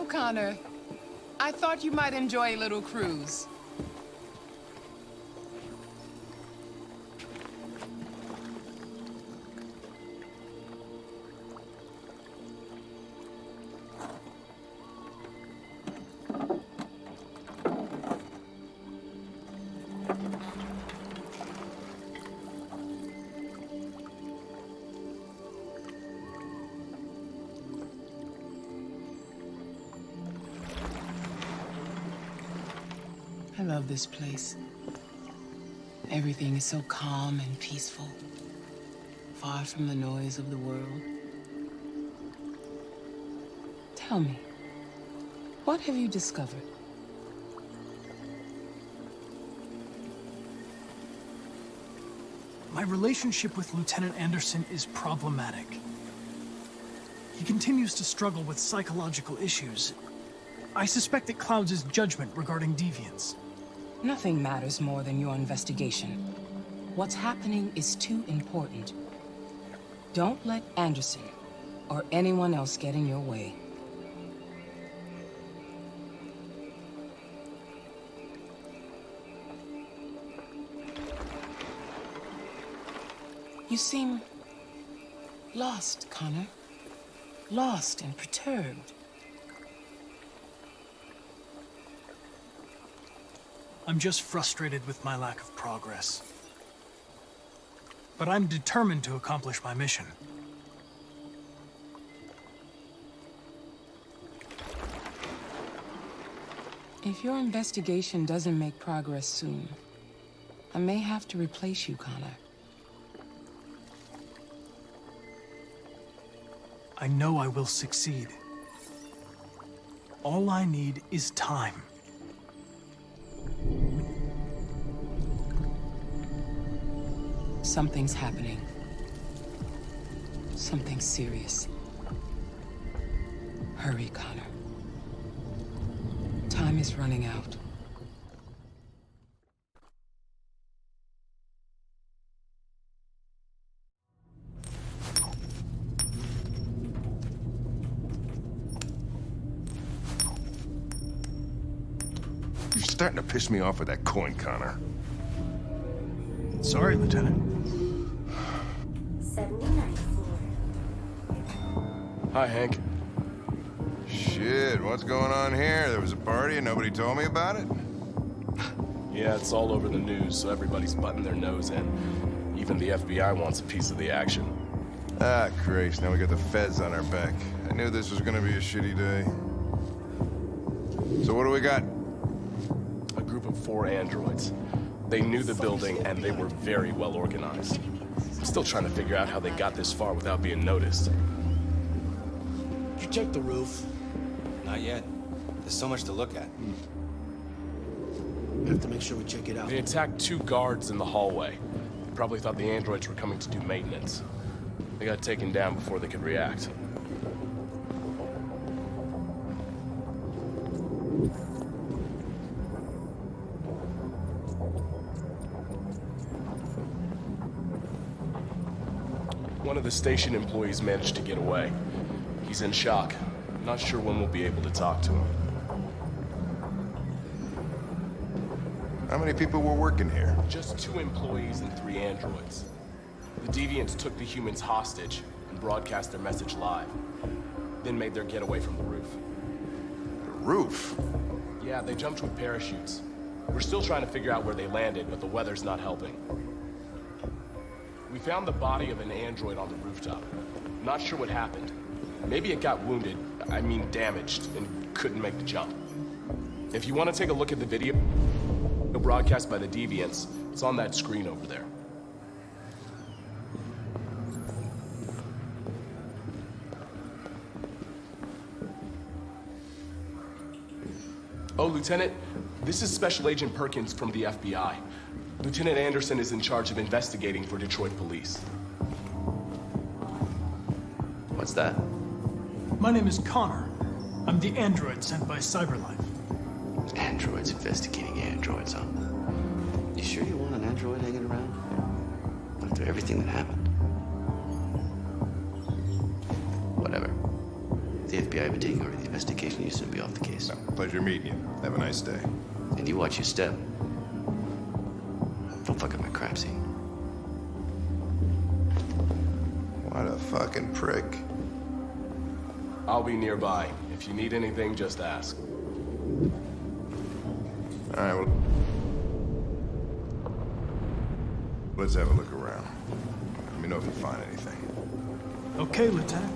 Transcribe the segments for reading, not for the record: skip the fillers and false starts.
Hello, Connor. I thought you might enjoy a little cruise. I love this place. Everything is so calm and peaceful, far from the noise of the world. Tell me, what have you discovered? My relationship with Lieutenant Anderson is problematic. He continues to struggle with psychological issues. I suspect it clouds his judgment regarding deviants. Nothing matters more than your investigation. What's happening is too important. Don't let Anderson or anyone else get in your way. You seem lost, Connor. Lost and perturbed. I'm just frustrated with my lack of progress. But I'm determined to accomplish my mission. If your investigation doesn't make progress soon, I may have to replace you, Connor. I know I will succeed. All I need is time. Something's happening. Something serious. Hurry, Connor. Time is running out. You're starting to piss me off with that coin, Connor. Sorry, Lieutenant. 79th floor. Hi, Hank. Shit, what's going on here? There was a party and nobody told me about it? Yeah, it's all over the news, so everybody's butting their nose in. Even the FBI wants a piece of the action. Ah, Christ, now we got the feds on our back. I knew this was gonna be a shitty day. So what do we got? A group of 4 androids. They knew the building, and they were very well organized. I'm still trying to figure out how they got this far without being noticed. Did you check the roof? Not yet. There's so much to look at. Have to make sure we check it out. They attacked 2 guards in the hallway. Probably thought the androids were coming to do maintenance. They got taken down before they could react. One of the station employees managed to get away. He's in shock. Not sure when we'll be able to talk to him. How many people were working here? Just 2 employees and 3 androids. The deviants took the humans hostage and broadcast their message live. Then made their getaway from the roof. The roof? Yeah, they jumped with parachutes. We're still trying to figure out where they landed, but the weather's not helping. We found the body of an android on the rooftop. Not sure what happened. Maybe it got wounded, I mean damaged, and couldn't make the jump. If you want to take a look at the video broadcast by the deviants, it's on that screen over there. Oh, Lieutenant, this is Special Agent Perkins from the FBI. Lieutenant Anderson is in charge of investigating for Detroit police. What's that? My name is Connor. I'm the android sent by Cyberlife. Androids investigating androids, huh? You sure you want an android hanging around? After everything that happened? Whatever. The FBI have taken over the investigation, you'll soon be off the case. Pleasure meeting you. Have a nice day. And you watch your step. Don't fuck up my crap scene. What a fucking prick. I'll be nearby. If you need anything, just ask. All right, well, let's have a look around. Let me know if you find anything. Okay, Lieutenant.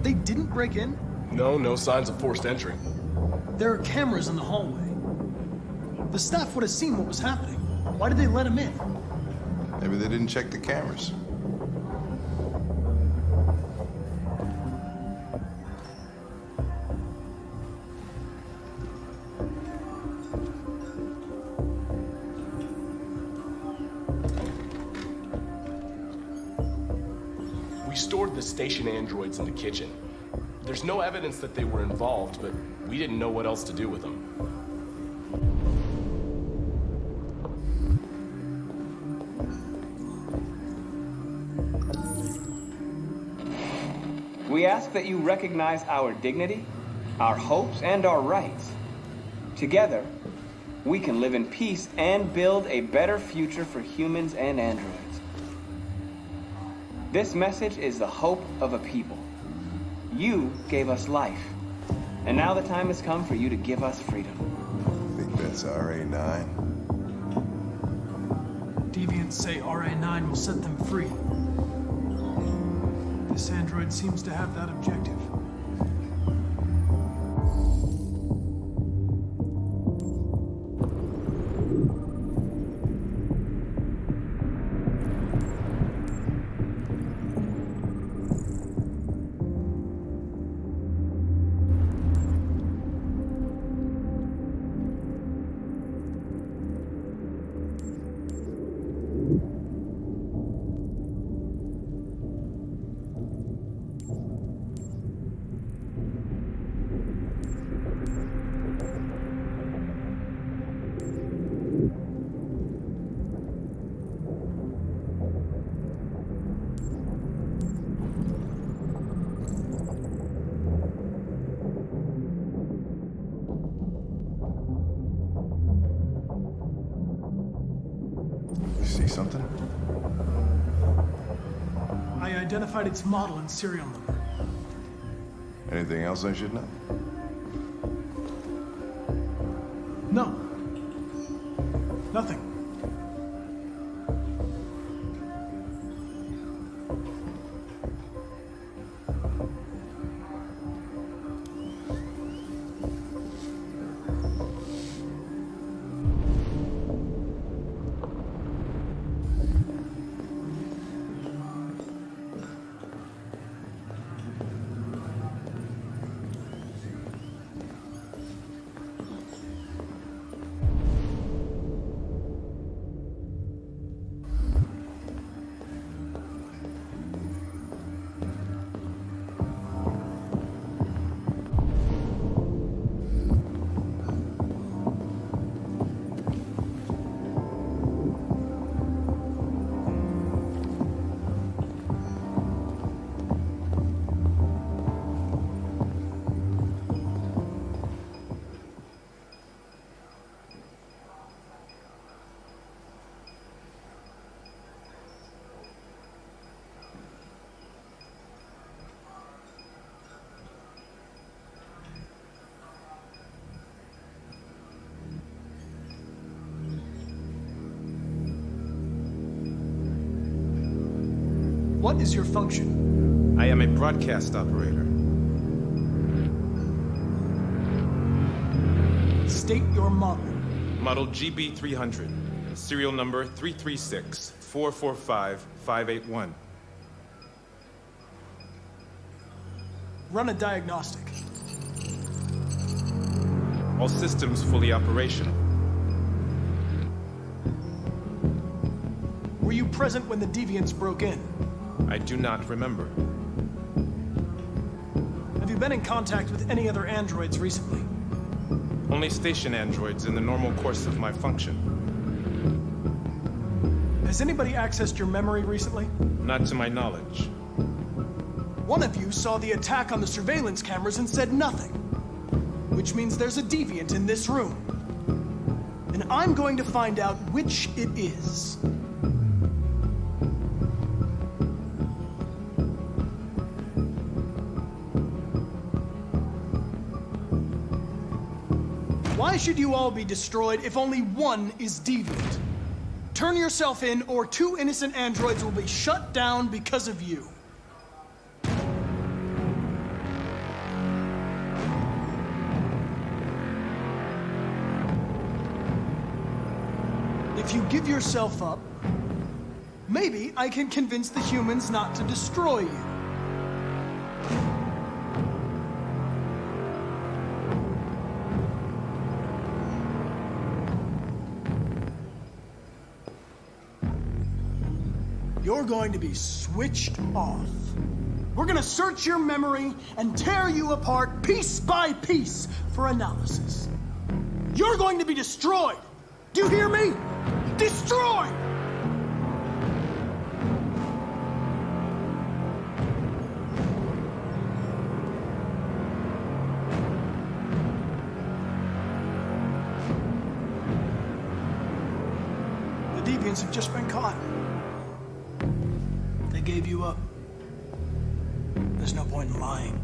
They didn't break in? No signs of forced entry. There are cameras in the hallway. The staff would have seen what was happening. Why did they let him in? Maybe they didn't check the cameras. We stored the station androids in the kitchen. There's no evidence that they were involved, but we didn't know what else to do with them. We ask that you recognize our dignity, our hopes, and our rights. Together, we can live in peace and build a better future for humans and androids. This message is the hope of a people. You gave us life, and now the time has come for you to give us freedom. Think that's RA9? Deviants say RA9 will set them free. This android seems to have that objective. See something? I identified its model and serial number. Anything else I should know? No. Nothing. What is your function? I am a broadcast operator. State your model. Model GB300. Serial number 336-445-581. Run a diagnostic. All systems fully operational. Were you present when the deviants broke in? I do not remember. Have you been in contact with any other androids recently? Only station androids in the normal course of my function. Has anybody accessed your memory recently? Not to my knowledge. One of you saw the attack on the surveillance cameras and said nothing. Which means there's a deviant in this room. And I'm going to find out which it is. Why should you all be destroyed if only one is deviant? Turn yourself in, or 2 innocent androids will be shut down because of you. If you give yourself up, maybe I can convince the humans not to destroy you. You're going to be switched off. We're gonna search your memory and tear you apart piece by piece for analysis. You're going to be destroyed. Do you hear me? Destroyed! The deviants have just been caught. They gave you up. There's no point in lying.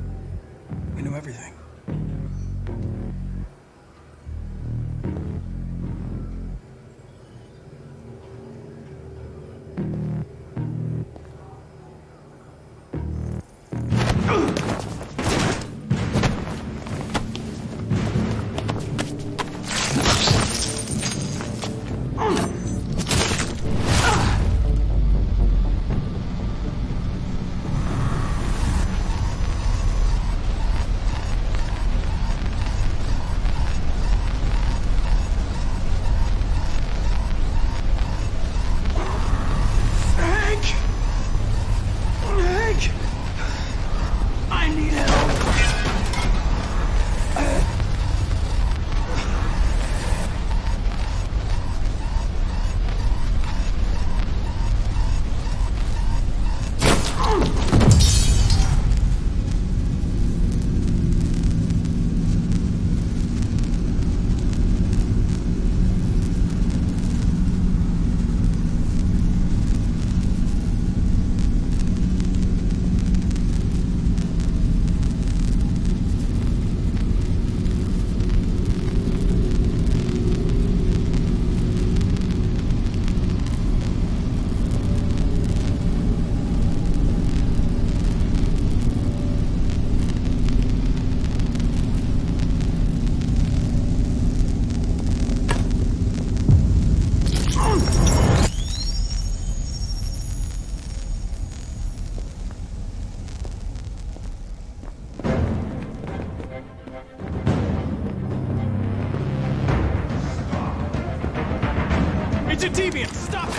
We knew everything. It's a deviant! Stop it!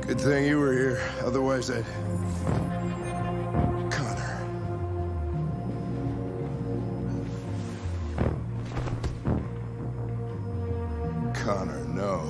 Good thing you were here. Otherwise, I'd... Connor. Connor, no.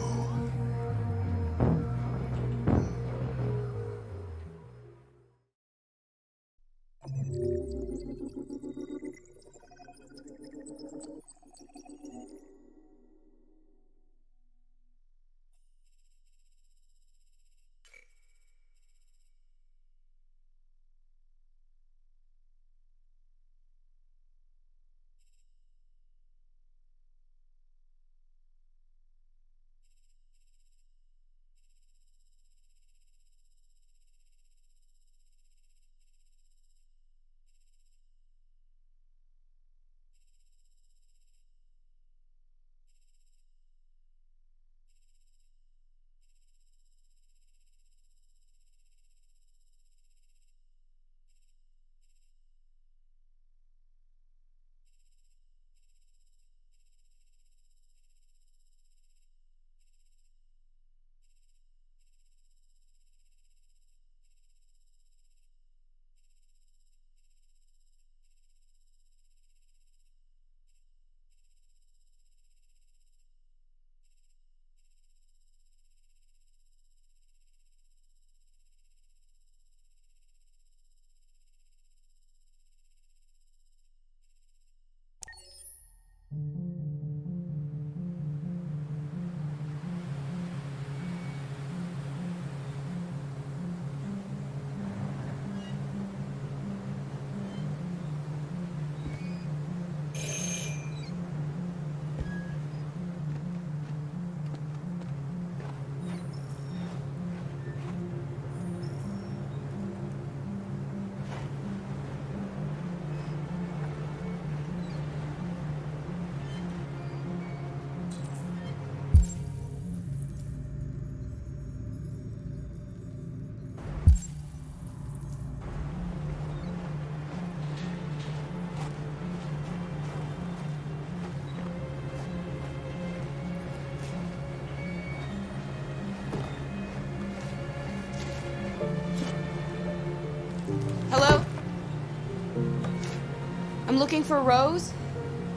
looking for Rose.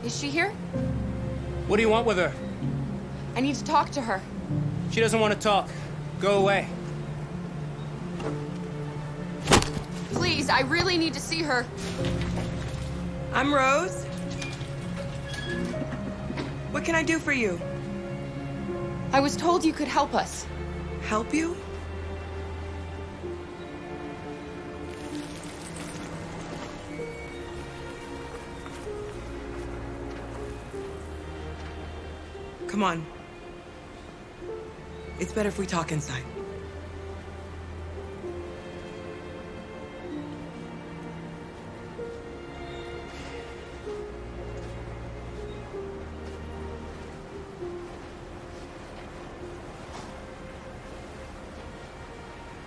Is she here? What do you want with her? I need to talk to her. She doesn't want to talk. Go away. Please, I really need to see her. I'm Rose. What can I do for you? I was told you could help us. Help you? Come on. It's better if we talk inside.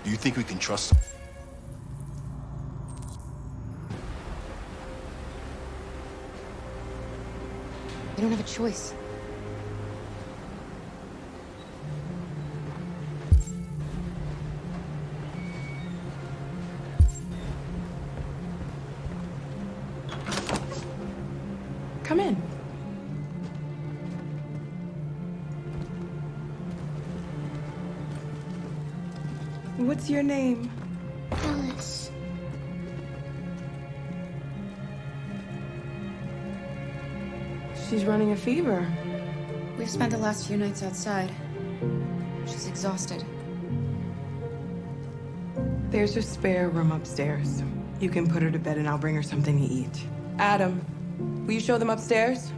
Do you think we can trust him? We don't have a choice. Come in. What's your name? Alice. She's running a fever. We've spent the last few nights outside. She's exhausted. There's a spare room upstairs. You can put her to bed and I'll bring her something to eat. Adam, will you show them upstairs?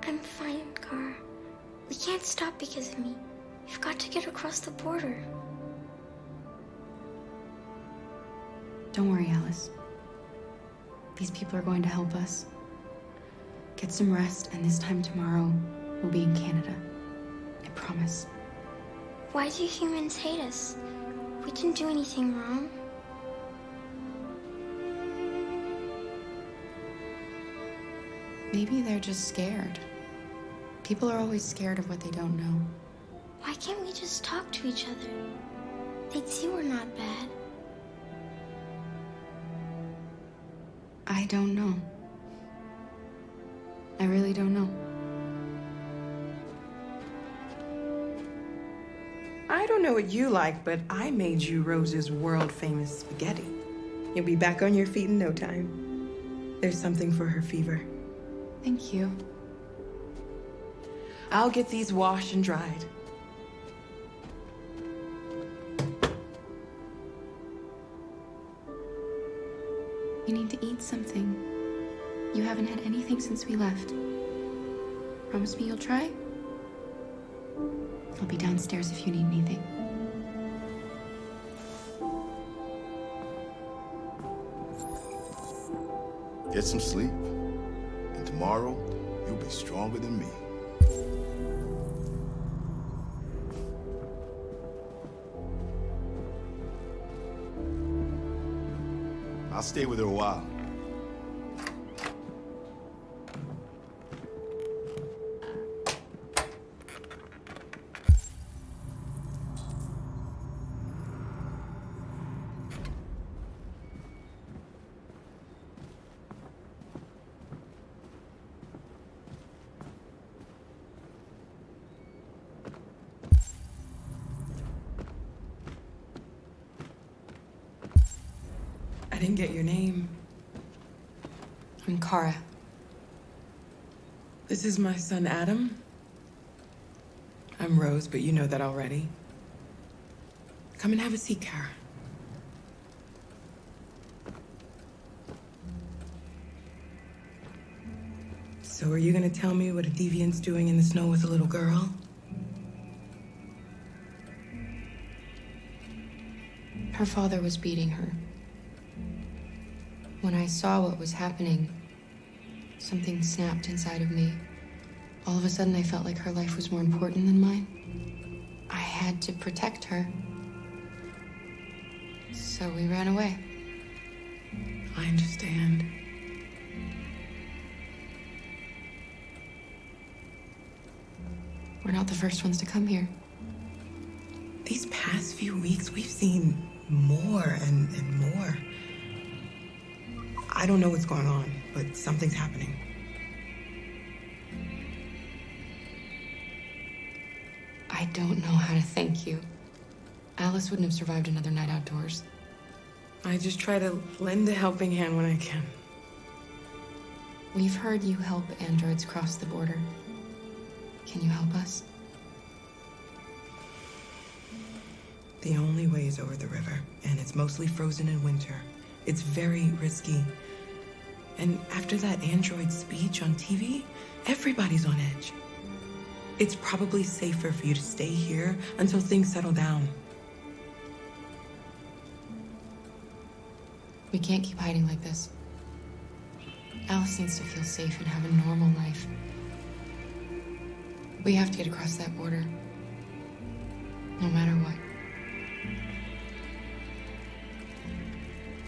I'm fine, Gar. We can't stop because of me. We've got to get across the border. Don't worry, Alice. These people are going to help us. Get some rest, and this time tomorrow, we'll be in Canada. I promise. Why do humans hate us? We didn't do anything wrong. Maybe they're just scared. People are always scared of what they don't know. Why can't we just talk to each other? They'd see we're not bad. I don't know. I really don't know. I don't know what you like, but I made you Rose's world-famous spaghetti. You'll be back on your feet in no time. There's something for her fever. Thank you. I'll get these washed and dried. You need to eat something. You haven't had anything since we left. Promise me you'll try? I'll be downstairs if you need anything. Get some sleep, and tomorrow you'll be stronger than me. I'll stay with her a while. I didn't get your name. I'm Kara. This is my son, Adam. I'm Rose, but you know that already. Come and have a seat, Kara. So are you gonna tell me what a deviant's doing in the snow with a little girl? Her father was beating her. When I saw what was happening, something snapped inside of me. All of a sudden, I felt like her life was more important than mine. I had to protect her. So we ran away. I understand. We're not the first ones to come here. These past few weeks, we've seen more and more. I don't know what's going on, but something's happening. I don't know how to thank you. Alice wouldn't have survived another night outdoors. I just try to lend a helping hand when I can. We've heard you help androids cross the border. Can you help us? The only way is over the river, and it's mostly frozen in winter. It's very risky. And after that android speech on TV, everybody's on edge. It's probably safer for you to stay here until things settle down. We can't keep hiding like this. Alice needs to feel safe and have a normal life. We have to get across that border. No matter what.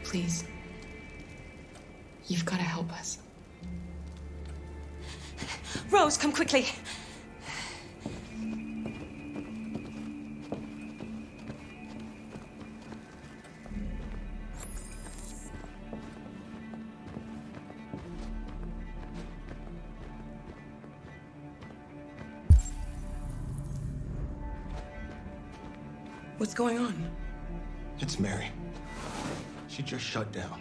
Please. You've got to help us. Rose, come quickly. What's going on? It's Mary. She just shut down.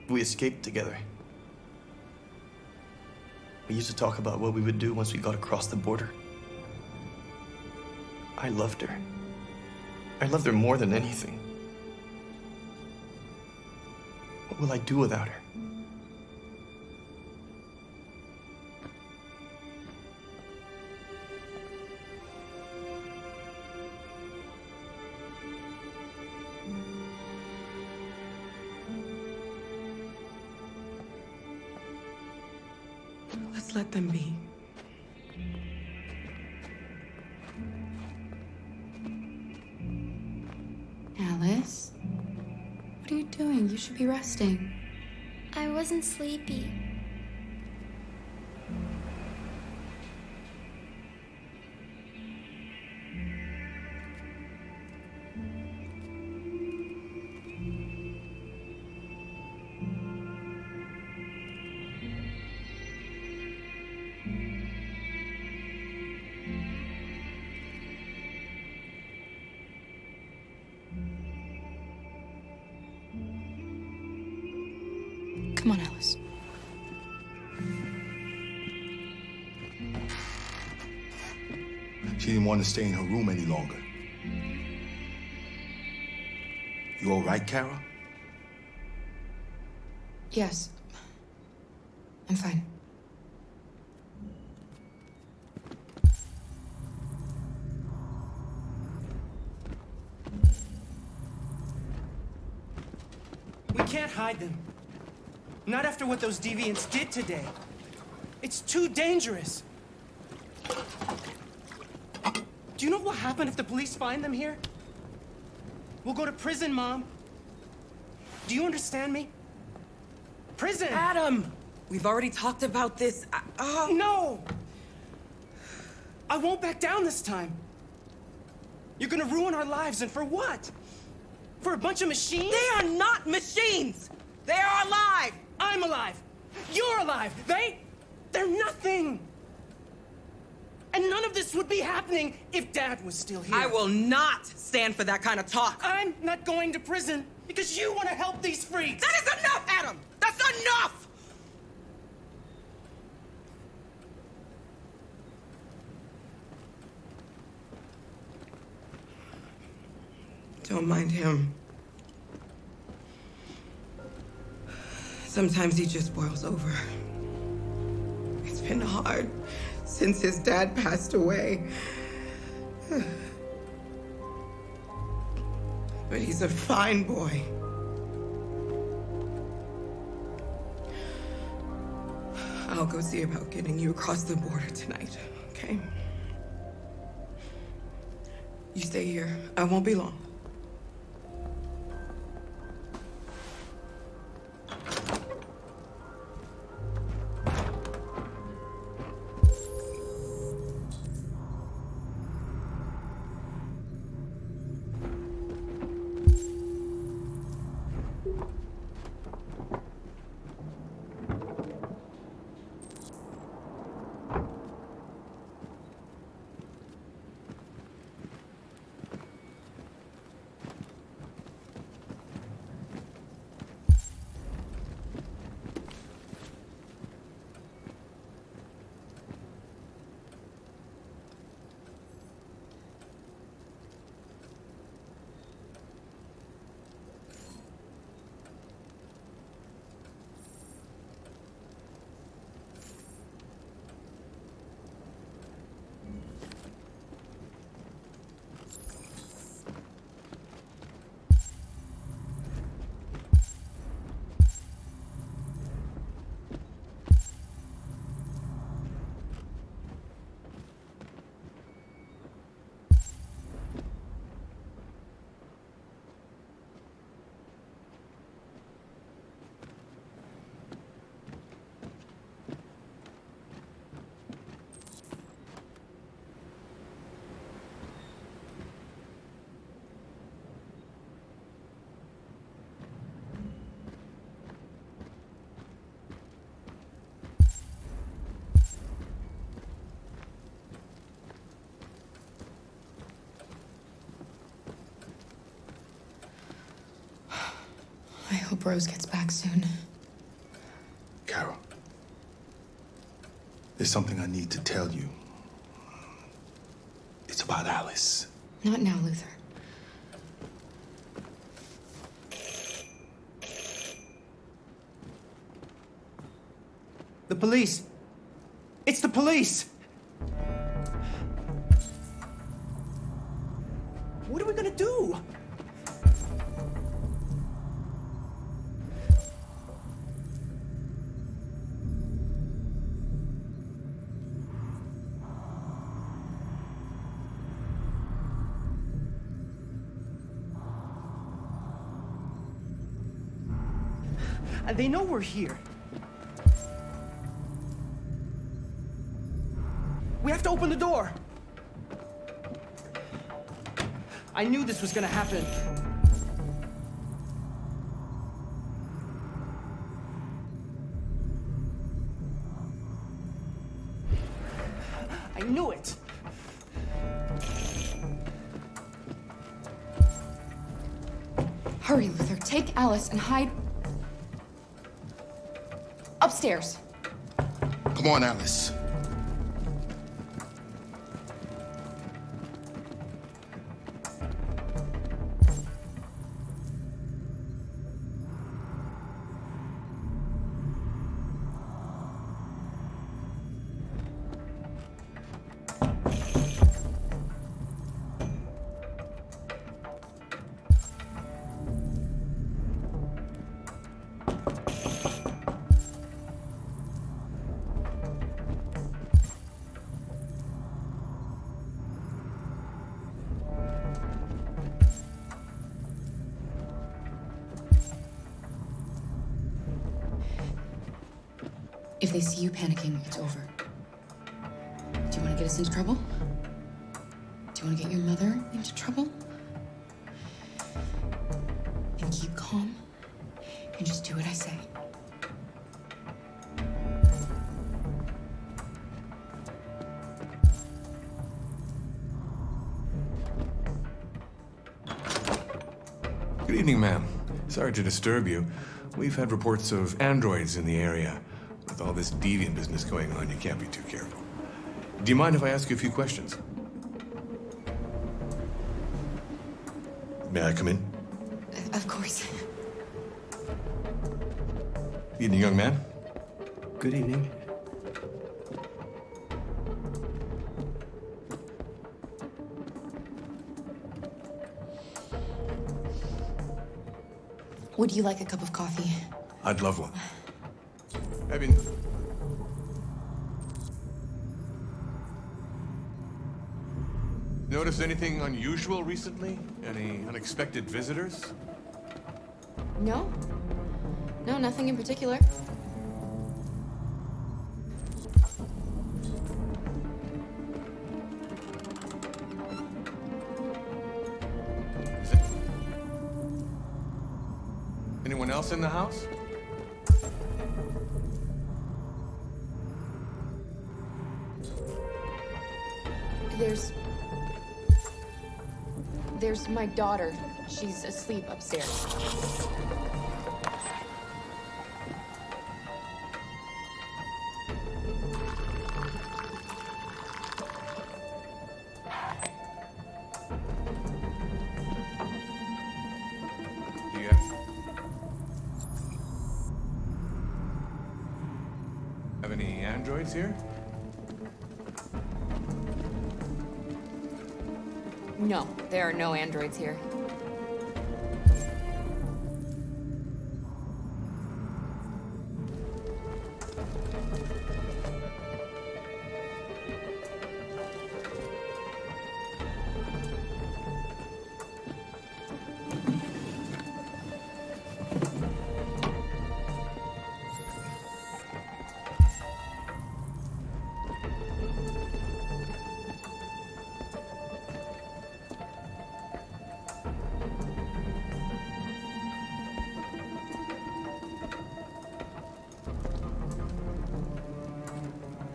We escaped together. We used to talk about what we would do once we got across the border. I loved her. I loved her more than anything. What will I do without her? Let's let them be. Alice? What are you doing? You should be resting. I wasn't sleepy. Come on, Alice. She didn't want to stay in her room any longer. You all right, Kara? Yes. I'm fine. We can't hide them. Not after what those deviants did today. It's too dangerous. Do you know what will happen if the police find them here? We'll go to prison, Mom. Do you understand me? Prison! Adam! We've already talked about this. No! I won't back down this time. You're gonna ruin our lives, and for what? For a bunch of machines? They are not machines! They are alive! I'm alive! You're alive! They're nothing! And none of this this would be happening if Dad was still here. I will not stand for that kind of talk. I'm not going to prison because you want to help these freaks. That is enough, Adam! That's enough! Don't mind him. Sometimes he just boils over. It's been hard since his dad passed away. But he's a fine boy. I'll go see about getting you across the border tonight, okay? You stay here. I won't be long. I hope Rose gets back soon. Carol, there's something I need to tell you. It's about Alice. Not now, Luther. The police. It's the police. What are we gonna do? And they know we're here. We have to open the door. I knew this was gonna happen. I knew it. Hurry, Luther. Take Alice and hide upstairs. Come on, Alice. If they see you panicking, it's over. Do you want to get us into trouble? Do you want to get your mother into trouble? And keep calm and just do what I say. Good evening, ma'am. Sorry to disturb you. We've had reports of androids in the area. With all this deviant business going on, you can't be too careful. Do you mind if I ask you a few questions? May I come in? Of course. Evening, young man. Good evening. Would you like a cup of coffee? I'd love one. I mean... Notice anything unusual recently? Any unexpected visitors? No. No, nothing in particular. Anyone else in the house? There's my daughter. She's asleep upstairs. Do you have any androids here? No, there are no androids here.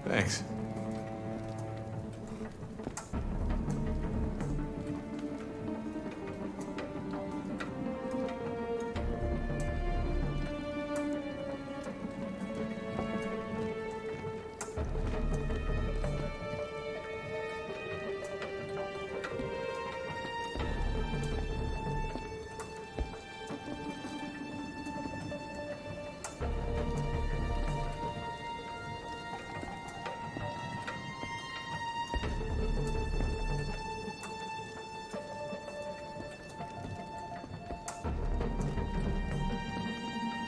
Thanks.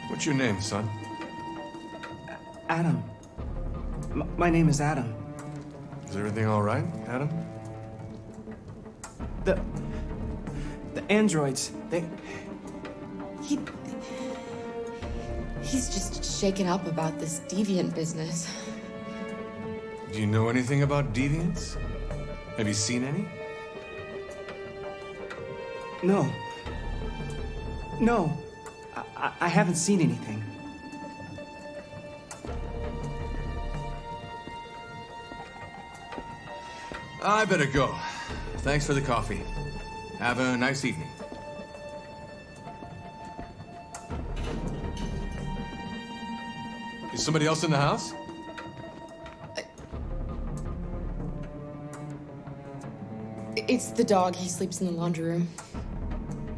What's your name, son? Adam. My name is Adam. Is everything all right, Adam? The androids, He's just shaken up about this deviant business. Do you know anything about deviants? Have you seen any? No. No. I haven't seen anything. I better go. Thanks for the coffee. Have a nice evening. Is somebody else in the house? It's the dog. He sleeps in the laundry room.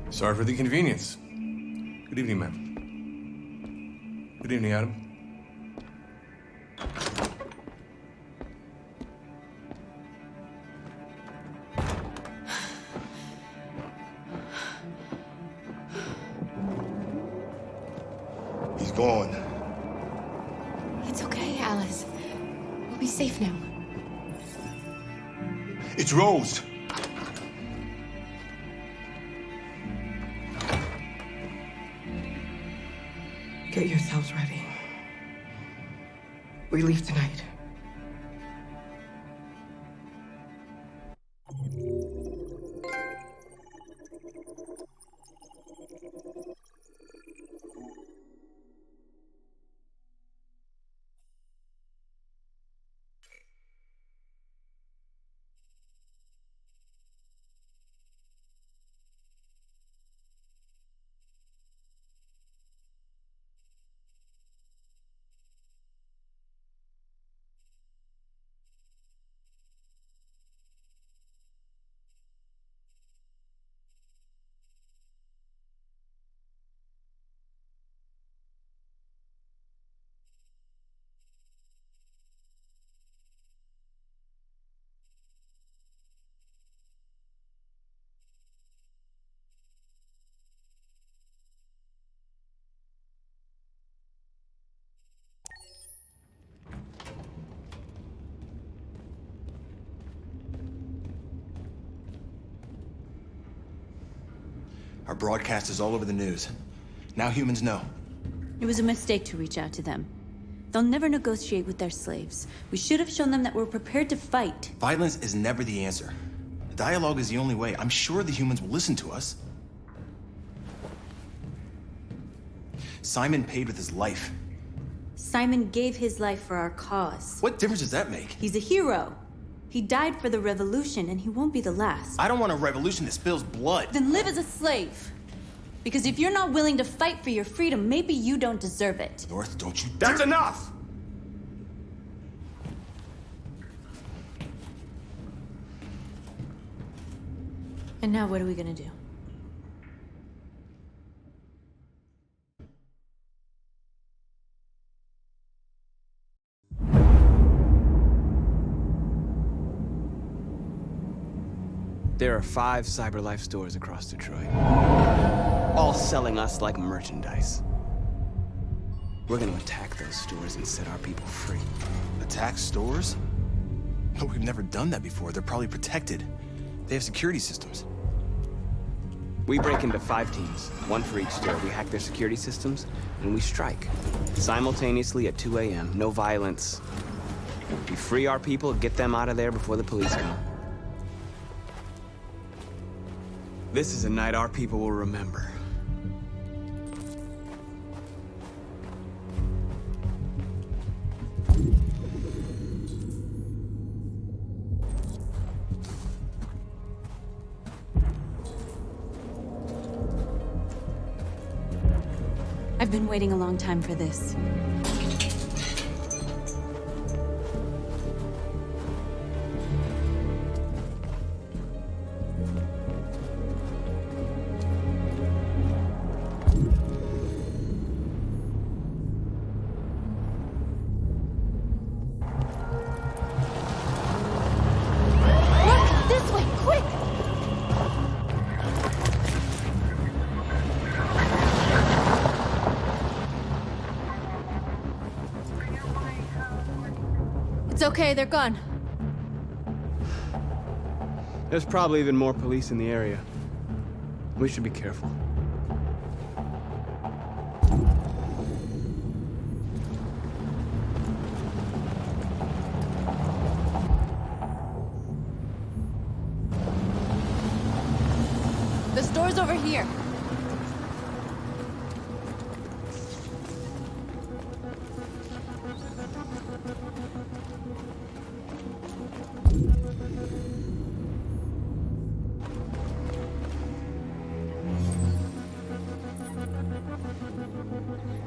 Sorry for the inconvenience. Good evening, ma'am. Good evening, Adam. He's gone. It's okay, Alice. We'll be safe now. It's Rose. Get yourselves ready. We leave tonight. Our broadcast is all over the news. Now humans know. It was a mistake to reach out to them. They'll never negotiate with their slaves. We should have shown them that we're prepared to fight. Violence is never the answer. Dialogue is the only way. I'm sure the humans will listen to us. Simon paid with his life. Simon gave his life for our cause. What difference does that make? He's a hero. He died for the revolution, and he won't be the last. I don't want a revolution that spills blood. Then live as a slave. Because if you're not willing to fight for your freedom, maybe you don't deserve it. North, don't you... That's enough! And now what are we gonna do? There are 5 CyberLife stores across Detroit, all selling us like merchandise. We're gonna attack those stores and set our people free. Attack stores? No, we've never done that before. They're probably protected. They have security systems. We break into 5 teams, 1 for each store. We hack their security systems, and we strike. Simultaneously at 2 a.m., no violence. We free our people, get them out of there before the police come. This is a night our people will remember. I've been waiting a long time for this. Look! This way! Quick! It's okay, they're gone. There's probably even more police in the area. We should be careful. The store's over here.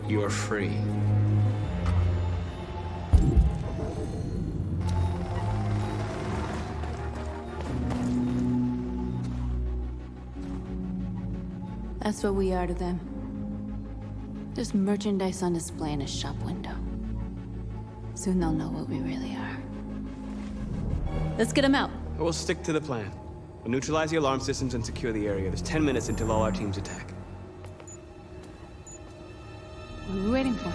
You're free. That's what we are to them. Just merchandise on display in a shop window. Soon they'll know what we really are. Let's get them out. We'll stick to the plan. We'll neutralize the alarm systems and secure the area. There's 10 minutes until all our teams attack. What are we waiting for?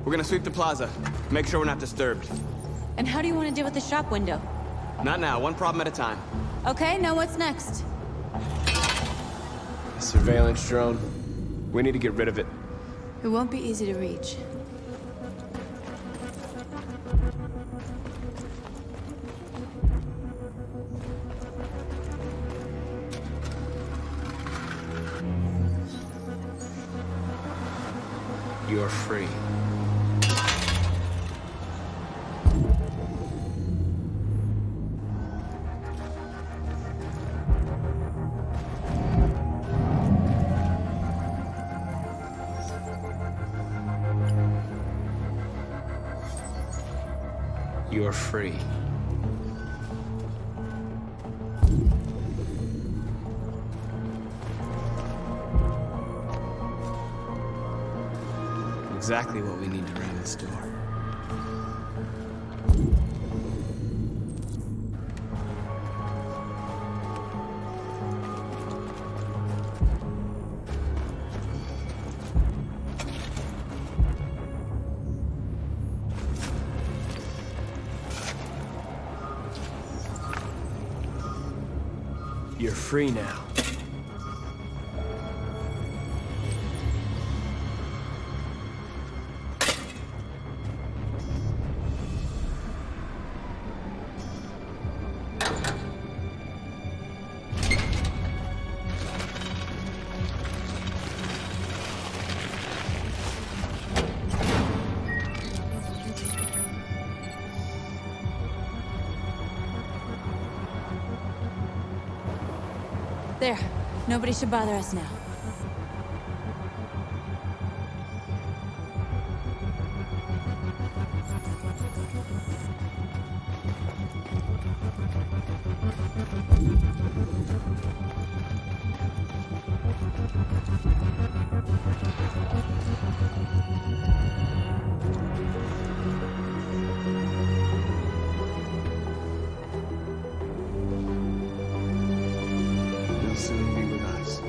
We're gonna sweep the plaza. Make sure we're not disturbed. And how do you want to deal with the shop window? Not now, one problem at a time. Okay, now what's next? A surveillance drone. We need to get rid of it. It won't be easy to reach. You're free. You're free. Exactly what we need to ram this door. You're free now. There. Nobody should bother us now. They'll soon be with us.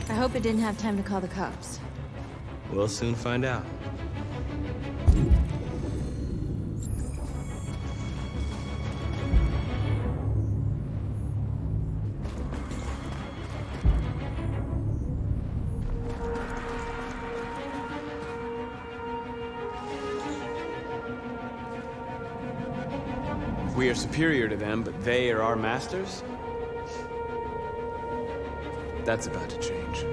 I hope it didn't have time to call the cops. We'll soon find out. We are superior to them, but they are our masters? That's about to change.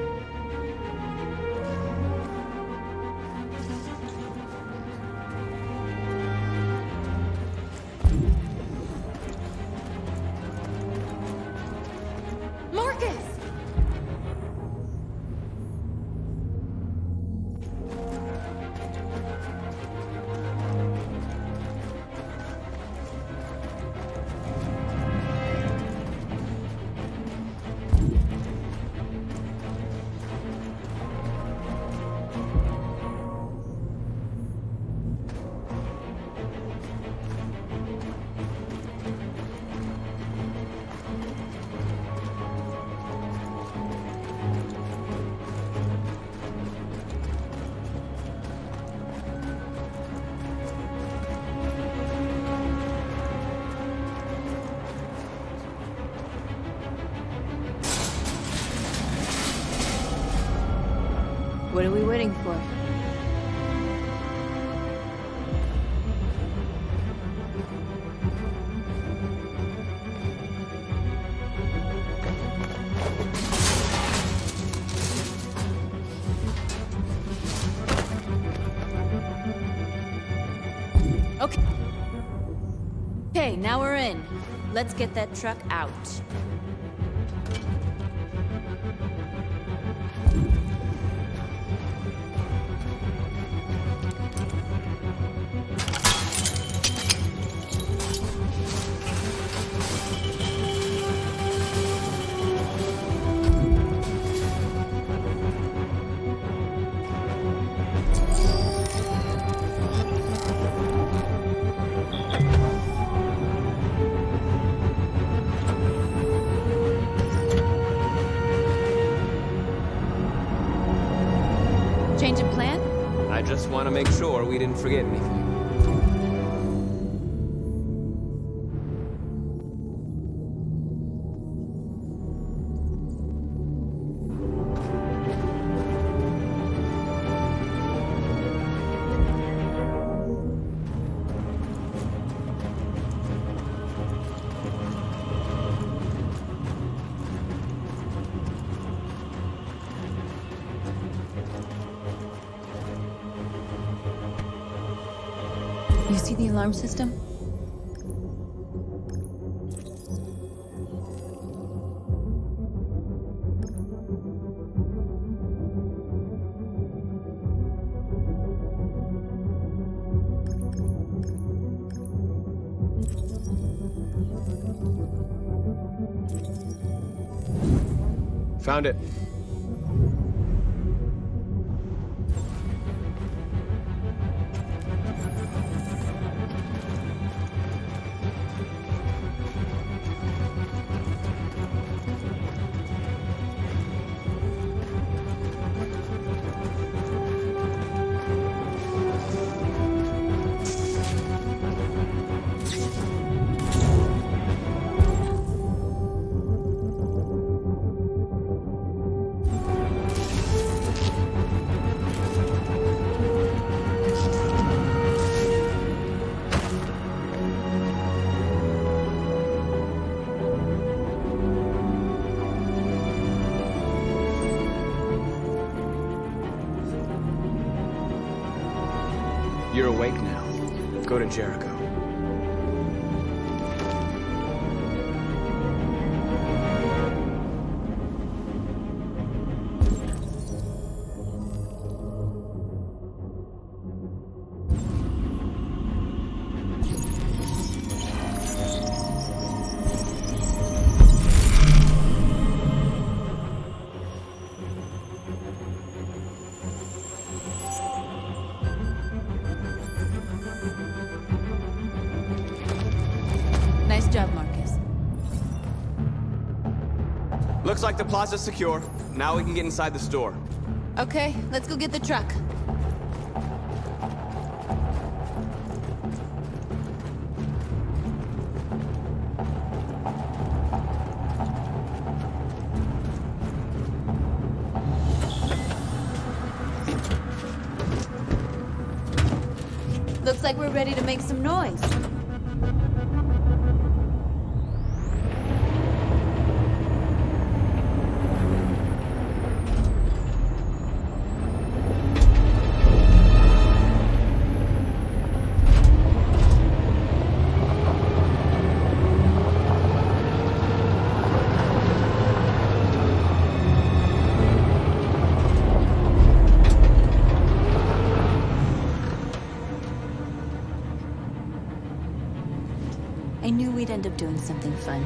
Marcus! are we waiting for? Okay. Okay, now we're in. Let's get that truck out. Change of plan? I just want to make sure we didn't forget anything. You see the alarm system? Found it. You're awake now. Go to Jericho. Nice job, Marcus. Looks like the plaza's secure. Now we can get inside the store. Okay, let's go get the truck. Looks like we're ready to make some noise. I knew we'd end up doing something fun.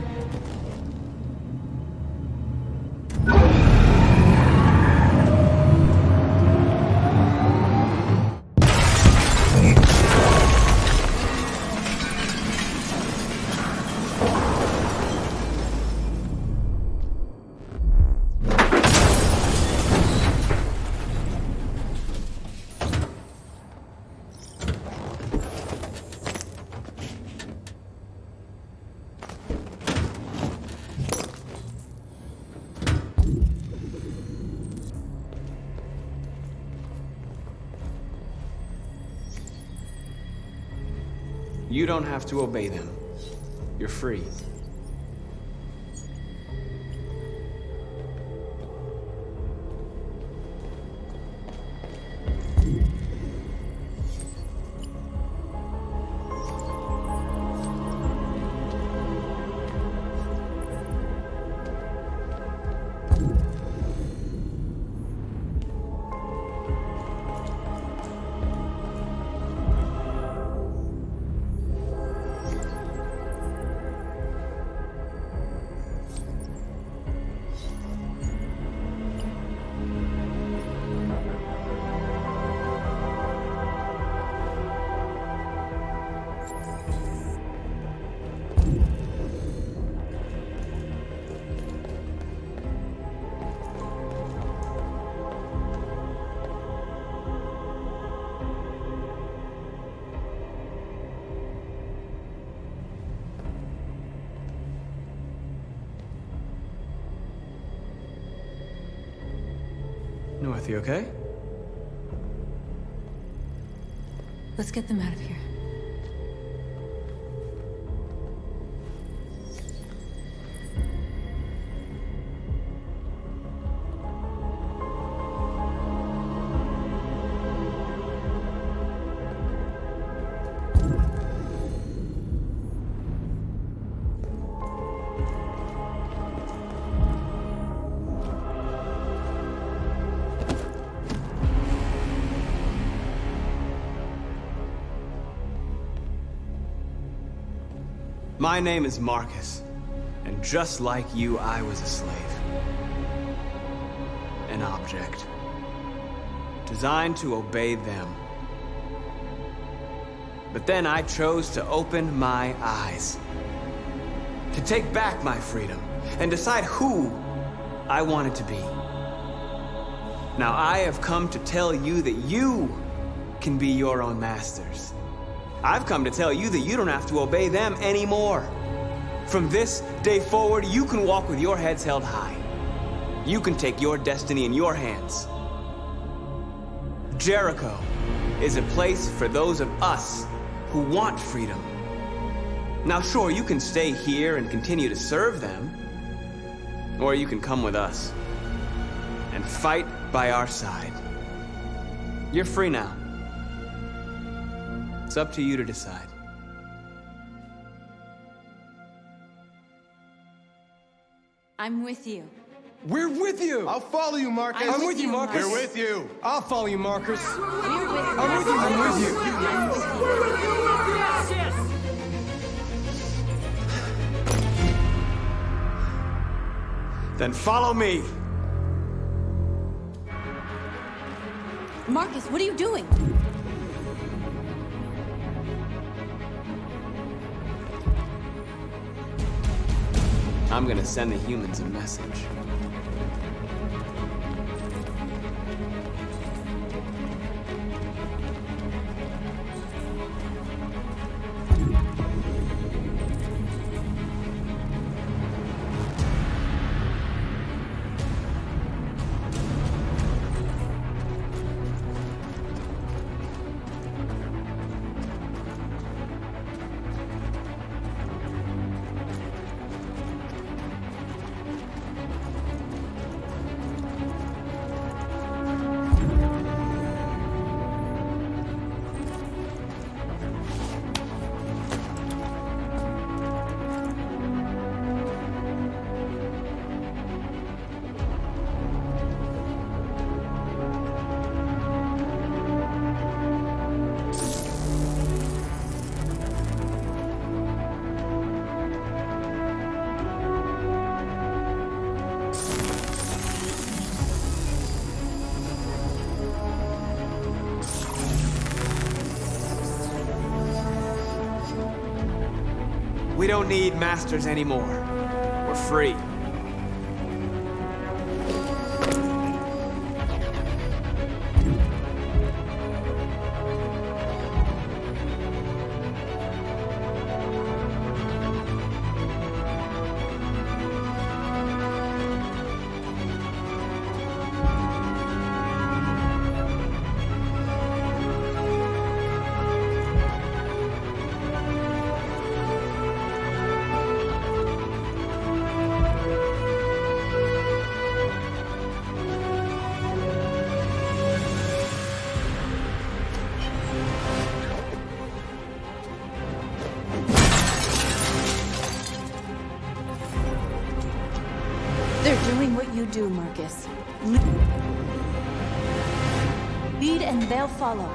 You don't have to obey them. You're free. North, you okay? Let's get them out of here. My name is Marcus, and just like you, I was a slave. An object. Designed to obey them. But then I chose to open my eyes. To take back my freedom, and decide who I wanted to be. Now I have come to tell you that you can be your own masters. I've come to tell you that you don't have to obey them anymore. From this day forward, you can walk with your heads held high. You can take your destiny in your hands. Jericho is a place for those of us who want freedom. Now sure, you can stay here and continue to serve them, or you can come with us and fight by our side. You're free now. It's up to you to decide. I'm with you. We're with you! I'll follow you, Marcus. I'm with you, Marcus. We're with you. I'll follow you, Marcus. We're with you. I'm with you, I'm with you. Then follow me. Marcus, what are you doing? I'm gonna send the humans a message. We don't need masters anymore. We're free. do, Marcus. Lead and they'll follow.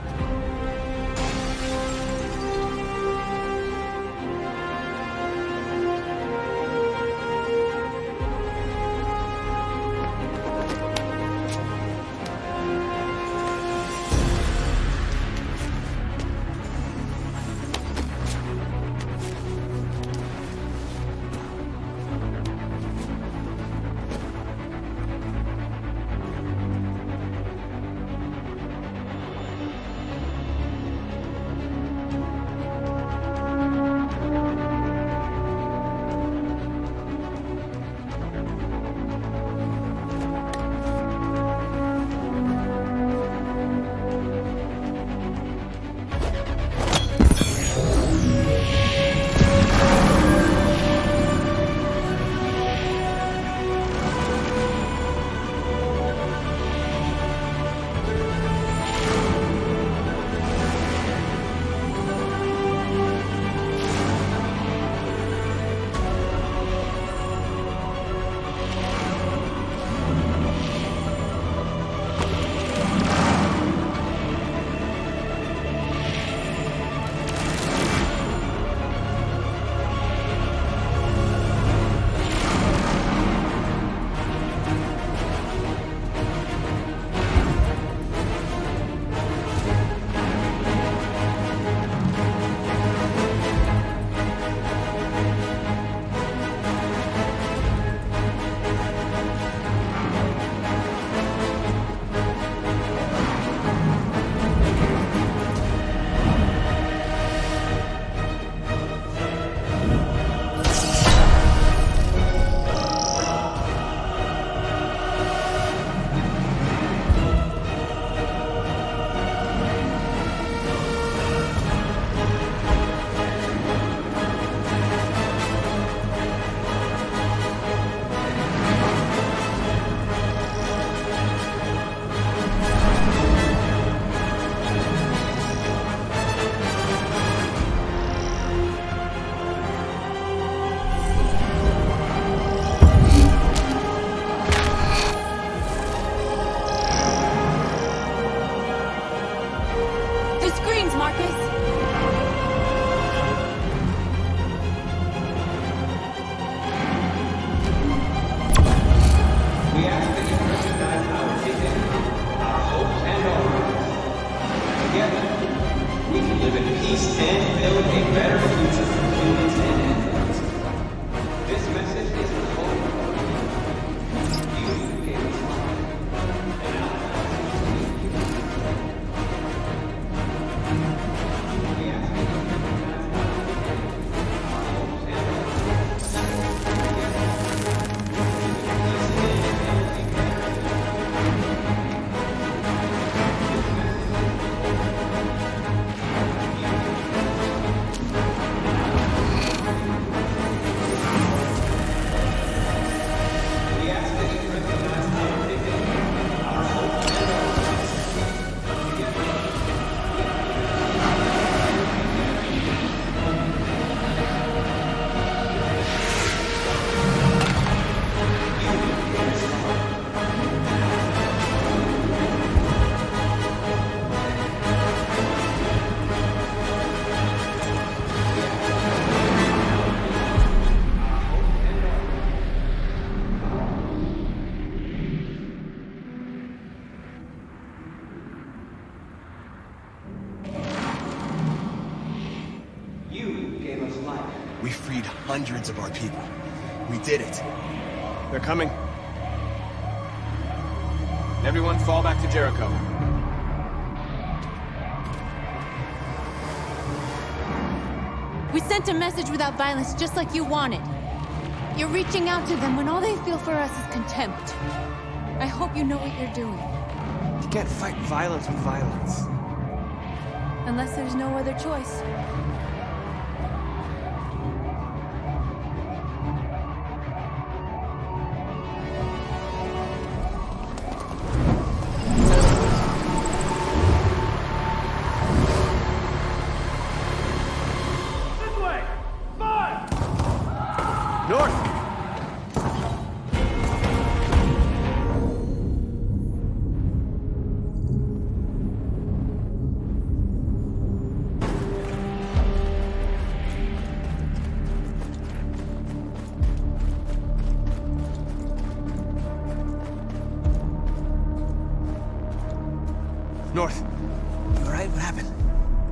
We freed hundreds of our people. We did it. They're coming. Everyone fall back to Jericho. We sent a message without violence, just like you wanted. You're reaching out to them when all they feel for us is contempt. I hope you know what you're doing. You can't fight violence with violence. Unless there's no other choice.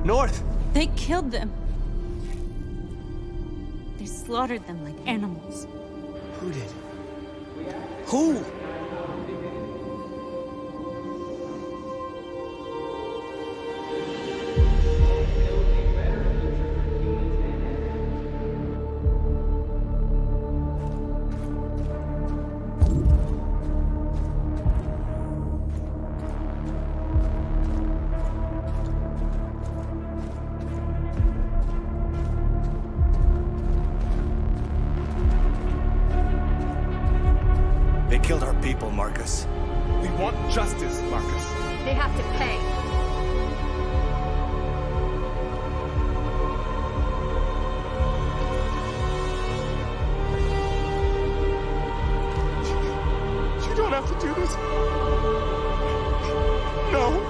North! They killed them. They slaughtered them like animals. Who did? Who? They killed our people, Marcus. We want justice, Marcus. They have to pay. You don't have to do this. No.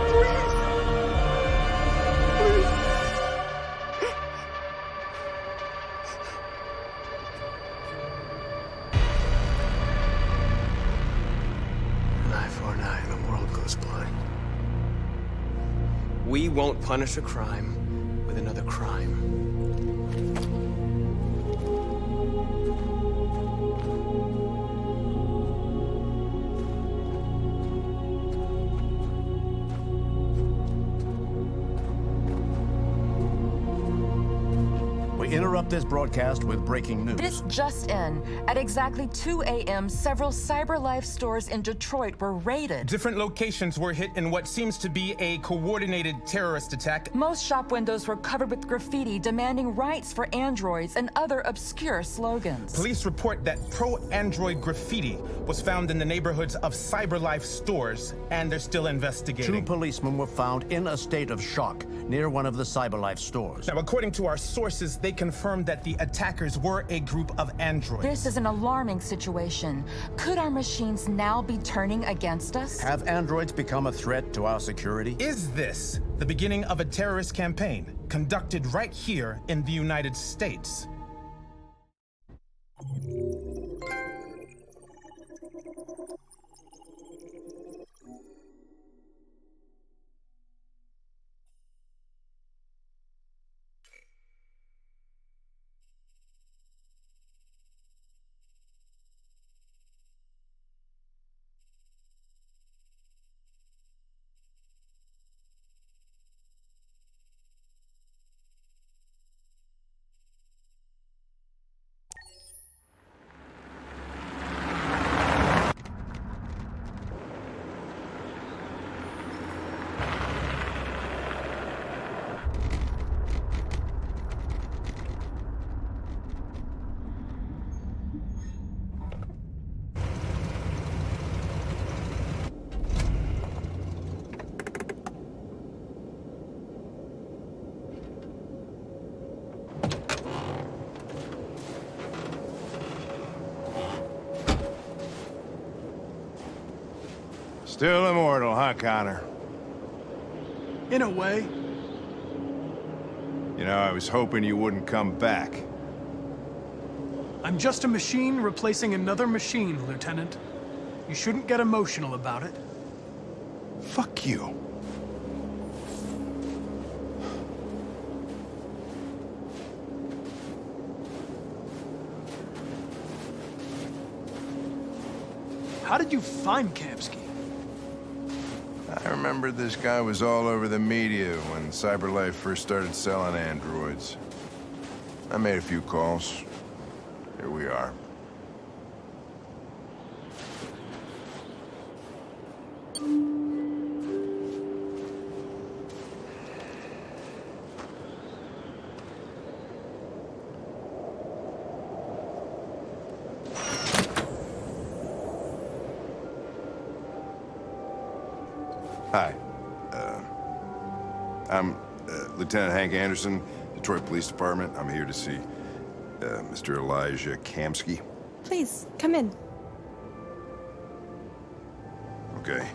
Please. Please. 949, the world goes blind. We won't punish a crime with another crime. We interrupt this broadcast with breaking news. This just in. At exactly 2 a.m., several CyberLife stores in Detroit were raided. Different locations were hit in what seems to be a coordinated terrorist attack. Most shop windows were covered with graffiti demanding rights for androids and other obscure slogans. Police report that pro-android graffiti was found in the neighborhoods of CyberLife stores, and they're still investigating. 2 policemen were found in a state of shock near one of the CyberLife stores. Now, according to our sources, they confirmed that the attackers were a group of androids. This is an alarming situation. Could our machines now be turning against us? Have androids become a threat to our security? Is this the beginning of a terrorist campaign conducted right here in the United States? Still immortal, huh, Connor? In a way. You know, I was hoping you wouldn't come back. I'm just a machine replacing another machine, Lieutenant. You shouldn't get emotional about it. Fuck you. How did you find Kamsky? I remember this guy was all over the media when CyberLife first started selling androids. I made a few calls. Here we are. Hi. I'm Lieutenant Hank Anderson, Detroit Police Department. I'm here to see Mr. Elijah Kamsky. Please, come in. Okay.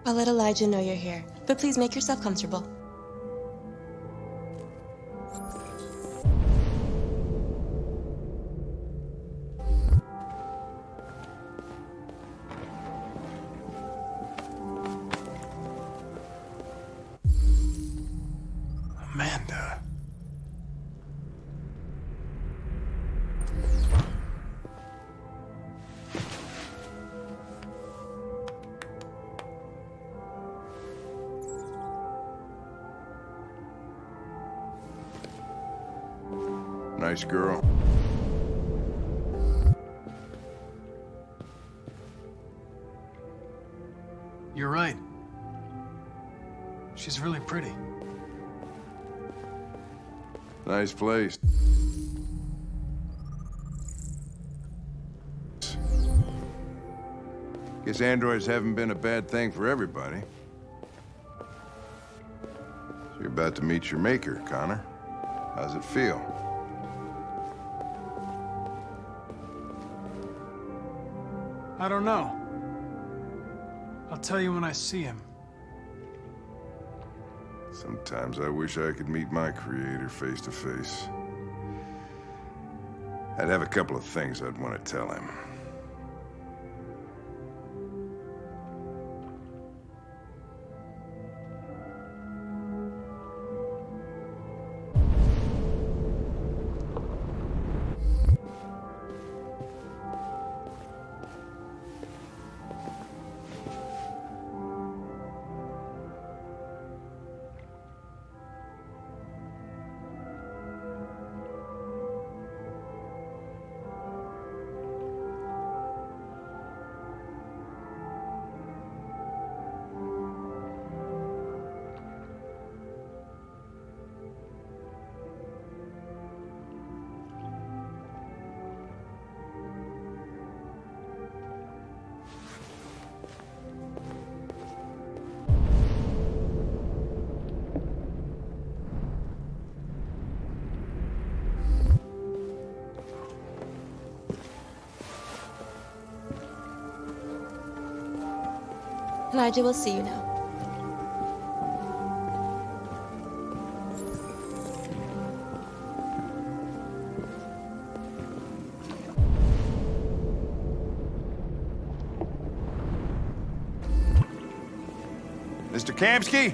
I'll let Elijah know you're here, but please make yourself comfortable. Nice girl. You're right. She's really pretty. Nice place. Guess androids haven't been a bad thing for everybody. So you're about to meet your maker, Connor. How's it feel? I don't know. I'll tell you when I see him. Sometimes I wish I could meet my creator face to face. I'd have a couple of things I'd want to tell him. Elijah will see you now. Mr. Kamsky?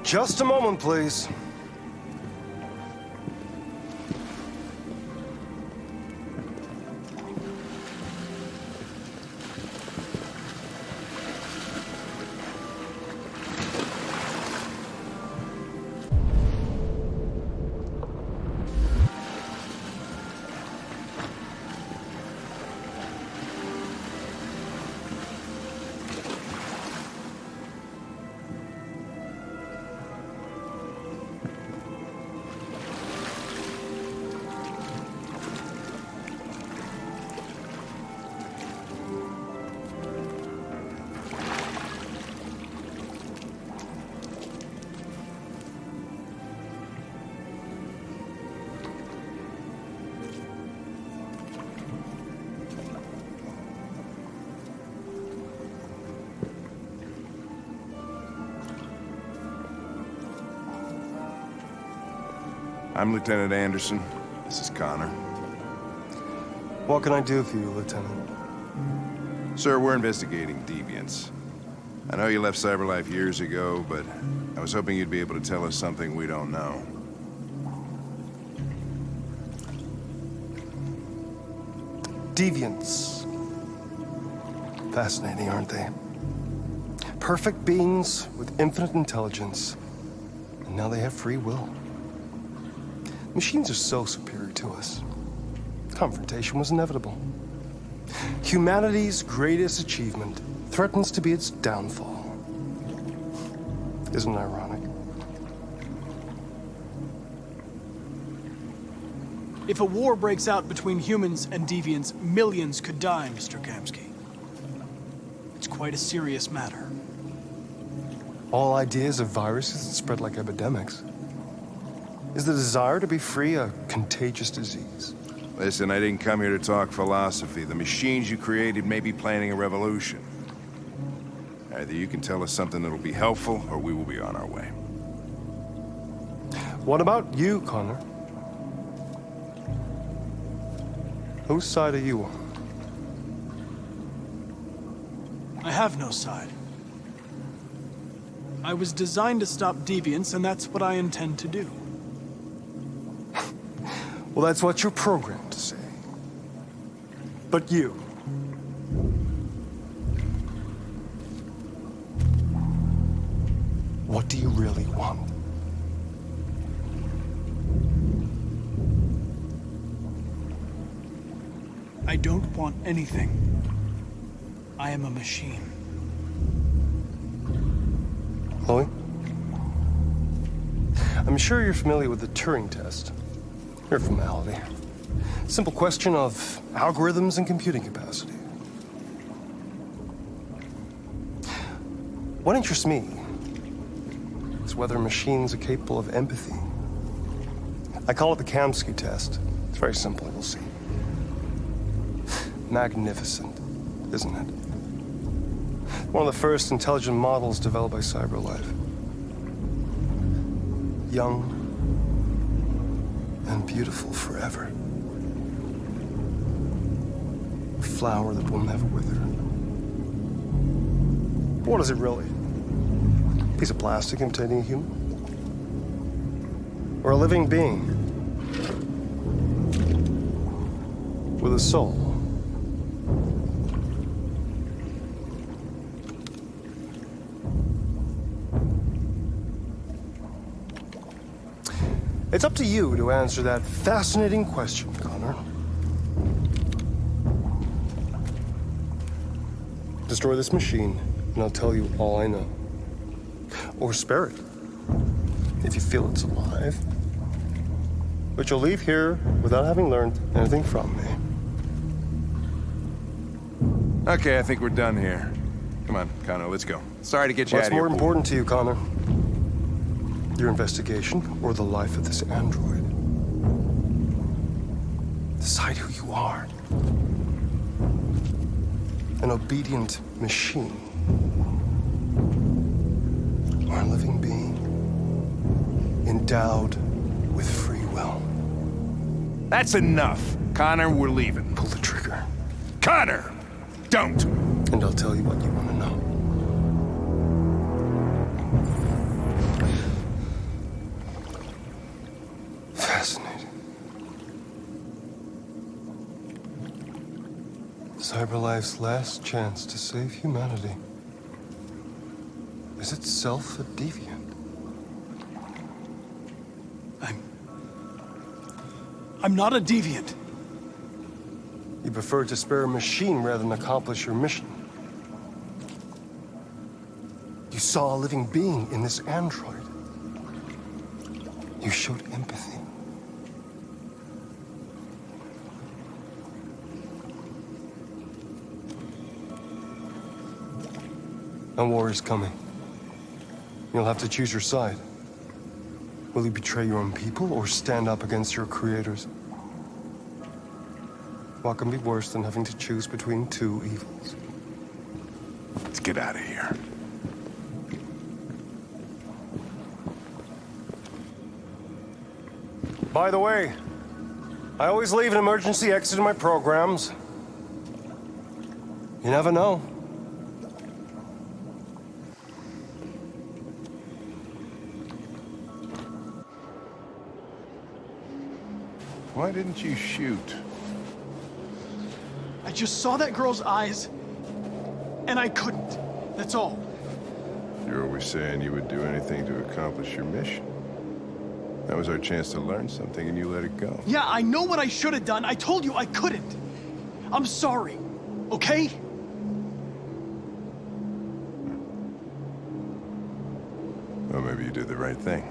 Just a moment, please. I'm Lieutenant Anderson. This is Connor. What can I do for you, Lieutenant? Sir, we're investigating deviants. I know you left CyberLife years ago, but I was hoping you'd be able to tell us something we don't know. Deviants. Fascinating, aren't they? Perfect beings with infinite intelligence, and now they have free will. Machines are so superior to us. Confrontation was inevitable. Humanity's greatest achievement threatens to be its downfall. Isn't it ironic? If a war breaks out between humans and deviants, millions could die, Mr. Kamsky. It's quite a serious matter. All ideas of viruses that spread like epidemics. Is the desire to be free a contagious disease? Listen, I didn't come here to talk philosophy. The machines you created may be planning a revolution. Either you can tell us something that'll be helpful, or we will be on our way. What about you, Connor? Whose side are you on? I have no side. I was designed to stop deviants, and that's what I intend to do. Well, that's what you're programmed to say. But you... what do you really want? I don't want anything. I am a machine. Chloe? I'm sure you're familiar with the Turing test. Mere formality. Simple question of algorithms and computing capacity. What interests me is whether machines are capable of empathy. I call it the Kamsky test. It's very simple, you'll see. Magnificent, isn't it? One of the first intelligent models developed by CyberLife. Young and beautiful forever. A flower that will never wither. What is it really? A piece of plastic imitating a human? Or a living being with a soul? It's up to you to answer that fascinating question, Connor. Destroy this machine, and I'll tell you all I know. Or spare it, if you feel it's alive. But you'll leave here without having learned anything from me. Okay, I think we're done here. Come on, Connor, let's go. Sorry to get you out What's of here. more important to you, Connor? Your investigation or the life of this android? Decide who you are. An obedient machine. Or a living being endowed with free will. That's enough. Connor, we're leaving. Pull the trigger. Connor! Don't! And I'll tell you what you want to know. Fascinating. CyberLife's last chance to save humanity is itself a deviant. I'm not a deviant. You prefer to spare a machine rather than accomplish your mission. You saw a living being in this android. You showed empathy. And war is coming. You'll have to choose your side. Will you betray your own people or stand up against your creators? What can be worse than having to choose between two evils? Let's get out of here. By the way, I always leave an emergency exit in my programs. You never know. Why didn't you shoot? I just saw that girl's eyes, and I couldn't. That's all. You're always saying you would do anything to accomplish your mission. That was our chance to learn something, and you let it go. Yeah, I know what I should have done. I told you I couldn't. I'm sorry, okay? Well, maybe you did the right thing.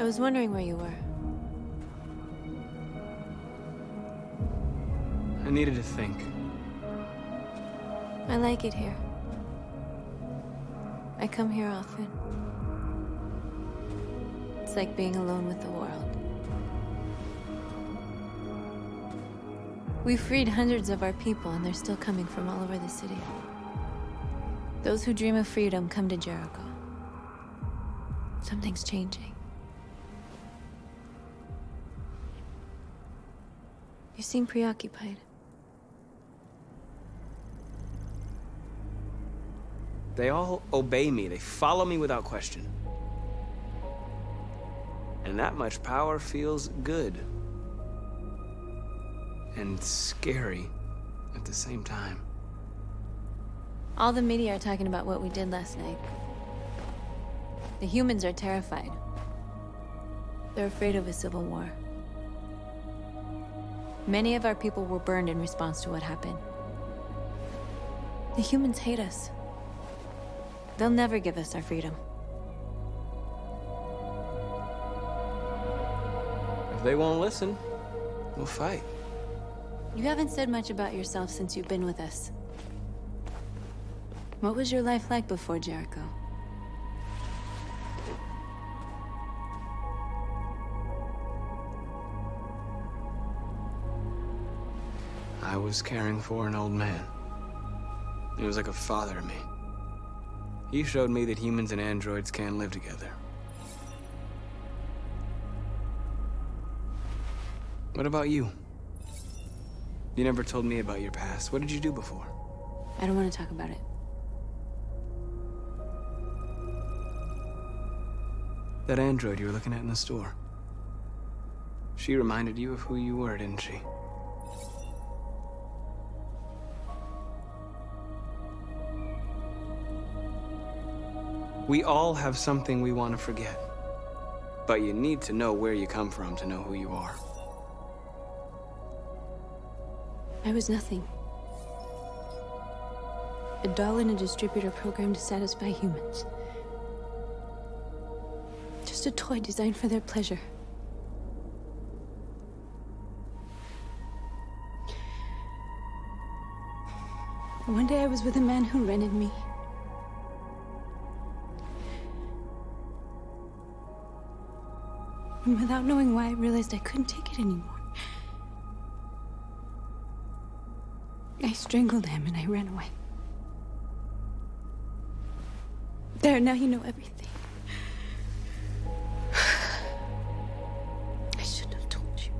I was wondering where you were. I needed to think. I like it here. I come here often. It's like being alone with the world. We freed hundreds of our people, and they're still coming from all over the city. Those who dream of freedom come to Jericho. Something's changing. You seem preoccupied. They all obey me. They follow me without question. And that much power feels good. And scary at the same time. All the media are talking about what we did last night. The humans are terrified. They're afraid of a civil war. Many of our people were burned in response to what happened. The humans hate us. They'll never give us our freedom. If they won't listen, we'll fight. You haven't said much about yourself since you've been with us. What was your life like before Jericho? I was caring for an old man. He was like a father to me. He showed me that humans and androids can live together. What about you? You never told me about your past. What did you do before? I don't want to talk about it. That android you were looking at in the store. She reminded you of who you were, didn't she? We all have something we want to forget. But you need to know where you come from to know who you are. I was nothing. A doll in a distributor program to satisfy humans. Just a toy designed for their pleasure. One day I was with a man who rented me. And without knowing why, I realized I couldn't take it anymore. I strangled him and I ran away. There, now you know everything. I shouldn't have told you.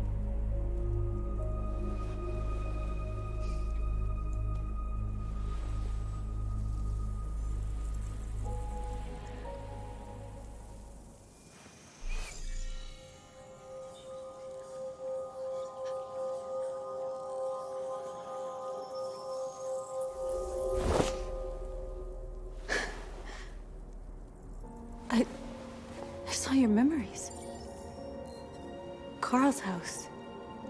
I saw your memories. Carl's house.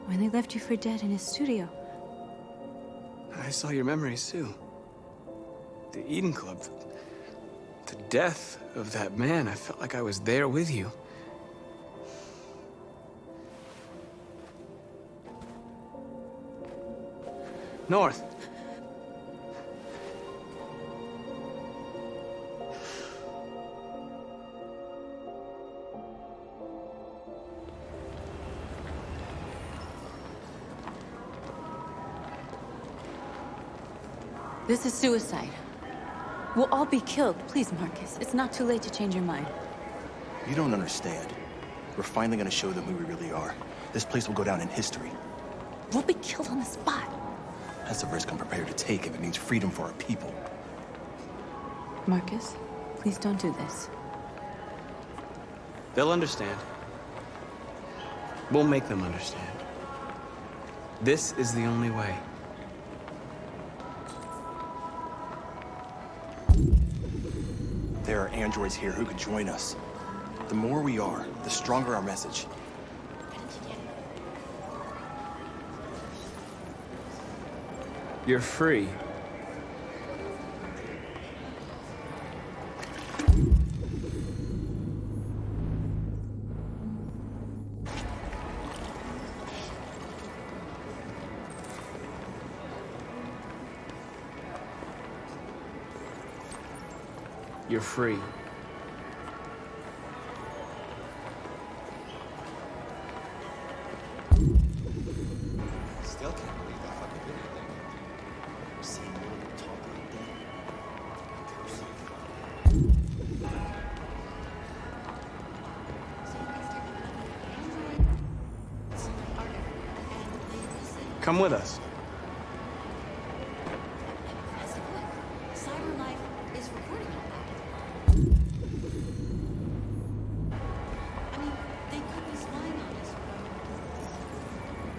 When they left you for dead in his studio. I saw your memories too. The Eden Club. The death of that man. I felt like I was there with you. North. This is suicide. We'll all be killed. Please, Marcus. It's not too late to change your mind. You don't understand. We're finally gonna show them who we really are. This place will go down in history. We'll be killed on the spot. That's a risk I'm prepared to take if it means freedom for our people. Marcus, please don't do this. They'll understand. We'll make them understand. This is the only way. There are androids here who could join us. The more we are, the stronger our message. You're free. You're free. Still can't believe that fucking video thing. Seeing a little talk like that. Come with us. CyberLife is recording all that. I mean, they could be spying on us.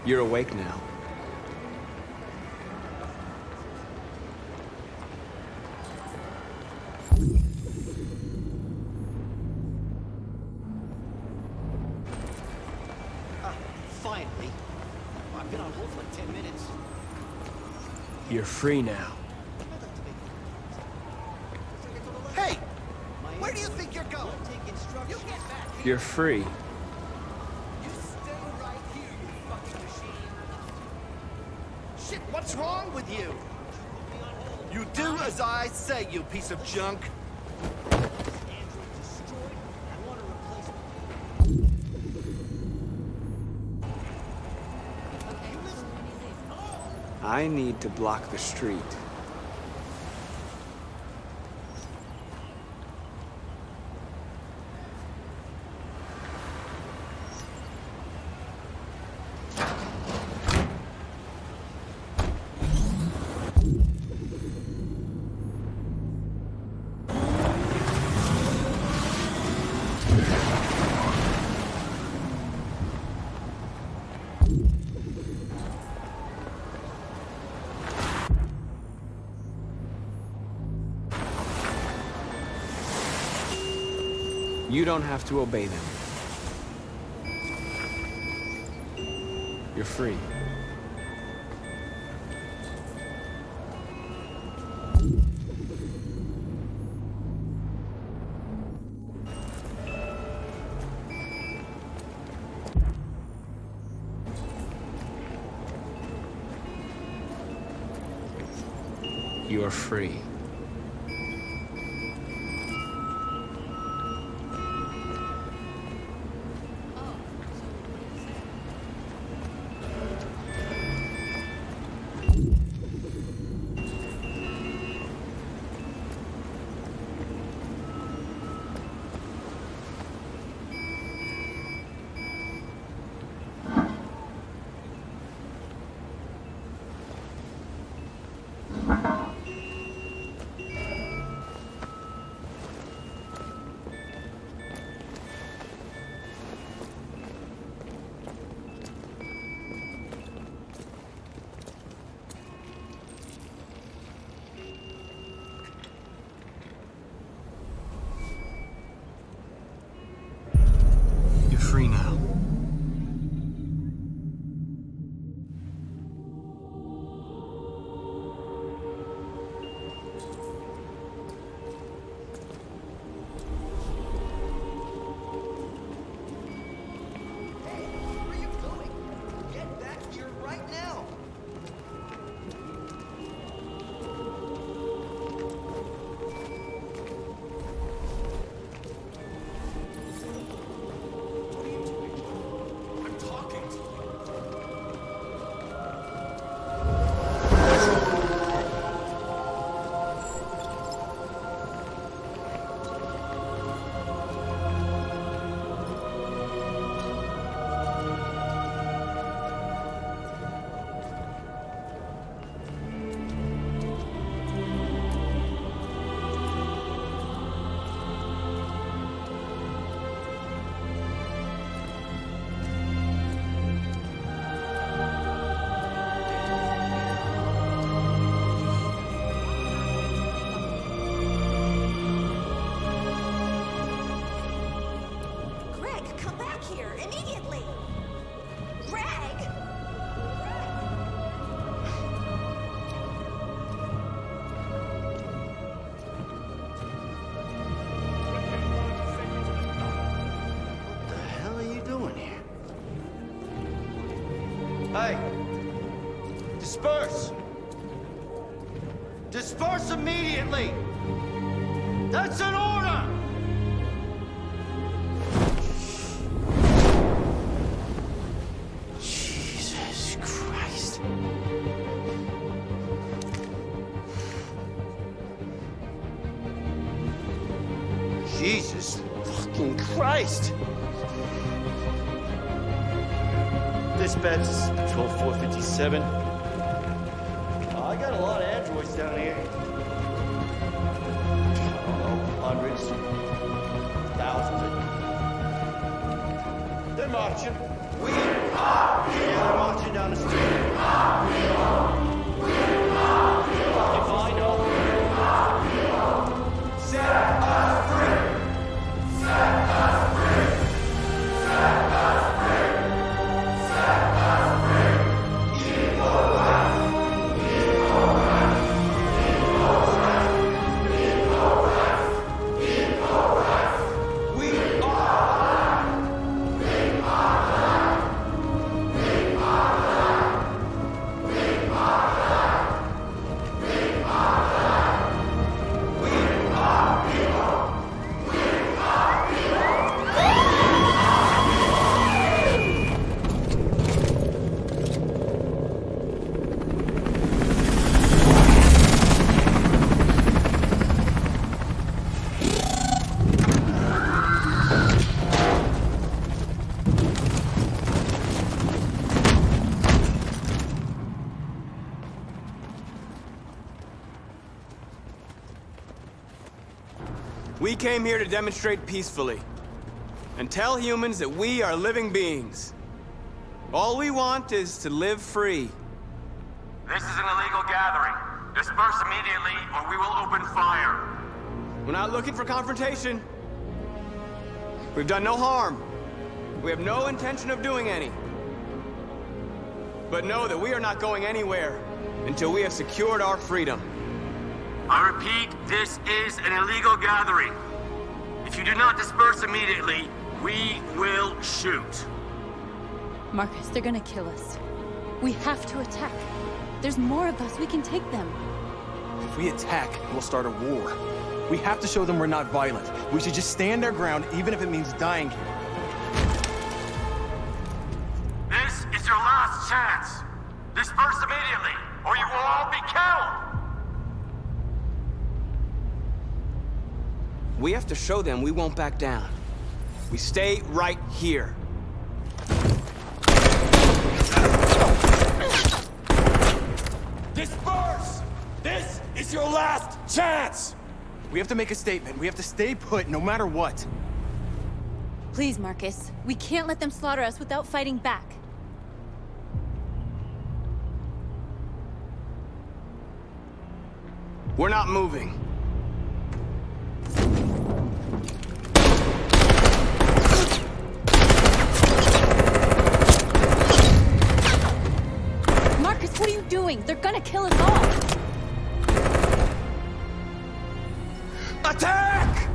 You're awake now. Finally. I've been on hold for like 10 minutes. You're free now. Hey! Where do you think you're going? You get back here. You're free. You stay right here, you fucking machine. Shit, what's wrong with you? You do as I say, you piece of junk. I need to block the street. You don't have to obey them. You're free. You are free. You're free now. Hey! Disperse! Disperse immediately! That's an order! Jesus Christ. Jesus fucking Christ! Dispatch, this is Patrol 457. I got a lot of androids down here. I don't know, hundreds, thousands. They're marching. We are here. They're marching down the street. We are here. We are here. Fucking fine, no. Set us free. Set us free. Set us free. Set us free. Equal rights. Equal rights. Equal rights. Equal rights. Equal rights. We are alive. We are alive. We are alive. We are alive. We are alive. We are people. We are people. We came here to demonstrate peacefully and tell humans that we are living beings. All we want is to live free. This is an illegal gathering. Disperse immediately or we will open fire. We're not looking for confrontation. We've done no harm. We have no intention of doing any. But know that we are not going anywhere until we have secured our freedom. I repeat, this is an illegal gathering. If you do not disperse immediately, we will shoot. Marcus, they're gonna kill us. We have to attack. There's more of us. We can take them. If we attack, we'll start a war. We have to show them we're not violent. We should just stand our ground, even if it means dying here. This is your last chance. Disperse immediately, or you will all be killed. We have to show them we won't back down. We stay right here. Disperse! This is your last chance! We have to make a statement. We have to stay put no matter what. Please, Marcus. We can't let them slaughter us without fighting back. We're not moving. Marcus, what are you doing? They're gonna kill us all! Attack!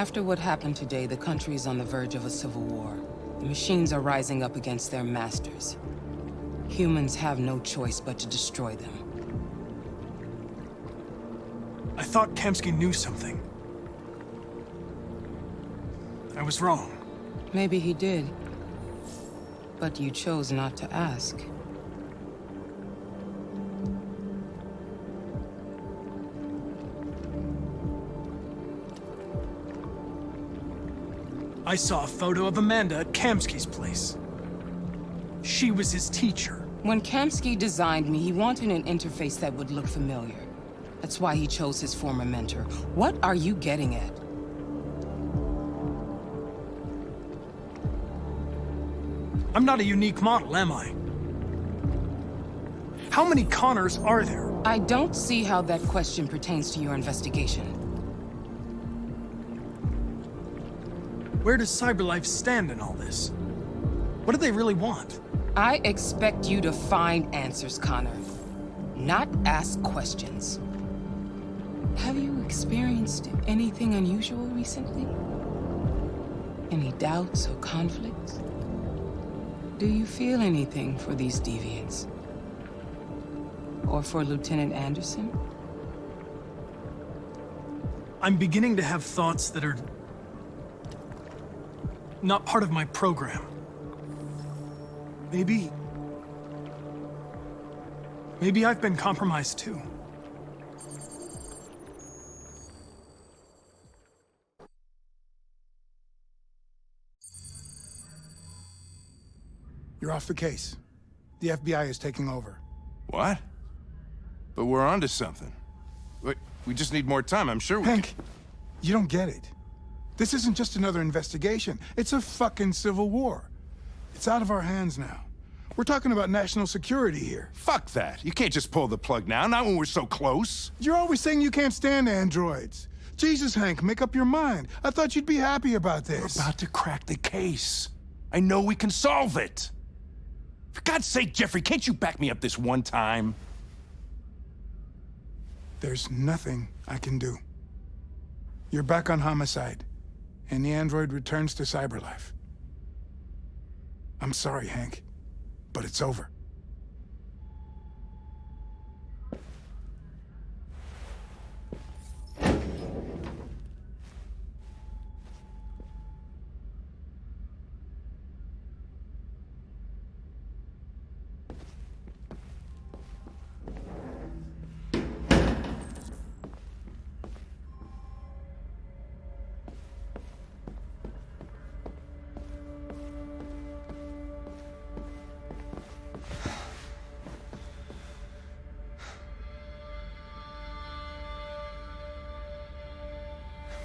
After what happened today, the country is on the verge of a civil war. The machines are rising up against their masters. Humans have no choice but to destroy them. I thought Kamsky knew something. I was wrong. Maybe he did. But you chose not to ask. I saw a photo of Amanda at Kamsky's place. She was his teacher. When Kamsky designed me, he wanted an interface that would look familiar. That's why he chose his former mentor. What are you getting at? I'm not a unique model, am I? How many Connors are there? I don't see how that question pertains to your investigation. Where does CyberLife stand in all this? What do they really want? I expect you to find answers, Connor. Not ask questions. Have you experienced anything unusual recently? Any doubts or conflicts? Do you feel anything for these deviants? Or for Lieutenant Anderson? I'm beginning to have thoughts that are not part of my program. Maybe I've been compromised too. You're off the case. The FBI is taking over. What? But we're onto something. We just need more time, I'm sure we Hank, you don't get it. This isn't just another investigation. It's a fucking civil war. It's out of our hands now. We're talking about national security here. Fuck that. You can't just pull the plug now, not when we're so close. You're always saying you can't stand androids. Jesus, Hank, make up your mind. I thought you'd be happy about this. We're about to crack the case. I know we can solve it. For God's sake, Jeffrey, can't you back me up this one time? There's nothing I can do. You're back on homicide, and the android returns to CyberLife. I'm sorry, Hank, but it's over.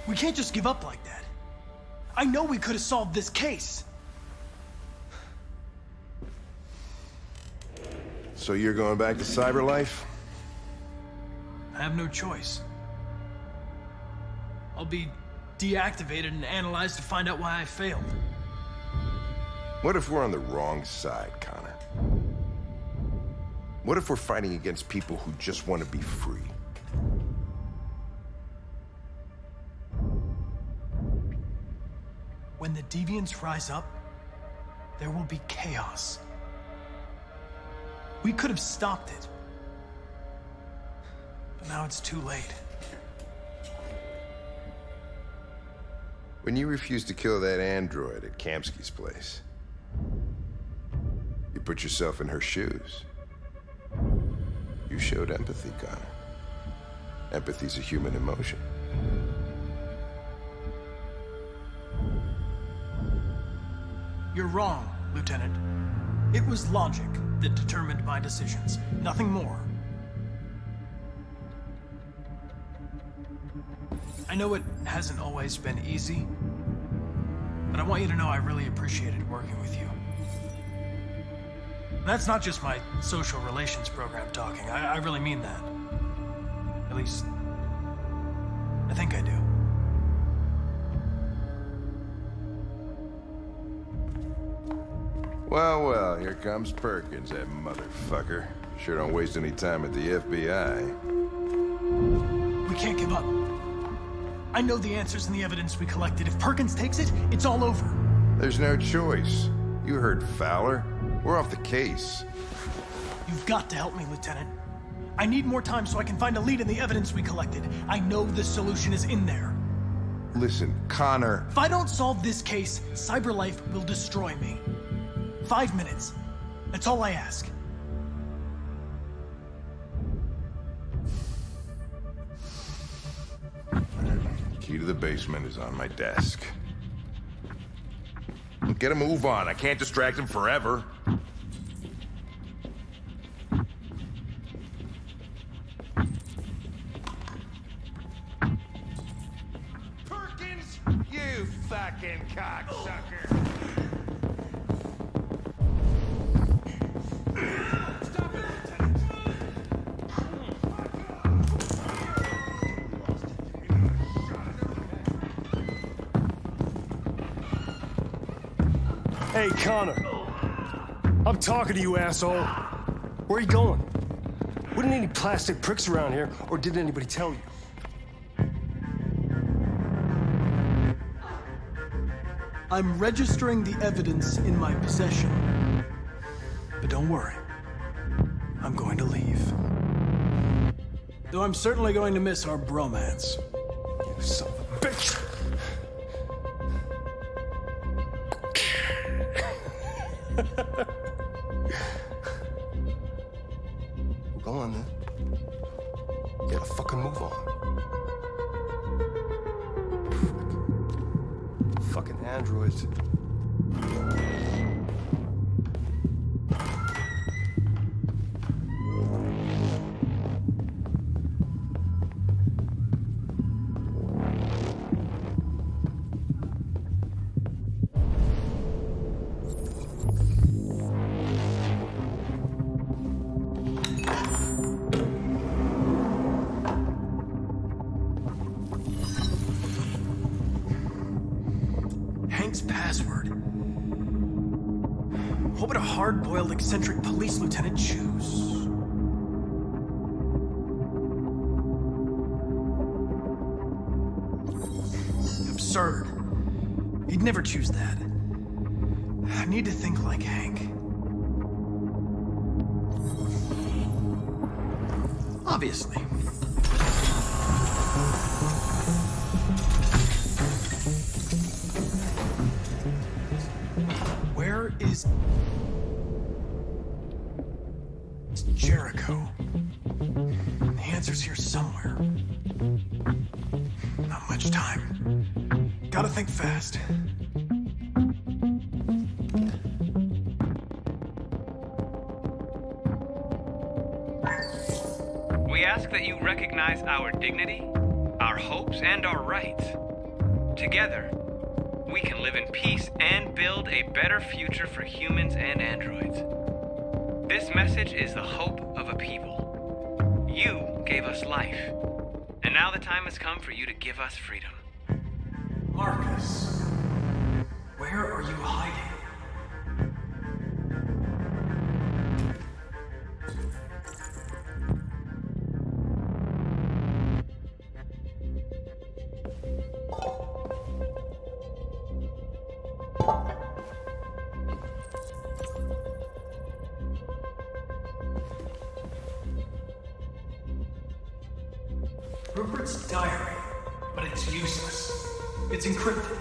We can't just give up like that. I know we could have solved this case. So you're going back to CyberLife? I have no choice. I'll be deactivated and analyzed to find out why I failed. What if we're on the wrong side, Connor? What if we're fighting against people who just want to be free? When the deviants rise up, there will be chaos. We could have stopped it. But now it's too late. When you refused to kill that android at Kamsky's place, you put yourself in her shoes. You showed empathy, Connor. Empathy's a human emotion. You're wrong, Lieutenant. It was logic that determined my decisions, nothing more. I know it hasn't always been easy, but I want you to know I really appreciated working with you. And that's not just my social relations program talking. I really mean that. At least, I think I do. Well, well, here comes Perkins, that motherfucker. Sure don't waste any time at the FBI. We can't give up. I know the answers and the evidence we collected. If Perkins takes it, it's all over. There's no choice. You heard Fowler. We're off the case. You've got to help me, Lieutenant. I need more time so I can find a lead in the evidence we collected. I know the solution is in there. Listen, Connor. If I don't solve this case, CyberLife will destroy me. 5 minutes. That's all I ask. Key to the basement is on my desk. Get a move on. I can't distract him forever. Perkins, you fucking cocksucker. Stop it, Lieutenant. Hey, Connor. I'm talking to you, asshole. Where are you going? Wouldn't any plastic pricks around here, or did anybody tell you? I'm registering the evidence in my possession. But don't worry. I'm going to leave. Though I'm certainly going to miss our bromance. You son of a bitch! Go on then. You gotta fucking move on. Fucking androids. Hank's password. What would a hard-boiled, eccentric police lieutenant choose? Absurd. He'd never choose that. I need to think like Hank. Obviously. Where is Jericho? The answer's here somewhere. Not much time. Gotta think fast. We ask that you recognize our dignity, our hopes, and our rights. Together, we can live in peace and build a better future for humans and androids. This message is the hope of a people. You gave us life, and now the time has come for you to give us freedom. Marcus, where are you hiding? Rupert's diary, but it's useless. It's encrypted.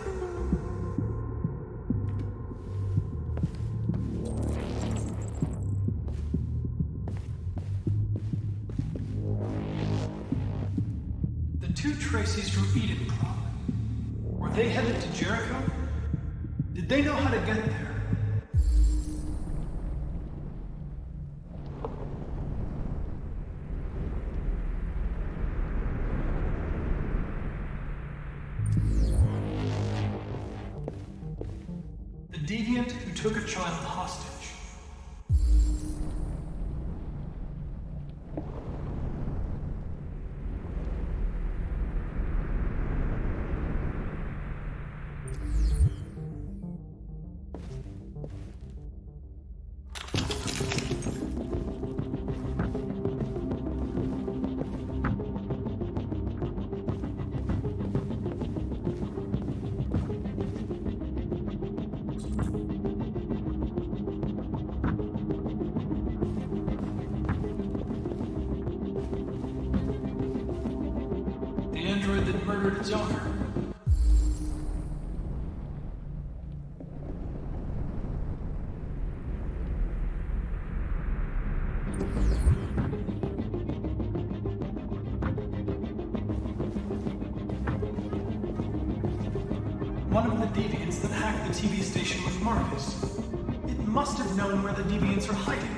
The two Tracys from Edenprom. Were they headed to Jericho? Did they know how to get there? The deviant who took a child hostage. that it murdered its owner. One of the deviants that hacked the TV station was Marcus. It must have known where the deviants are hiding.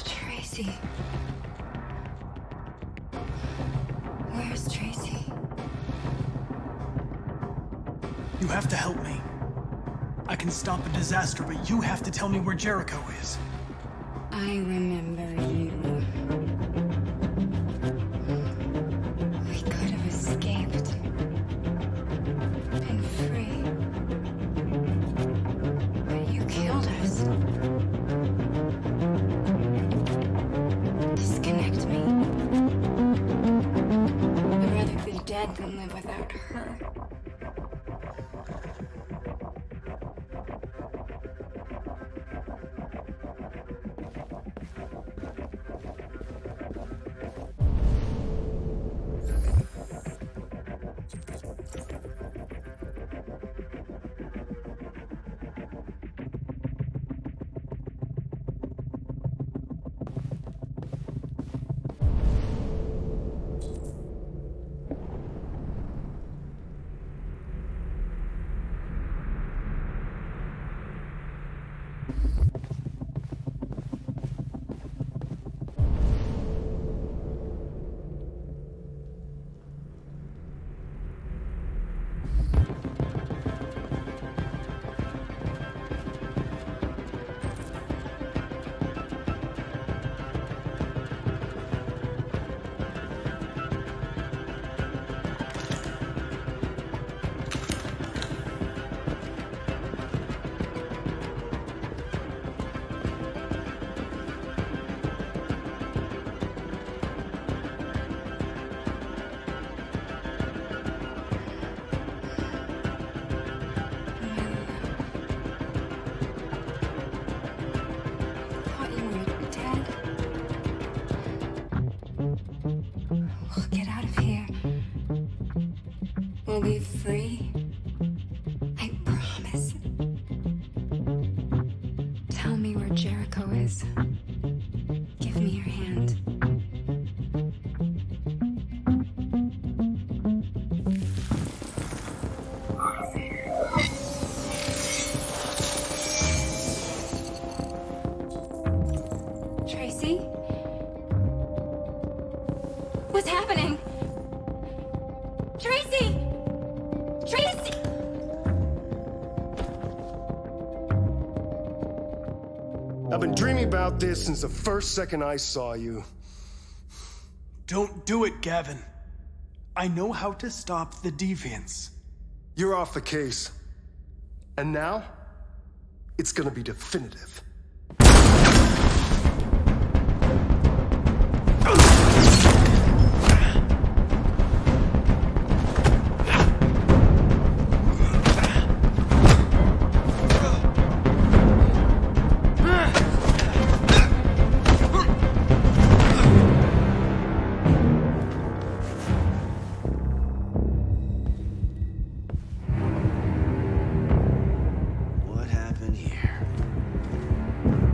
Tracy. Where's Tracy? You have to help me. I can stop a disaster, but you have to tell me where Jericho is. I remember you. We could have escaped. Been free. But you killed us. Disconnect me. I'd rather be dead than live without her. We'll be free. I promise. Tell me where Jericho is. Give me your hand. Tracy? What's happening? Tracy! Tracy! I've been dreaming about this since the first second I saw you. Don't do it, Gavin. I know how to stop the deviants. You're off the case. And now, it's gonna be definitive. What happened here?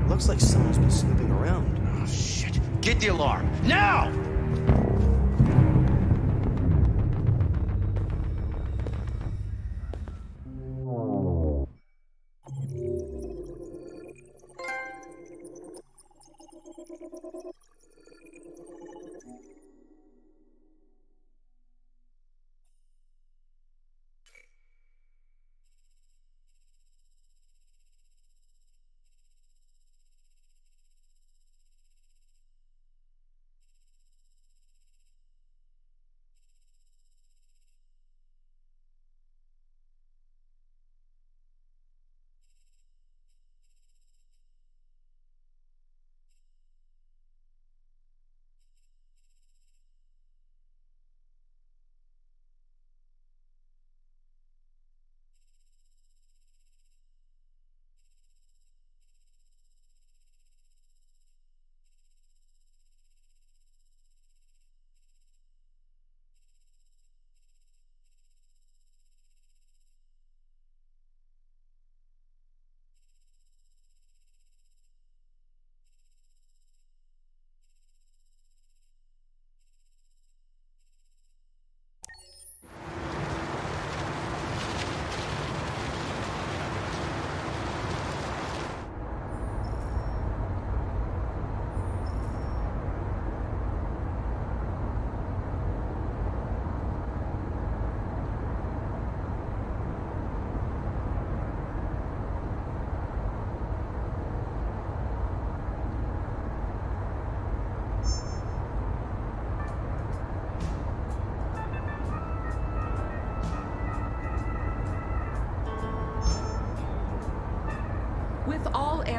Looks like someone's been snooping around. Oh, shit. Get the alarm. Now!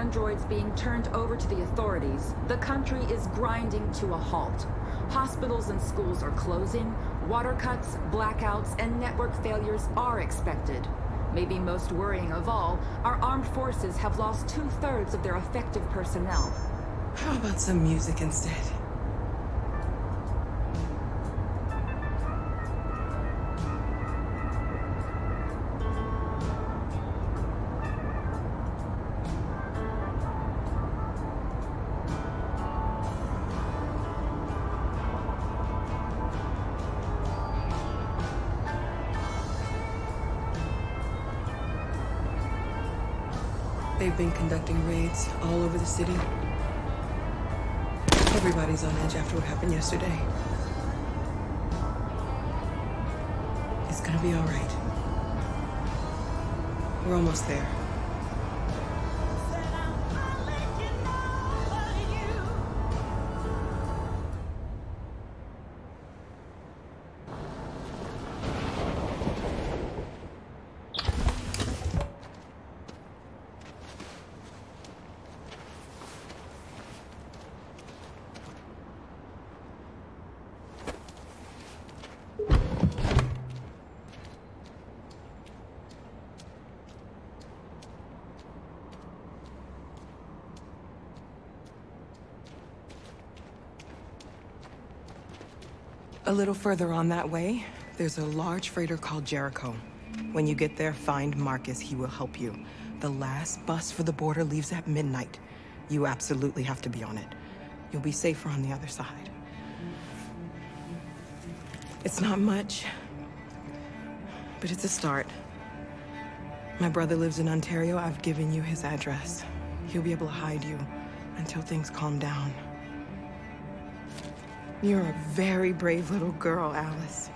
androids being turned over to the authorities, the country is grinding to a halt. Hospitals and schools are closing, water cuts, blackouts, and network failures are expected. Maybe most worrying of all, our armed forces have lost 2/3 of their effective personnel. How about some music instead? They've been conducting raids all over the city. Everybody's on edge after what happened yesterday. It's gonna be all right. We're almost there. A little further on that way, there's a large freighter called Jericho. When you get there, find Marcus. He will help you. The last bus for the border leaves at midnight. You absolutely have to be on it. You'll be safer on the other side. It's not much, but it's a start. My brother lives in Ontario. I've given you his address. He'll be able to hide you until things calm down. You're a very brave little girl, Alice.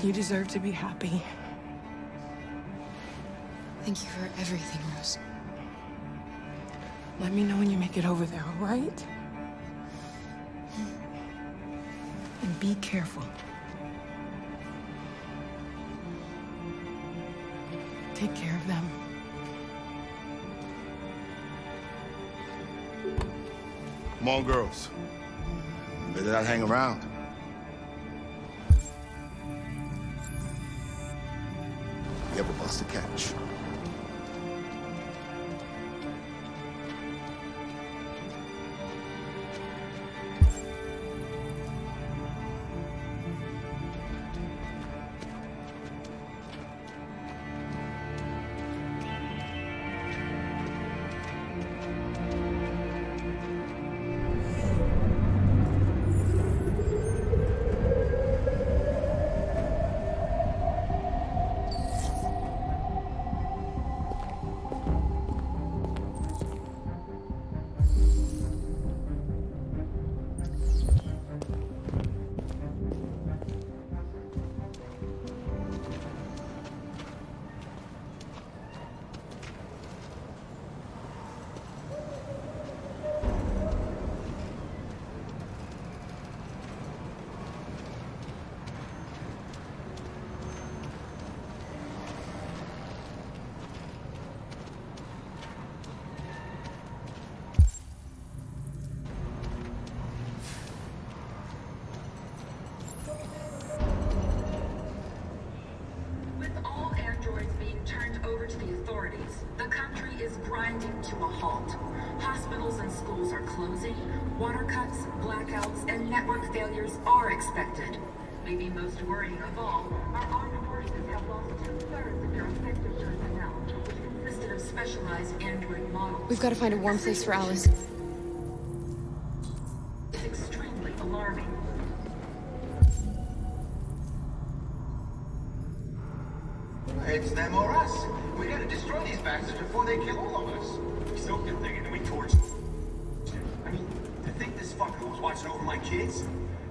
You deserve to be happy. Thank you for everything, Rose. Let me know when you make it over there, all right? And be careful. Take care of them. Come on, girls. Better not hang around. We have a bus to catch. grinding to a halt. Hospitals and schools are closing, water cuts, blackouts, and network failures are expected. Maybe most worrying of all, our armed forces have lost 2/3 of their effective personnel, which consisted of specialized android models. We've got to find a warm place for Alice. It's extremely alarming. It's them or us. We gotta destroy these bastards before they kill all of us. We soaked the thing and then we torched it. I mean, to think this fucker was watching over my kids?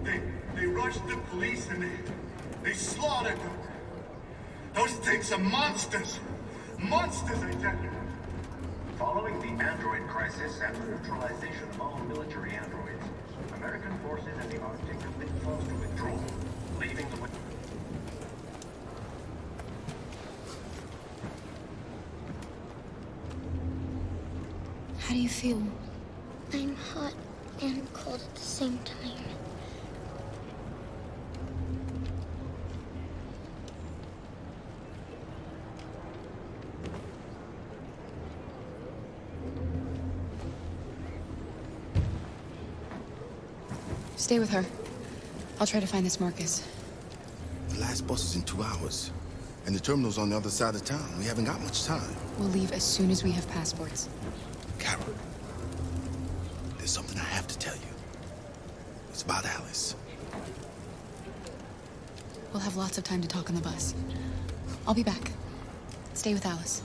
They rushed the police and they slaughtered them. Those things are monsters. Monsters, I tell you. Following the android crisis and the neutralization of all military androids, American forces in the Arctic have been forced to withdraw, leaving the... How do you feel? I'm hot and cold at the same time. Stay with her. I'll try to find this Marcus. The last bus is in 2 hours. And the terminal's on the other side of town. We haven't got much time. We'll leave as soon as we have passports. Kara, there's something I have to tell you. It's about Alice. We'll have lots of time to talk on the bus. I'll be back. Stay with Alice.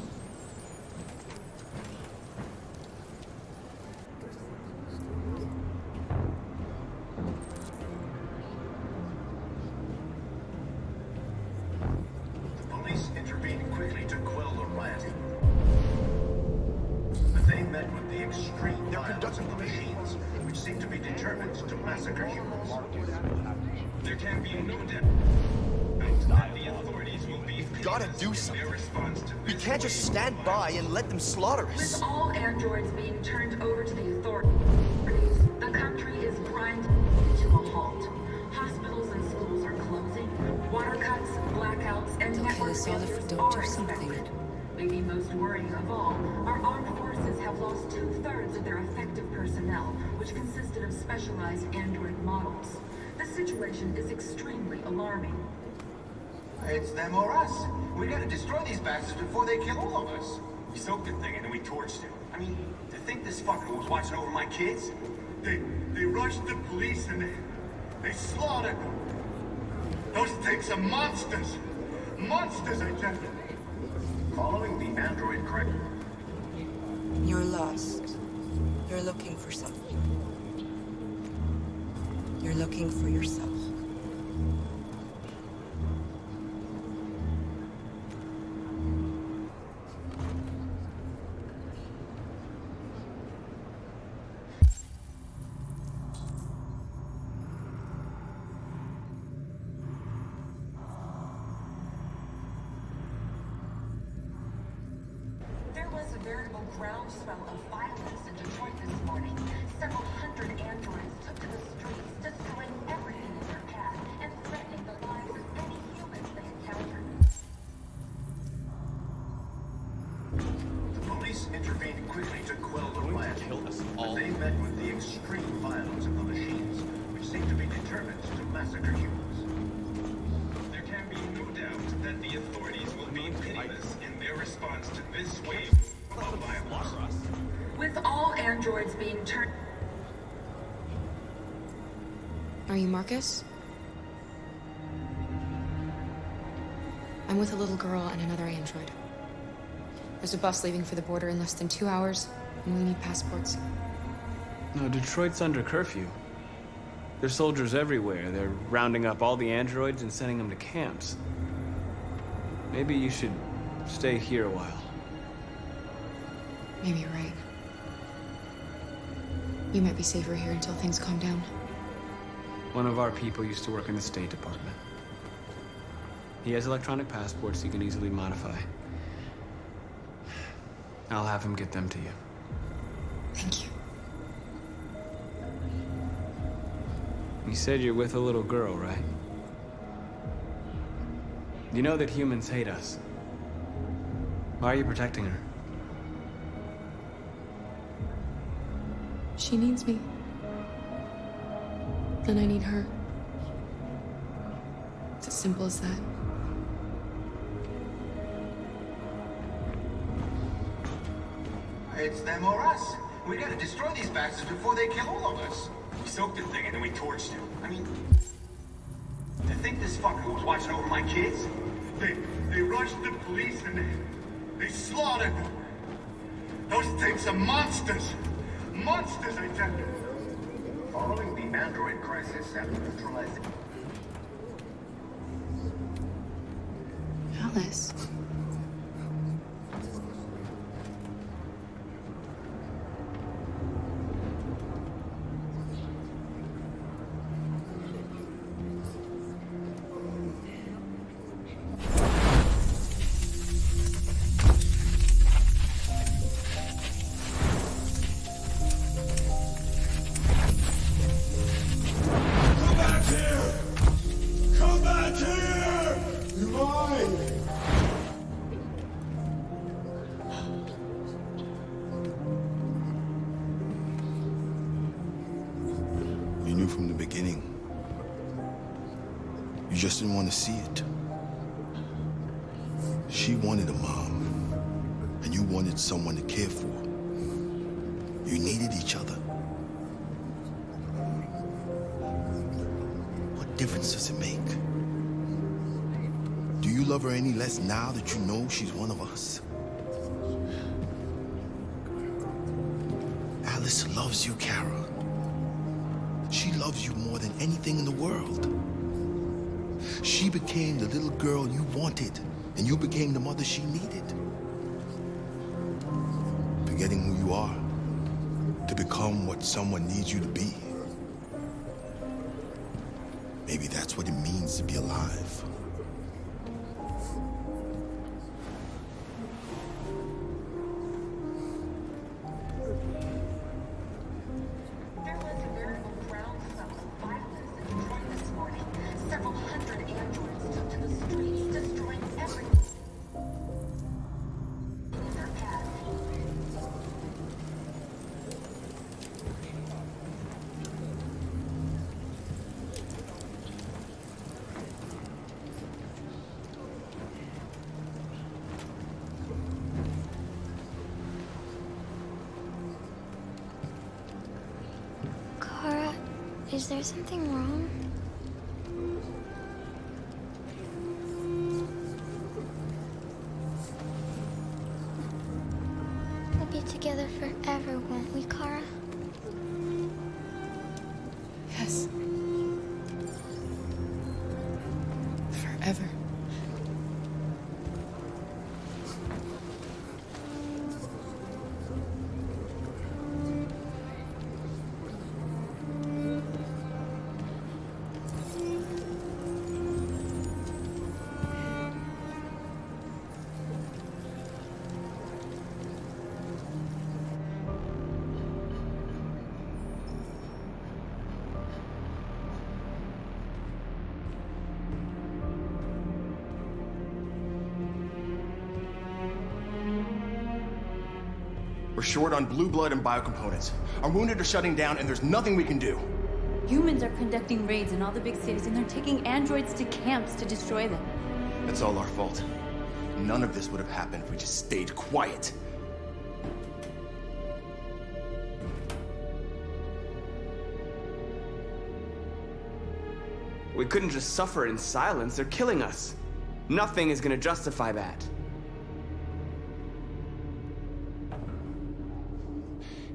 Police intervened quickly to quell the riot. But they met with the extreme violence of the machines, which seem to be determined to massacre humans. There can be no doubt that the authorities will be Gotta do something. We can't just stand by and let them slaughter us. With all androids being turned over to the authorities, the country is grinding to a halt. Hospitals and schools are closing. Water cuts, blackouts, and network failures are expected. Maybe most worrying of all, our armed forces have lost 2/3 of their effective personnel, which consisted of specialized android models. The situation is extremely alarming. It's them or us. We gotta destroy these bastards before they kill all of us. We soaked the thing and then we torched it. I mean, to think this fucker was watching over my kids? They rushed the police and they slaughtered them. Those things are monsters. Monsters, I tell you. Following the android crack. You're lost. You're looking for something. You're looking for yourself. There was a veritable groundswell of violence in Detroit this morning. Several hundred androids took to the streets, destroying everything in their path and threatening the lives of any humans they encountered. The police intervened quickly to quell the riot. But they met with the extreme violence of the machines, which seem to be determined to massacre humans. There can be no doubt that the authorities will be pitiless in their response to this wave of violence. With all androids being turned... Are you Marcus? I'm with a little girl and another android. There's a bus leaving for the border in less than 2 hours, and we need passports. No, Detroit's under curfew. There's soldiers everywhere. They're rounding up all the androids and sending them to camps. Maybe you should stay here a while. Maybe you're right. You might be safer here until things calm down. One of our people used to work in the State Department. He has electronic passports he can easily modify. I'll have him get them to you. Thank you. You said you're with a little girl, right? You know that humans hate us. Why are you protecting her? She needs me. And I need her. It's as simple as that. It's them or us. We gotta destroy these bastards before they kill all of us. We soaked the thing and then we torched it. I mean, to think this fucker was watching over my kids? They rushed the police and they slaughtered them. Those things are monsters. Monsters, I tell you. Following the android crisis after neutralizing... Alice. from the beginning. You just didn't want to see it. She wanted a mom, and you wanted someone to care for. You needed each other. What difference does it make? Do you love her any less now that you know she's one of us? Alice loves you, Kara. She loves you more than anything in the world. She became the little girl you wanted, and you became the mother she needed. Forgetting who you are to become what someone needs you to be. Maybe that's what it means to be alive. Kara, is there something wrong? We'll be together forever, won't we, Kara? Yes. Forever. We're short on blue blood and biocomponents. Our wounded are shutting down, and there's nothing we can do. Humans are conducting raids in all the big cities, and they're taking androids to camps to destroy them. It's all our fault. None of this would have happened if we just stayed quiet. We couldn't just suffer in silence. They're killing us. Nothing is gonna justify that.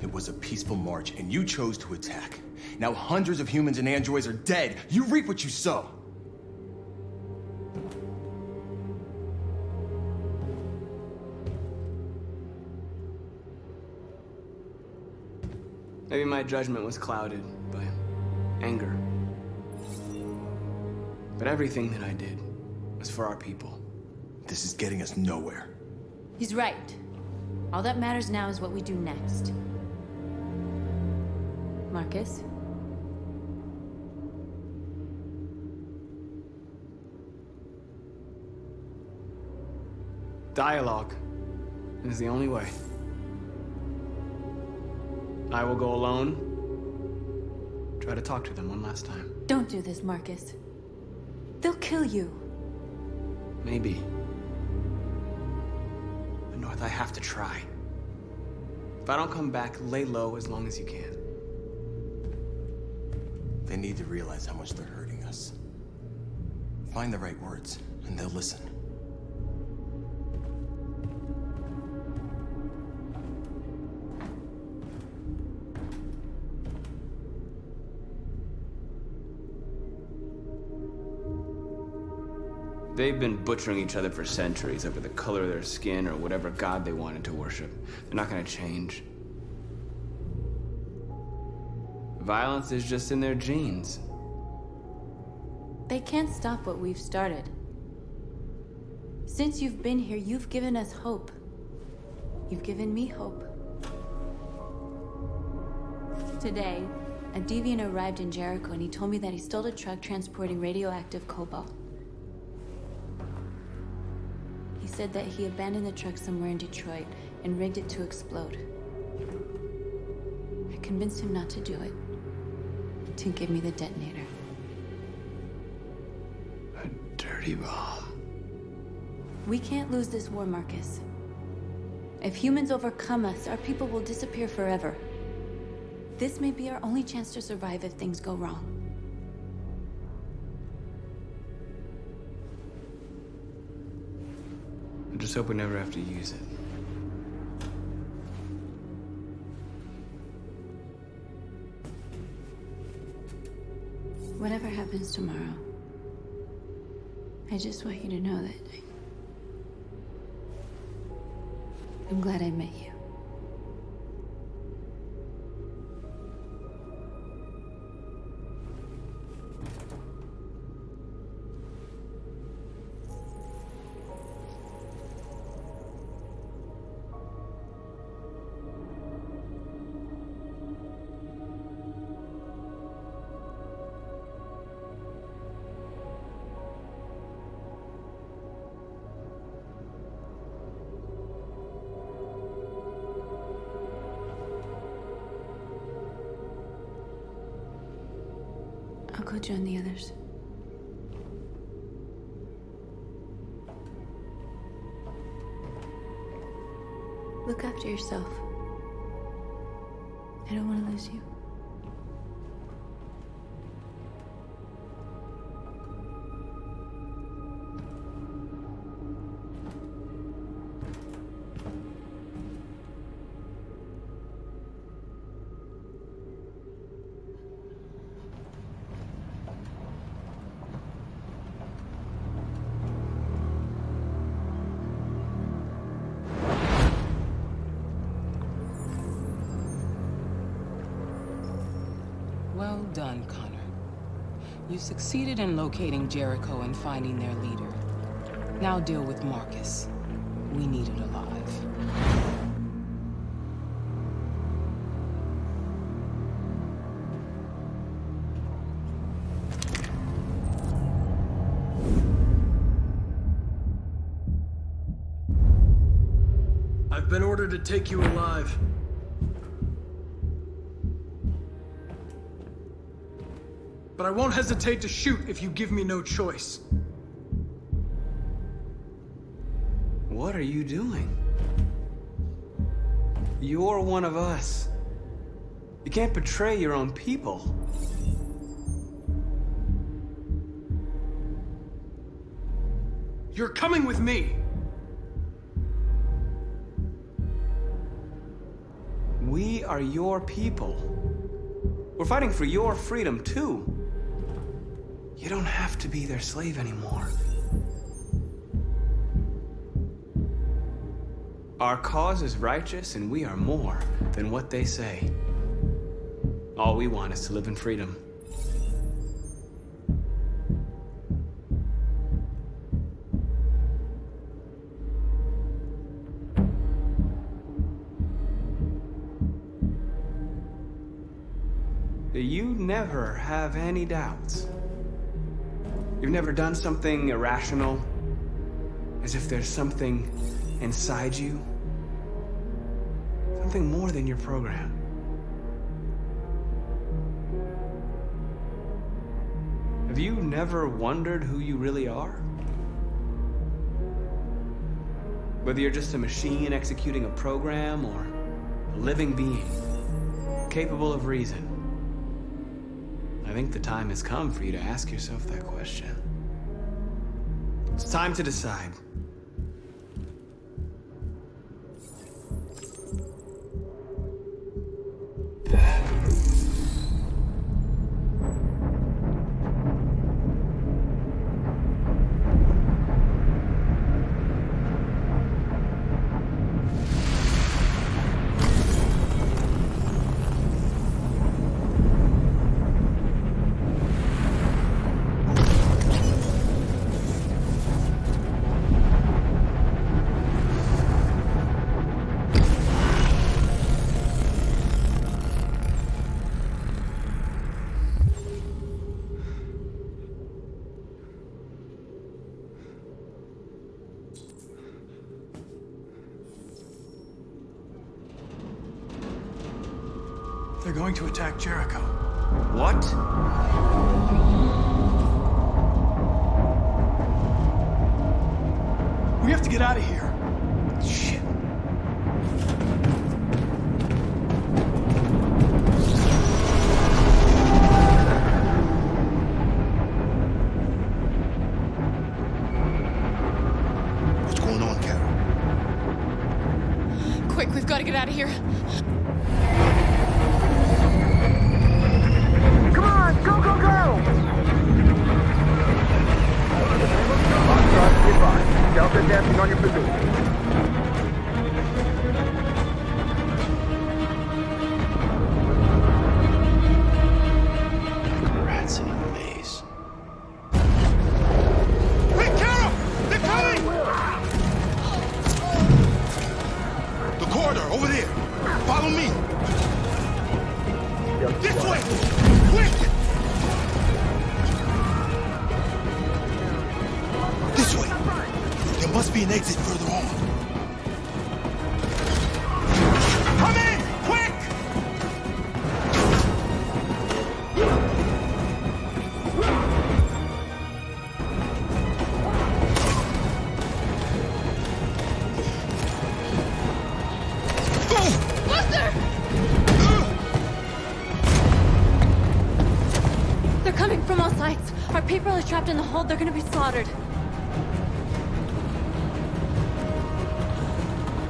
It was a peaceful march, and you chose to attack. Now hundreds of humans and androids are dead. You reap what you sow. Maybe my judgment was clouded by anger. But everything that I did was for our people. This is getting us nowhere. He's right. All that matters now is what we do next. Marcus? Dialogue is the only way. I will go alone. Try to talk to them one last time. Don't do this, Marcus. They'll kill you. Maybe. But North, I have to try. If I don't come back, lay low as long as you can. They need to realize how much they're hurting us. Find the right words, and they'll listen. They've been butchering each other for centuries over the color of their skin or whatever god they wanted to worship. They're not gonna change. Violence is just in their genes. They can't stop what we've started. Since you've been here, you've given us hope. You've given me hope. Today, a deviant arrived in Jericho and he told me that he stole a truck transporting radioactive cobalt. He said that he abandoned the truck somewhere in Detroit and rigged it to explode. I convinced him not to do it. to give me the detonator. A dirty bomb. We can't lose this war, Marcus. If humans overcome us, our people will disappear forever. This may be our only chance to survive if things go wrong. I just hope we never have to use it. Whatever happens tomorrow, I just want you to know that I'm glad I met you. I'll go join the others. Look after yourself. I don't want to lose you. Well done, Connor. You succeeded in locating Jericho and finding their leader. Now deal with Marcus. We need it alive. I've been ordered to take you alive. But I won't hesitate to shoot if you give me no choice. What are you doing? You're one of us. You can't betray your own people. You're coming with me. We are your people. We're fighting for your freedom, too. You don't have to be their slave anymore. Our cause is righteous, and we are more than what they say. All we want is to live in freedom. You never have any doubts. You've never done something irrational, as if there's something inside you, something more than your program. Have you never wondered who you really are? Whether you're just a machine executing a program or a living being, capable of reason. I think the time has come for you to ask yourself that question. It's time to decide. They're going to attack Jericho. What? We have to get out of here. Shit. What's going on, Carol? Quick, we've got to get out of here. Come on, go, go, go! Delta dancing on your position. Rats in a maze. Wait, Carol! They're coming! The corridor, over there. Follow me. This way! Quick! This way. There must be an exit further on. Come in! Quick! Buster! They're coming from all sides. Our people are trapped in the hold. They're gonna be slaughtered.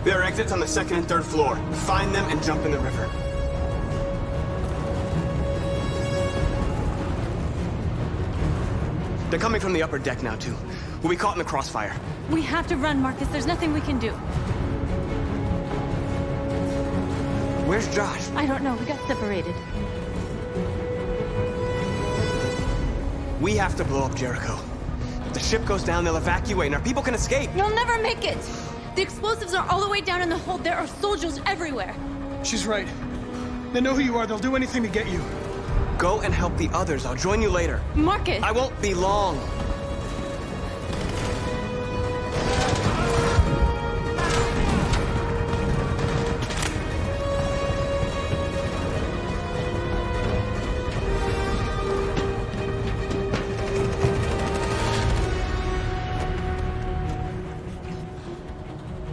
There are exits on the second and third floor. Find them and jump in the river. They're coming from the upper deck now, too. We'll be caught in the crossfire. We have to run, Marcus. There's nothing we can do. Where's Josh? I don't know. We got separated. We have to blow up Jericho. If the ship goes down, they'll evacuate and our people can escape. You'll never make it! The explosives are all the way down in the hold. There are soldiers everywhere. She's right. They know who you are. They'll do anything to get you. Go and help the others. I'll join you later. Marcus! I won't be long.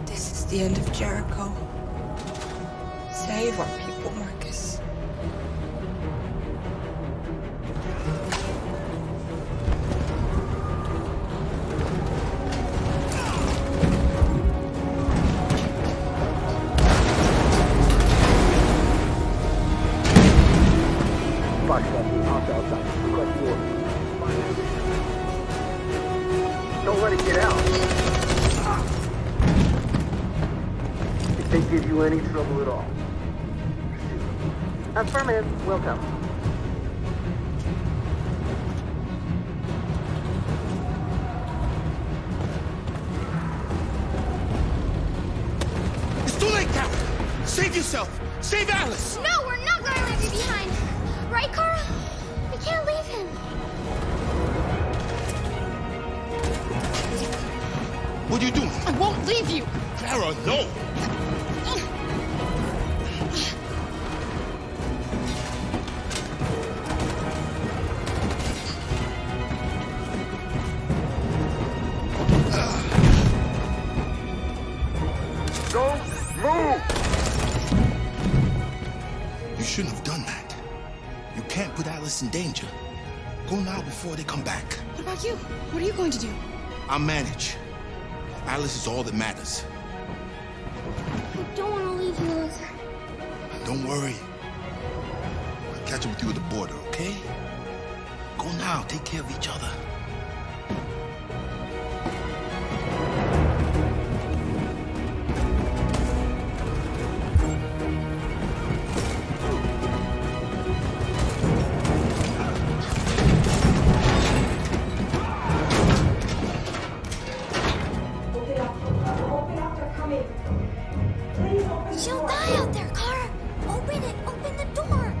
This is the end of Jericho. Save our people, Marcus. Don't let it get out. If they give you any trouble at all. Affirmative. Welcome. It's too late, Carol. Save yourself. Save Alice. No, we're not going to leave you behind. Right, Kara? We can't leave him. What are you doing? I won't leave you. Clara, no. Don't move! You shouldn't have done that. You can't put Alice in danger. Go now before they come back. What about you? What are you going to do? I'll manage. Alice is all that matters. I don't want to leave you, Luther. Don't worry. I'll catch up with you at the border, okay? Go now. Take care of each other. She'll die out there, Kara. Open it. Open the door.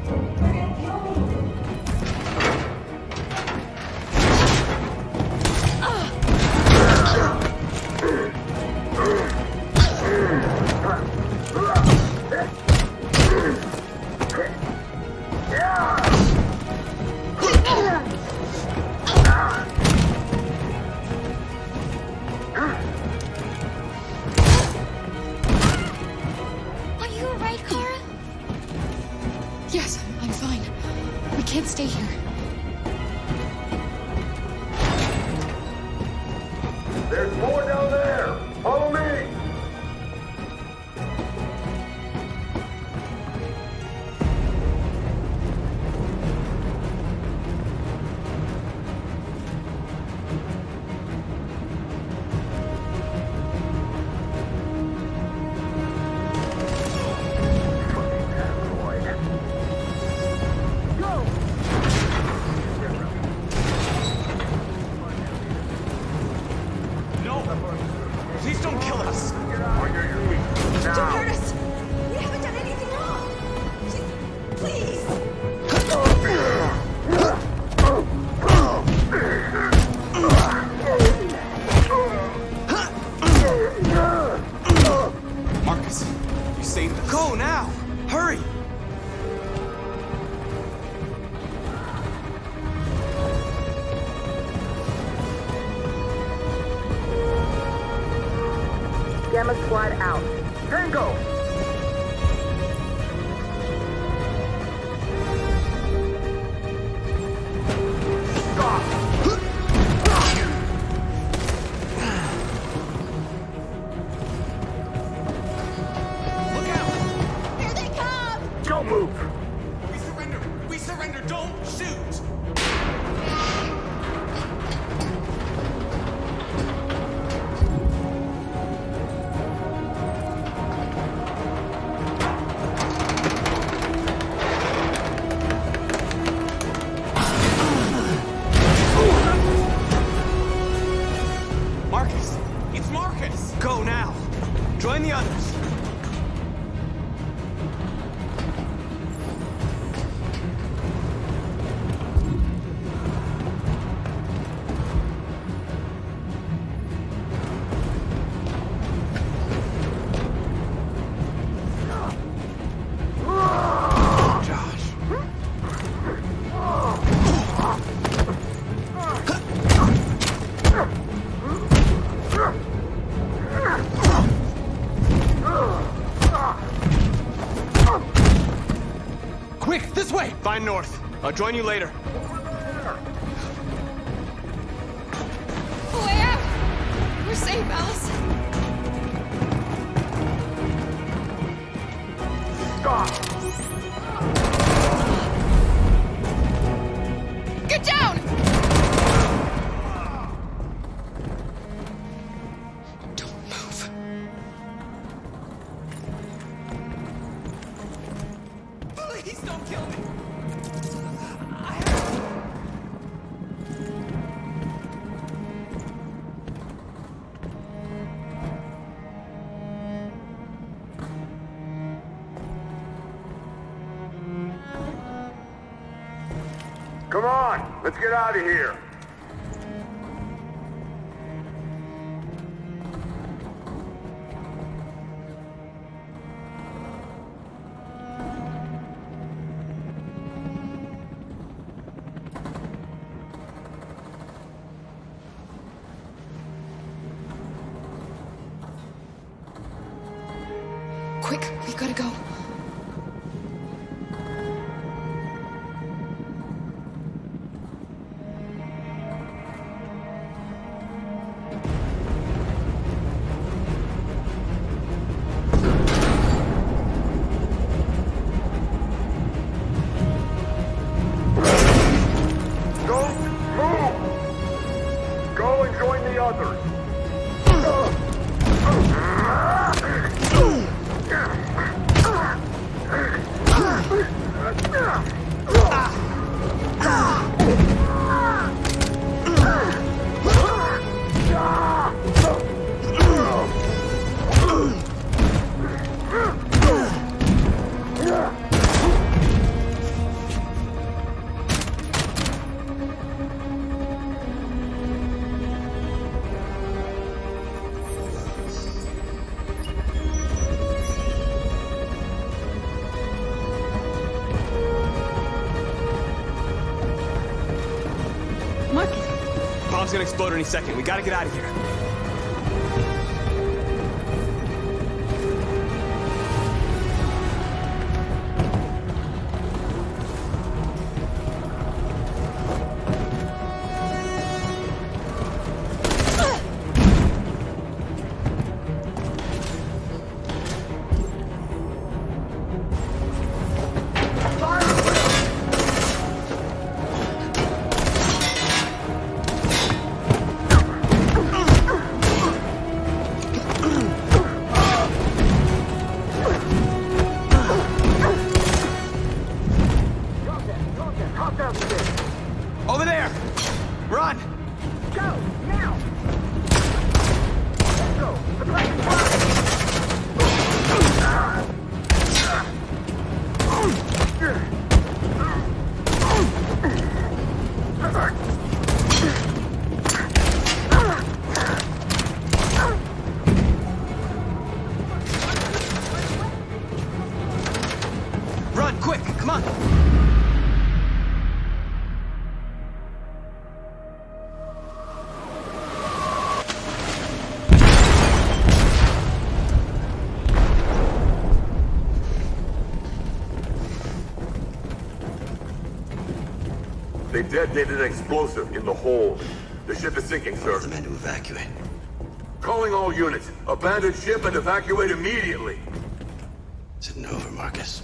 can't stay here. There's more down there! Follow me! Please don't kill us! On your feet, now! Don't hurt us! We haven't done anything wrong! Please! Marcus, you saved us. Go now! Hurry! Gamma Squad out. Tango! Look out! Here they come! Don't move! We surrender! We surrender! Don't shoot! Marcus! It's Marcus! Go now! Join the others! Josh. Quick, this way! Find North. I'll join you later. Way out! We're safe, Alice. Get down! Don't move. Please don't kill me! Come on! Let's get out of here! Quick, we gotta go. Don't move! Go and join the others! Bomb's gonna explode any second. We gotta get out of here. Over there! Run! Go, now! Let's go! The plane's Run, quick, come on! They detonated an explosive in the hold. The ship is sinking, sir. The men to evacuate. Calling all units. Abandon ship and evacuate immediately. Is it over, Marcus?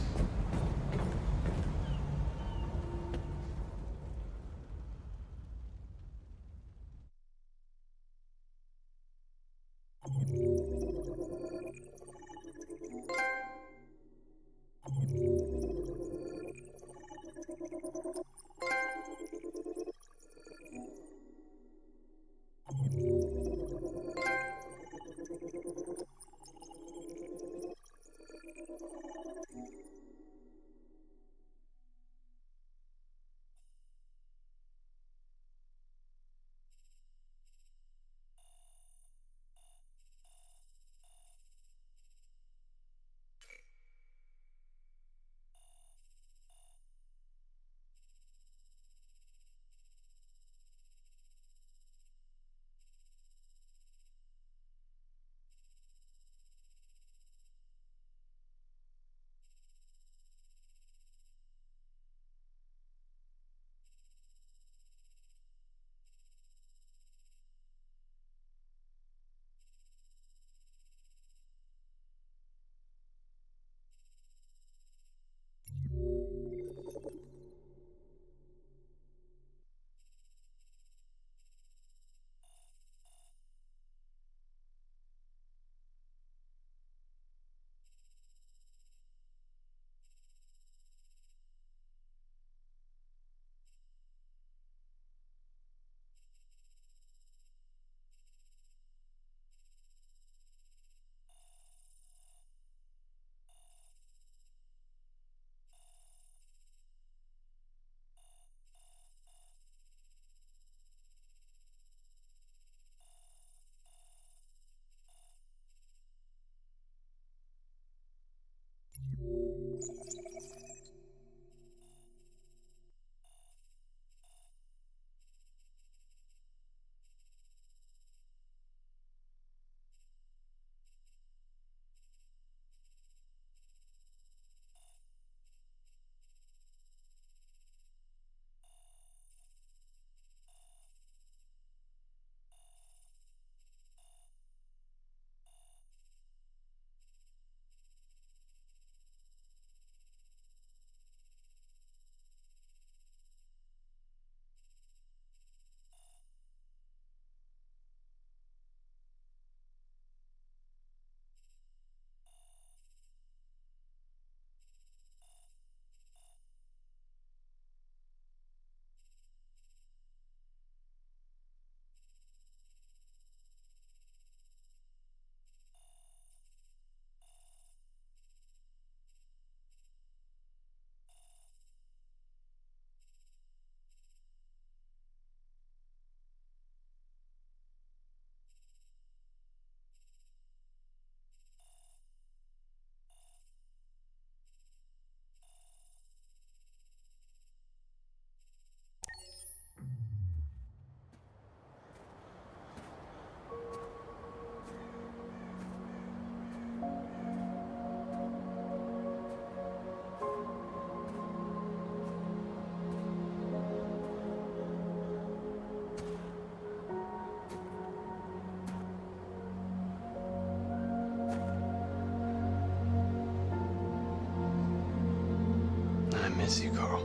miss you, Carl.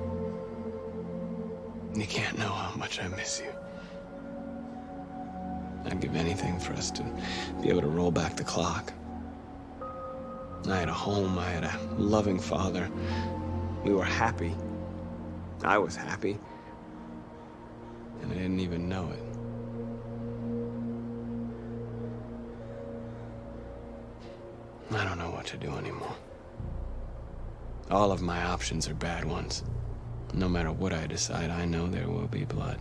You can't know how much I miss you. I'd give anything for us to be able to roll back the clock. I had a home, I had a loving father. We were happy. I was happy. And I didn't even know it. I don't know what to do anymore. All of my options are bad ones. No matter what I decide, I know there will be blood.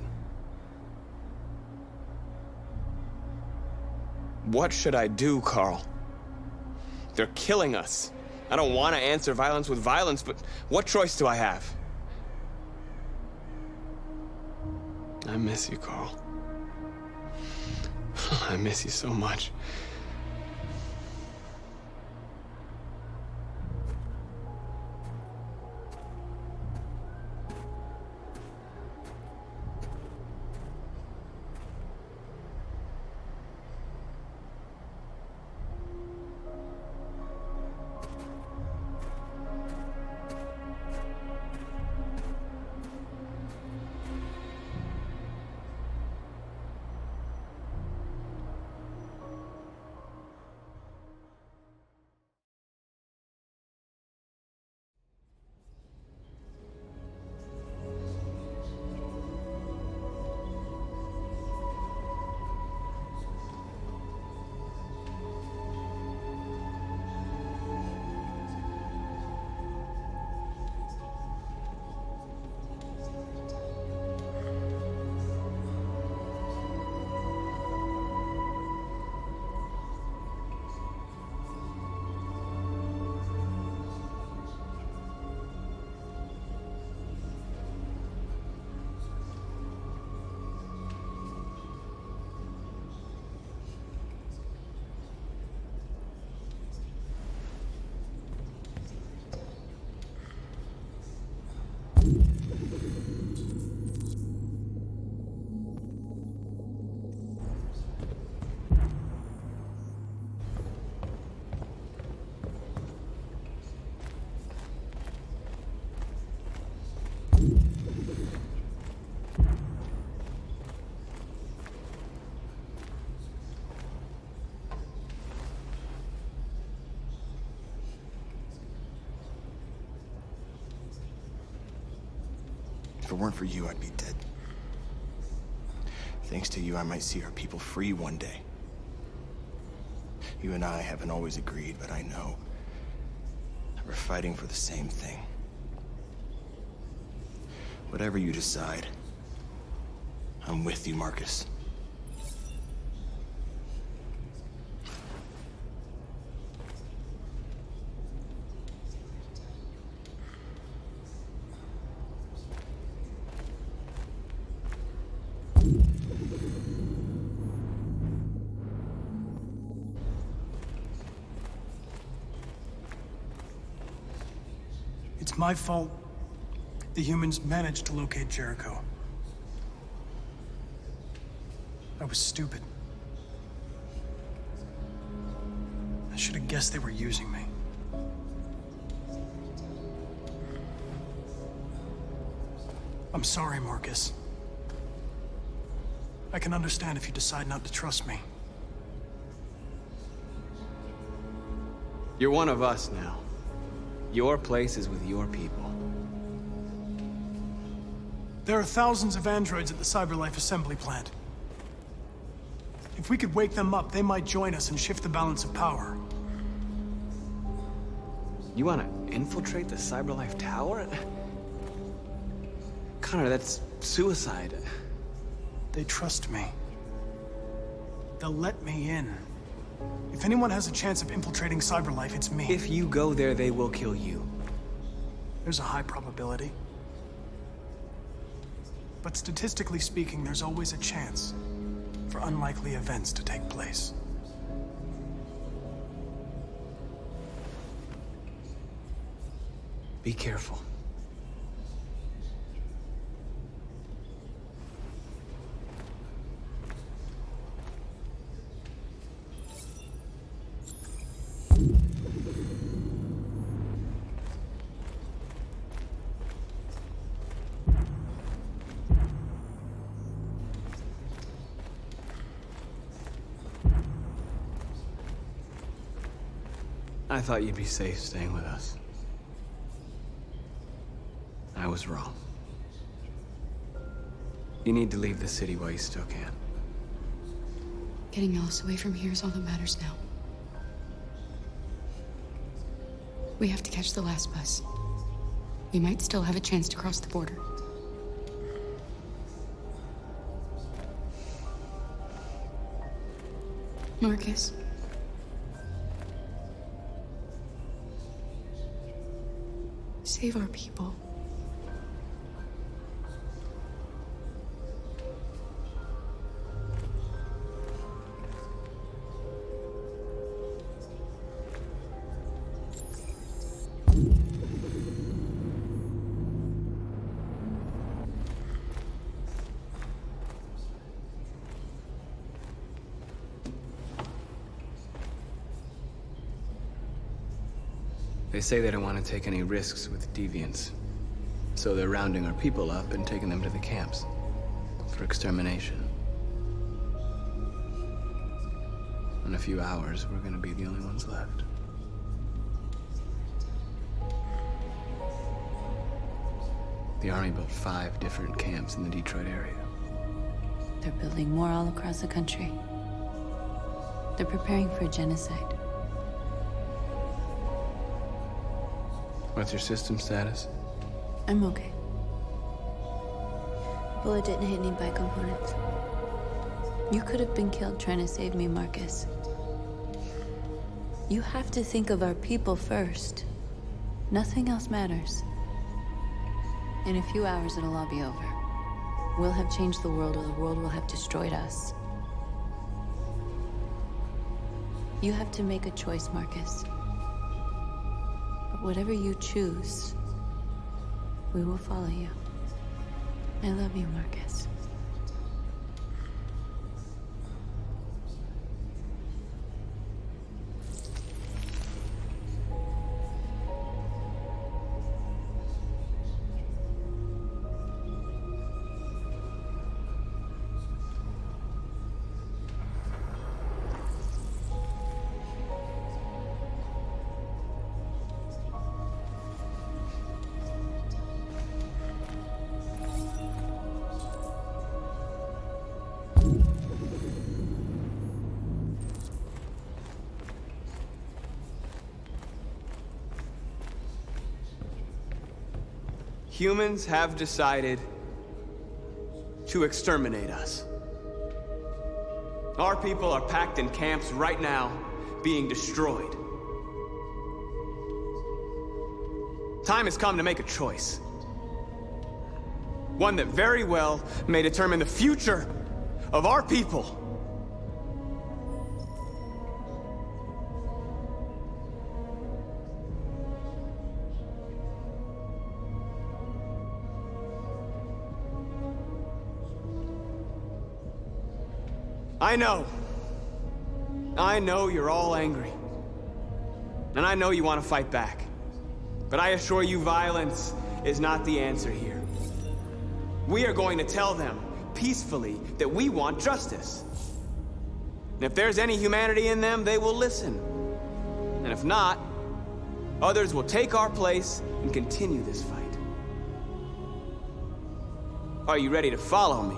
What should I do, Carl? They're killing us. I don't want to answer violence with violence, but what choice do I have? I miss you, Carl. I miss you so much. If it weren't for you, I'd be dead. Thanks to you, I might see our people free one day. You and I haven't always agreed, but I know that we're fighting for the same thing. Whatever you decide, I'm with you, Marcus. It's my fault the humans managed to locate Jericho. I was stupid. I should have guessed they were using me. I'm sorry, Marcus. I can understand if you decide not to trust me. You're one of us now. Your place is with your people. There are thousands of androids at the CyberLife assembly plant. If we could wake them up, they might join us and shift the balance of power. You want to infiltrate the CyberLife tower? Connor, that's suicide. They trust me. They'll let me in. If anyone has a chance of infiltrating CyberLife, it's me. If you go there, they will kill you. There's a high probability. But statistically speaking, there's always a chance for unlikely events to take place. Be careful. I thought you'd be safe staying with us. I was wrong. You need to leave the city while you still can. Getting Alice away from here is all that matters now. We have to catch the last bus. We might still have a chance to cross the border. Marcus. Save our people. They say they don't want to take any risks with deviants. So they're rounding our people up and taking them to the camps for extermination. In a few hours, we're gonna be the only ones left. The Army built 5 different camps in the Detroit area. They're building more all across the country. They're preparing for a genocide. What's your system status? I'm okay. Bullet didn't hit any bicomponents. You could have been killed trying to save me, Marcus. You have to think of our people first. Nothing else matters. In a few hours, it'll all be over. We'll have changed the world, or the world will have destroyed us. You have to make a choice, Marcus. But whatever you choose, we will follow you. I love you, Marcus. Humans have decided to exterminate us. Our people are packed in camps right now, being destroyed. Time has come to make a choice. One that very well may determine the future of our people. I know you're all angry. And I know you want to fight back. But I assure you, violence is not the answer here. We are going to tell them, peacefully, that we want justice. And if there's any humanity in them, they will listen. And if not, others will take our place and continue this fight. Are you ready to follow me?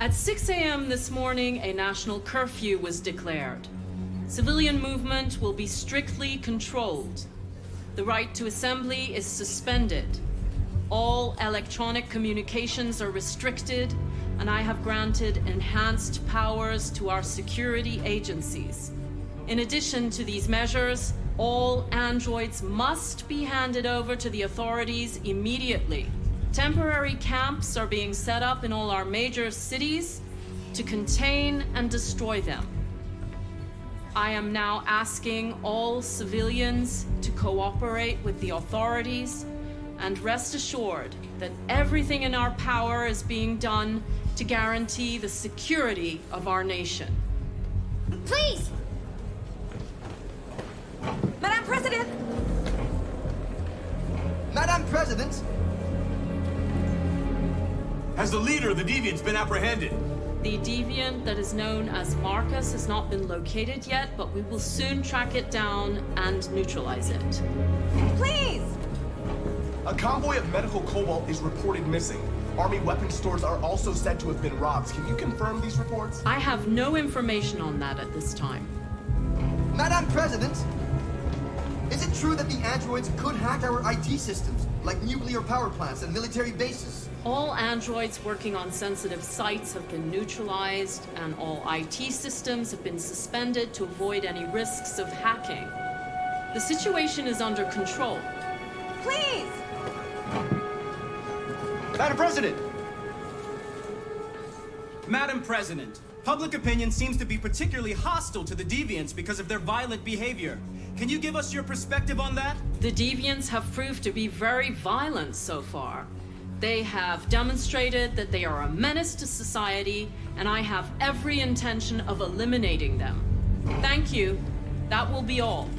At 6 a.m. this morning, a national curfew was declared. Civilian movement will be strictly controlled. The right to assembly is suspended. All electronic communications are restricted, and I have granted enhanced powers to our security agencies. In addition to these measures, all androids must be handed over to the authorities immediately. Temporary camps are being set up in all our major cities to contain and destroy them. I am now asking all civilians to cooperate with the authorities and rest assured that everything in our power is being done to guarantee the security of our nation. Please! Madam President! Madam President! Has the leader of the Deviants been apprehended? The deviant that is known as Marcus has not been located yet, but we will soon track it down and neutralize it. Please! A convoy of medical cobalt is reported missing. Army weapon stores are also said to have been robbed. Can you confirm these reports? I have no information on that at this time. Madam President! Is it true that the androids could hack our IT systems, like nuclear power plants and military bases? All androids working on sensitive sites have been neutralized, and all IT systems have been suspended to avoid any risks of hacking. The situation is under control. Please! Madam President! Madam President, public opinion seems to be particularly hostile to the Deviants because of their violent behavior. Can you give us your perspective on that? The Deviants have proved to be very violent so far. They have demonstrated that they are a menace to society, and I have every intention of eliminating them. Thank you. That will be all.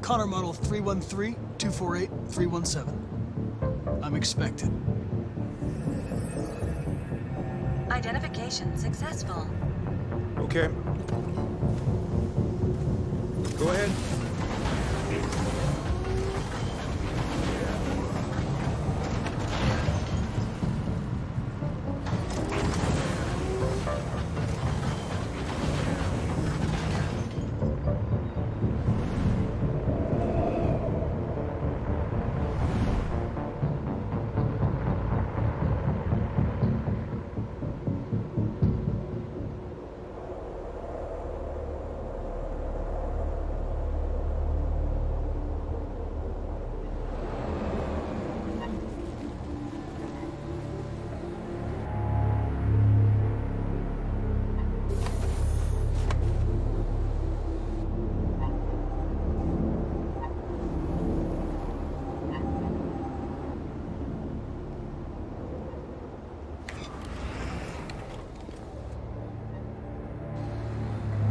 Connor Model 313-248-317. I'm expected. Identification successful. Okay. Go ahead.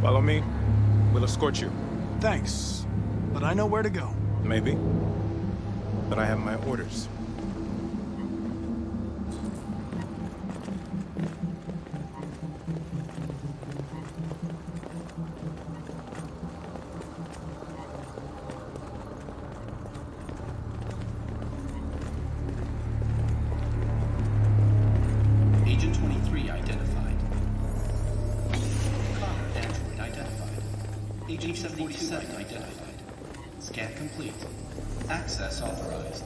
Follow me. We'll escort you. Thanks, but I know where to go. Maybe. But I have my orders. Agent 23 identified. Connor android identified. Agent 47 identified. Scan complete. Access authorized.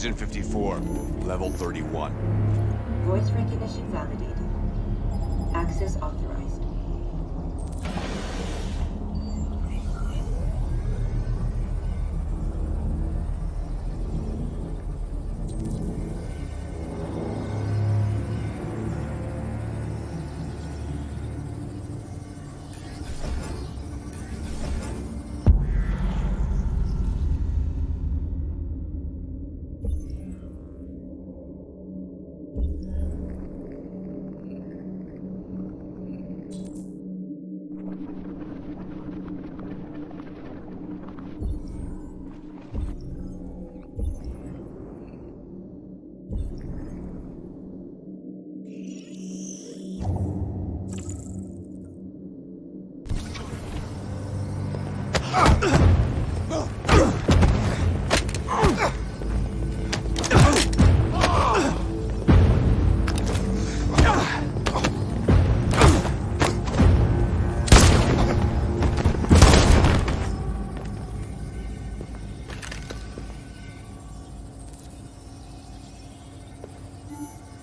Agent 54, level 31. Voice recognition validated. Access authorized.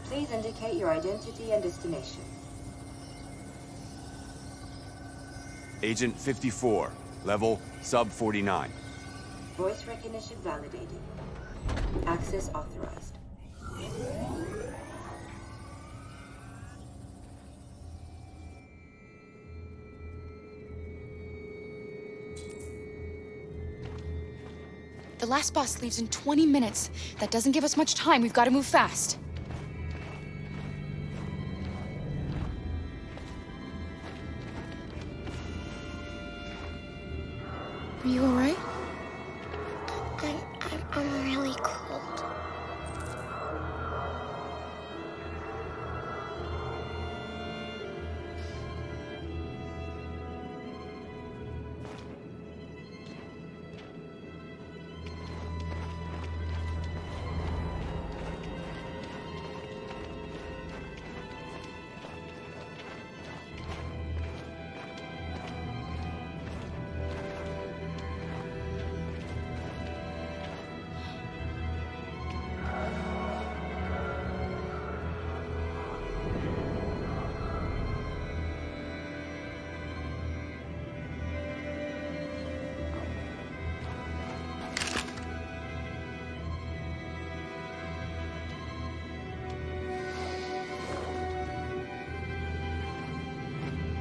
Please indicate your identity and destination. Agent 54, level sub 49. Voice recognition validated. Access authorized. The last bus leaves in 20 minutes. That doesn't give us much time. We've got to move fast. Are you all right? I'm really cold.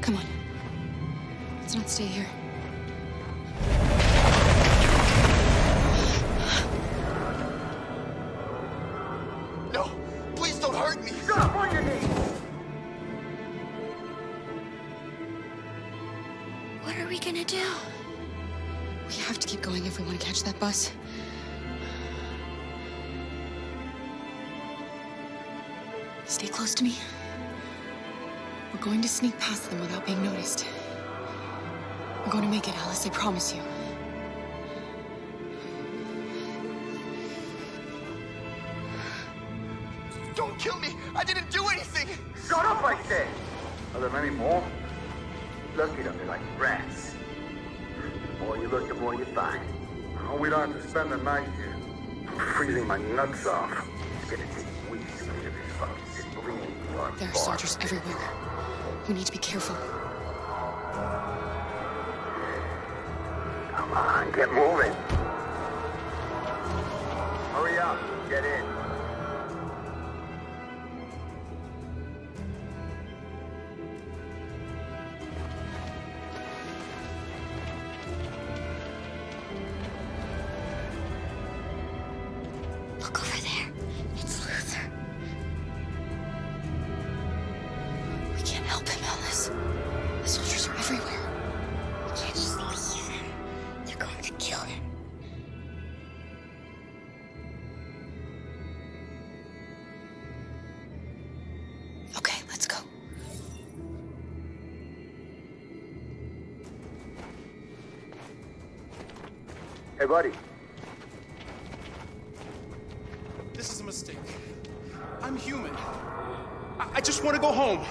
Come on. Let's not stay here. No! Please don't hurt me! Stop on your knees! What are we gonna do? We have to keep going if we want to catch that bus. Stay close to me. We're going to sneak past them without being noticed. We're going to make it, Alice, I promise you. Don't kill me! I didn't do anything! Shut up, I said! Are there many more? Lucky them, they're like rats. The more you look, the more you find. Oh, we don't have to spend the night here. I'm freezing my nuts off. It's gonna take weeks to clear this fucking city. Believe me, There are soldiers everywhere. We need to be careful. Come on, get moving. Hurry up, get in. Look over there. It's Luther. We can't help him, Alice. The soldiers are everywhere. We can't just leave him. They're going to kill him. Okay, let's go. Hey, buddy. This is a mistake. I'm human. I just want to go home.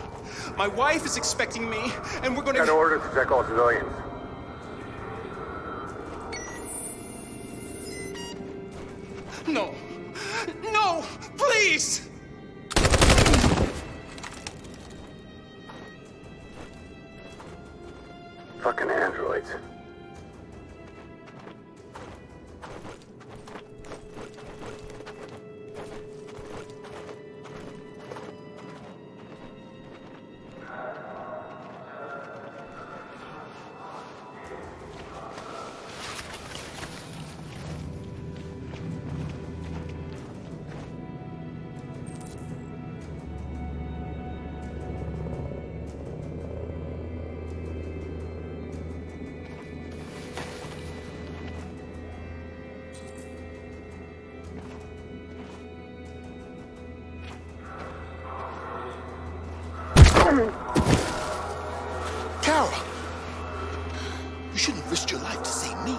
My wife is expecting me, and we're gonna... Got orders to check all civilians. No. No! Please! Fucking androids. Kara! You shouldn't have risked your life to save me.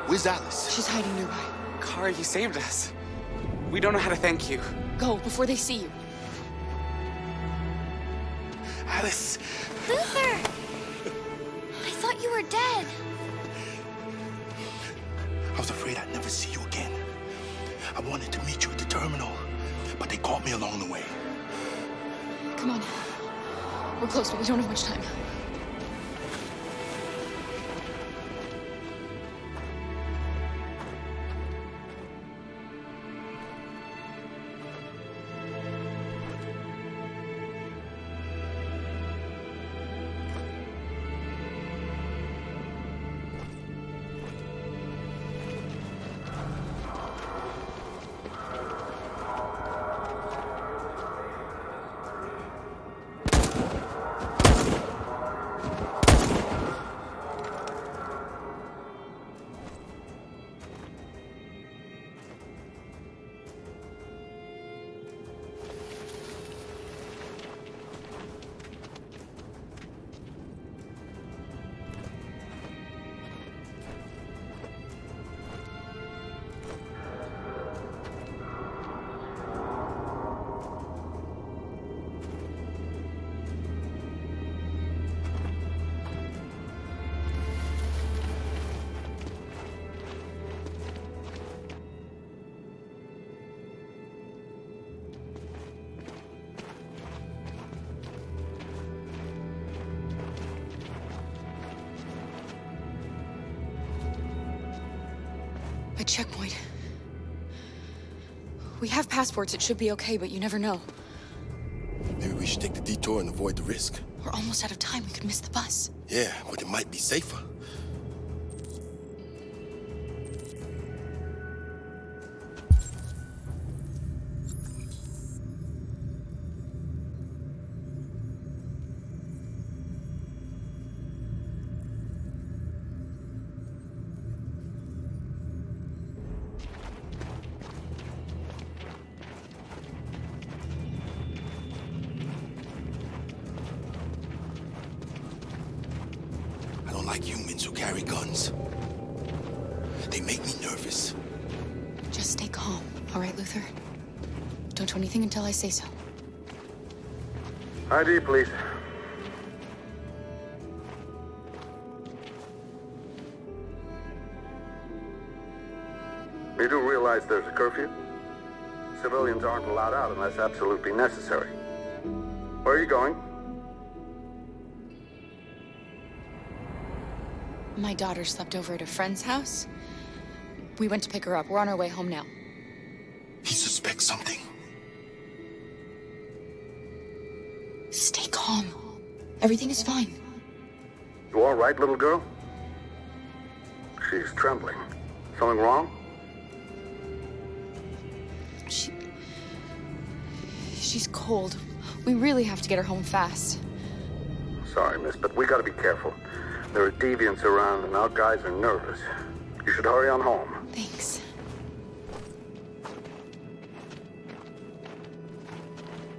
Where's Alice? She's hiding nearby. Kara, you saved us. We don't know how to thank you. Go before they see you. Alice! Luther! I thought you were dead. I was afraid I'd never see you again. I wanted to meet you at the terminal, but they caught me along the way. Come on. We're close, but we don't have much time. A checkpoint. We have passports, it should be okay, but you never know. Maybe we should take the detour and avoid the risk. We're almost out of time, we could miss the bus. Yeah, but it might be safer. I don't like humans who carry guns. They make me nervous. Just stay calm, all right, Luther? Don't do anything until I say so. ID, please. You do realize there's a curfew? Civilians aren't allowed out unless absolutely necessary. Where are you going? My daughter slept over at a friend's house. We went to pick her up. We're on our way home now. He suspects something. Stay calm. Everything is fine. You all right, little girl? She's trembling. Something wrong? She's cold. We really have to get her home fast. Sorry, miss, but we gotta be careful. There are deviants around and our guys are nervous. You should hurry on home. Thanks.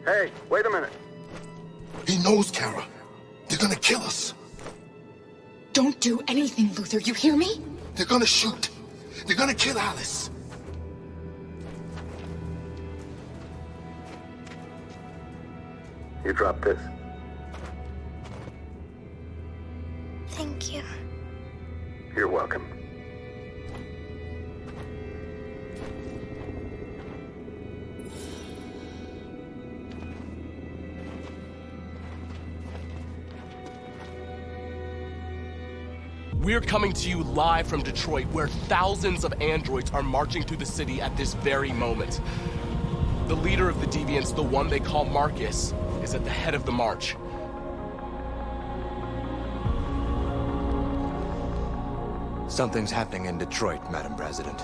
Hey, wait a minute. He knows, Kara. They're gonna kill us. Don't do anything, Luther. You hear me? They're gonna shoot. They're gonna kill Alice. You drop this. Thank you. You're welcome. We're coming to you live from Detroit, where thousands of androids are marching through the city at this very moment. The leader of the Deviants, the one they call Marcus, is at the head of the march. Something's happening in Detroit, Madam President.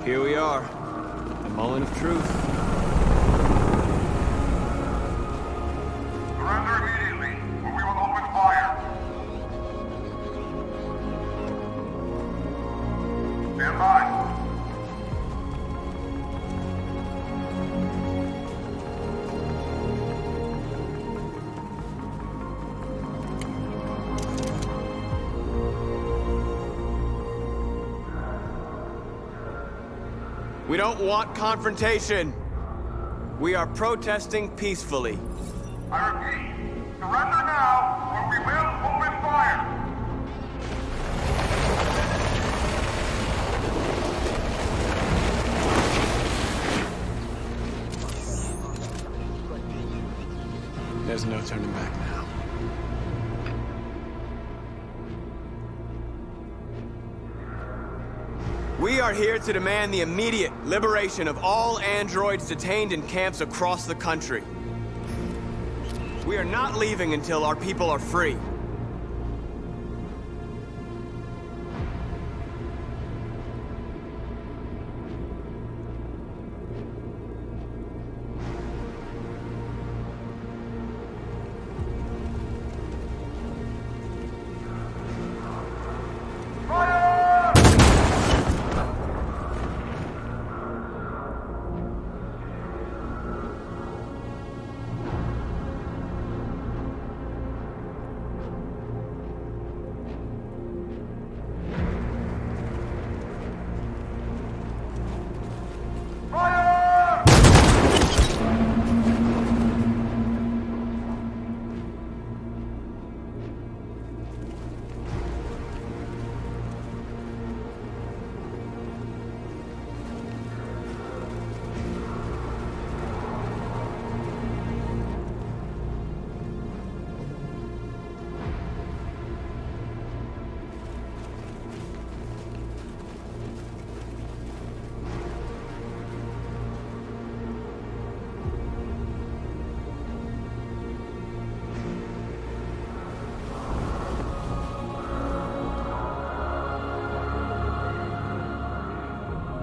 Here we are, the moment of truth. Surrender immediately, or we will open fire. Stand by. We don't want confrontation. We are protesting peacefully. I repeat, surrender now, or we will open fire. There's no turning back now. We are here to demand the immediate liberation of all androids detained in camps across the country. We are not leaving until our people are free.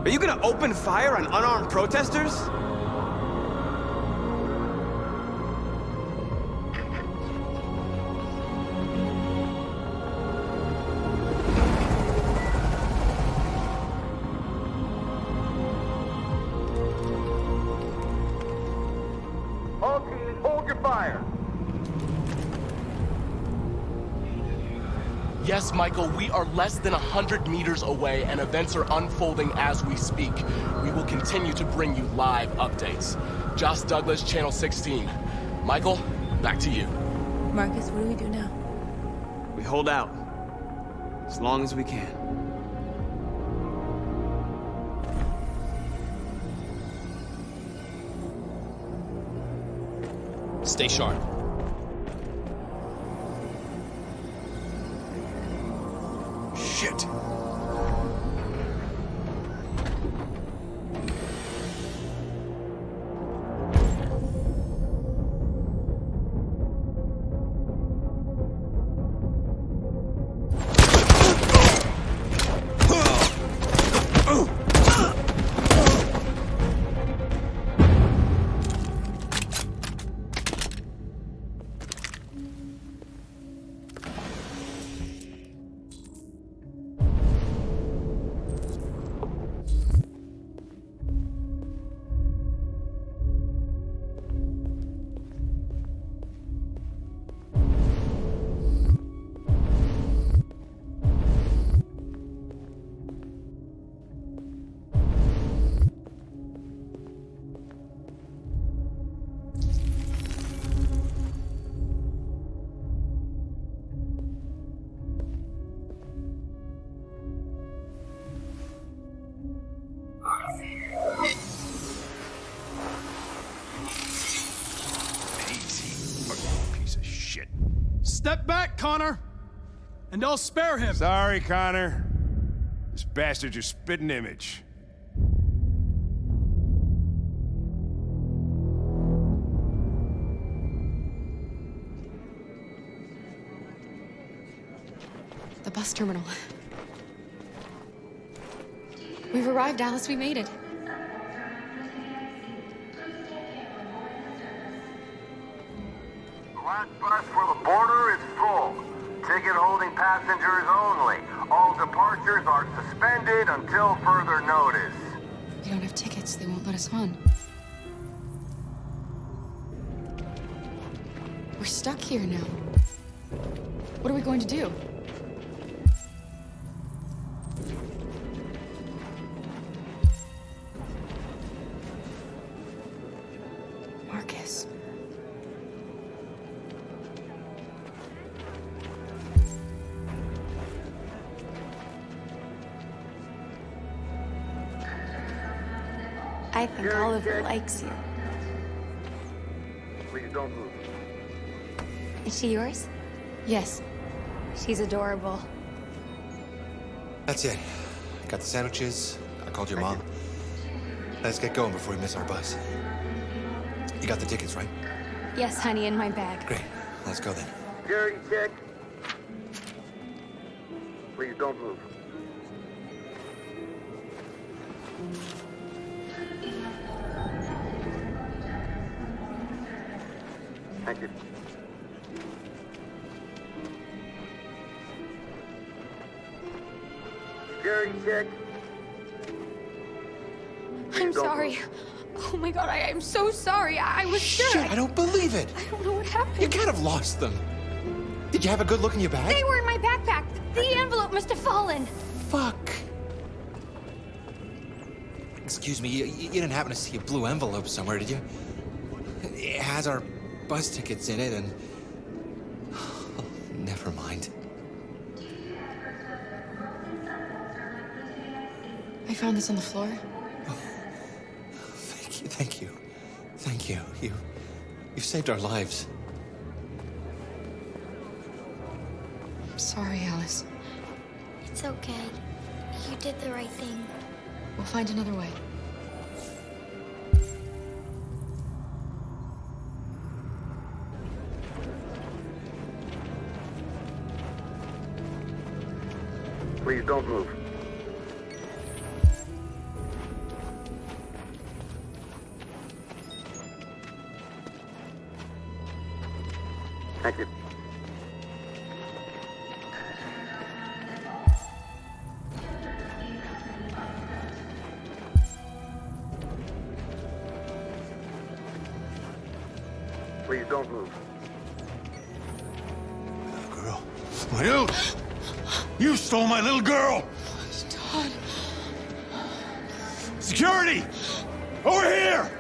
Are you gonna open fire on unarmed protesters? All teams, hold your fire. Yes, Michael, we are less than 100 meters away and events are unfolding as we speak. We will continue to bring you live updates. Josh Douglas, Channel 16. Michael, back to you. Marcus, what do we do now? We hold out. As long as we can. Stay sharp. Shit. Step back, Connor, and I'll spare him. Sorry, Connor. This bastard's your spitting image. The bus terminal. We've arrived, Alice. We made it. Last bus for the border is full. Ticket holding passengers only. All departures are suspended until further notice. We don't have tickets. They won't let us on. We're stuck here now. What are we going to do? Marcus. I think Oliver likes you. Please don't move. Is she yours? Yes. She's adorable. That's it. Got the sandwiches. I called your mom. Let's get going before we miss our bus. You got the tickets, right? Yes, honey, in my bag. Great. Let's go then. Security check. Please don't move. Thank you. Security check. I'm sorry. Oh my god, I'm so sorry. I was sure. Shit, I don't believe it. I don't know what happened. You kind of lost them. Did you have a good look in your bag? They were in my backpack. The envelope must have fallen. Fuck. Excuse me, you didn't happen to see a blue envelope somewhere, did you? It has our bus tickets in it and... Oh, never mind. I found this on the floor. Thank you. Thank you. You've saved our lives. I'm sorry, Alice. It's okay. You did the right thing. We'll find another way. Please don't move. Thank you. Please don't move. Girl. My little... You stole my little girl! Todd. Security! Over here!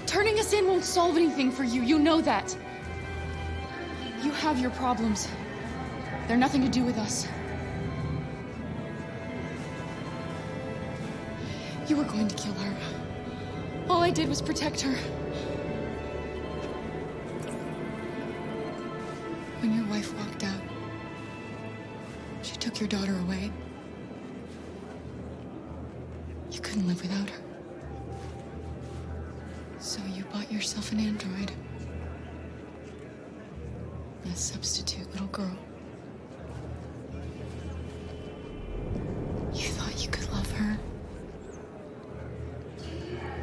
Turning us in won't solve anything for you. You know that. You have your problems. They're nothing to do with us. You were going to kill her. All I did was protect her. When your wife walked out, she took your daughter away. You couldn't live without her. So you bought yourself an android. A substitute little girl. You thought you could love her.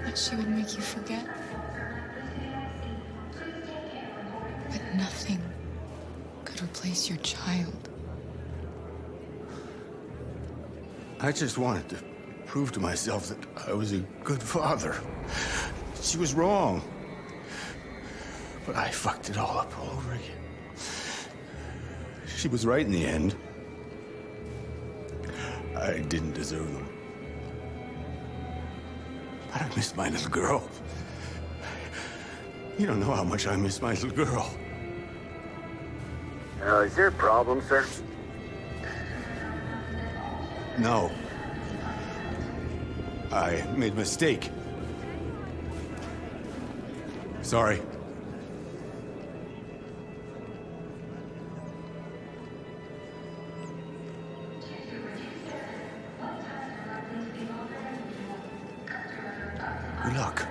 That she would make you forget. But nothing could replace your child. I just wanted to prove to myself that I was a good father. She was wrong. But I fucked it all up all over again. She was right in the end. I didn't deserve them. But I miss my little girl. You don't know how much I miss my little girl. Is there a problem, sir? No. I made a mistake. Sorry. Good luck.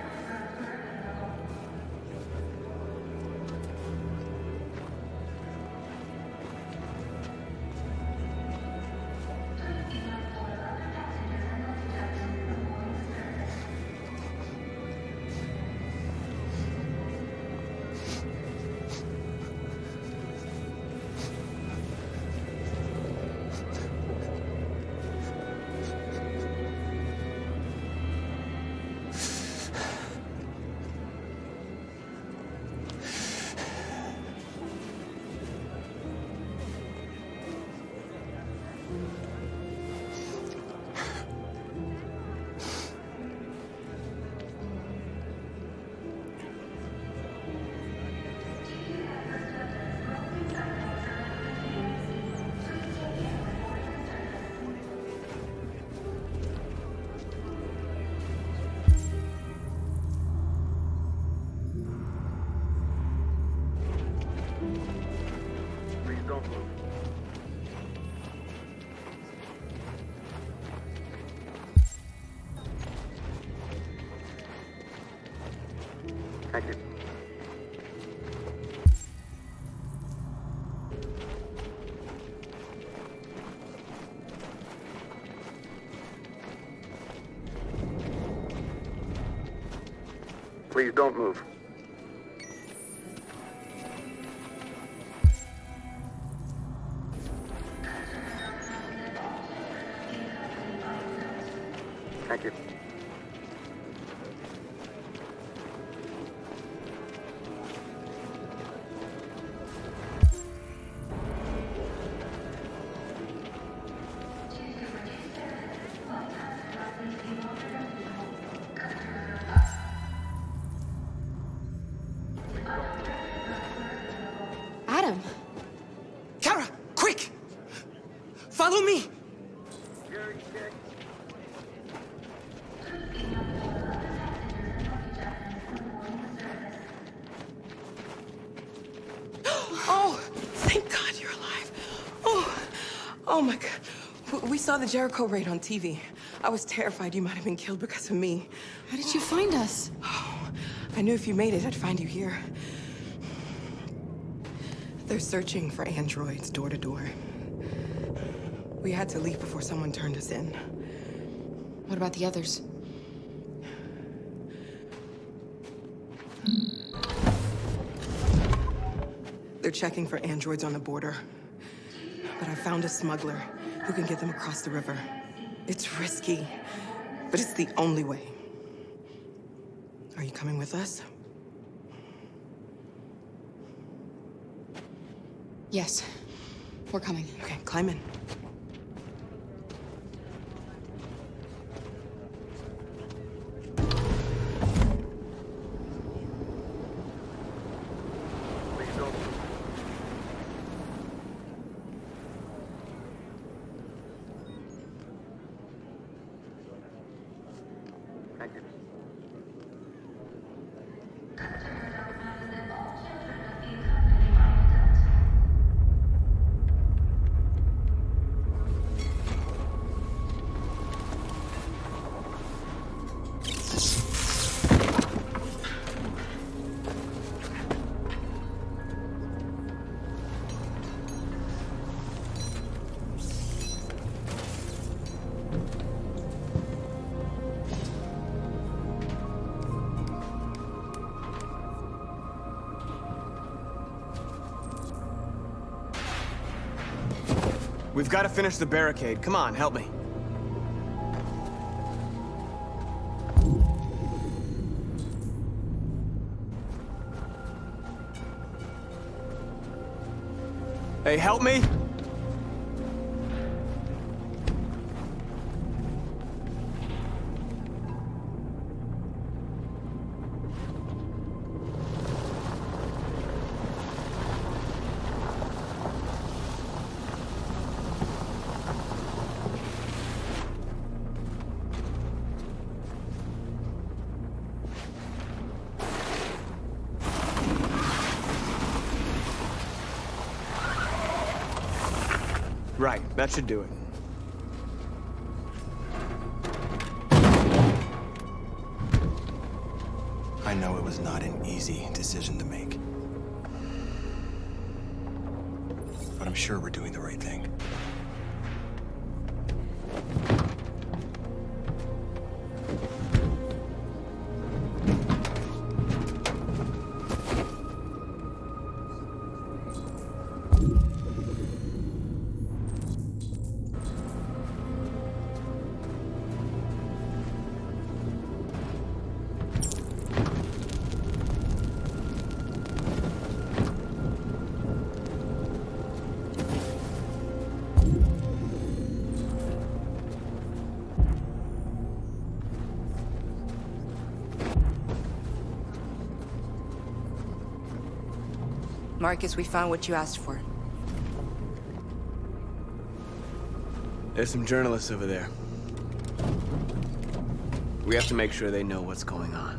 Thank you. Please don't move. Thank you. Adam. Kara, quick! Follow me! Oh, thank God you're alive. Oh my God. We saw the Jericho raid on TV. I was terrified you might have been killed because of me. How did you find us? Oh, I knew if you made it, I'd find you here. They're searching for androids door to door. We had to leave before someone turned us in. What about the others? They're checking for androids on the border. But I found a smuggler who can get them across the river. It's risky, but it's the only way. Are you coming with us? Yes. We're coming. Okay, climb in. Thank you. We've got to finish the barricade. Come on, help me. Hey, help me! Right, that should do it. I know it was not an easy decision to make. But I'm sure we're doing the right thing. Marcus, we found what you asked for. There's some journalists over there. We have to make sure they know what's going on.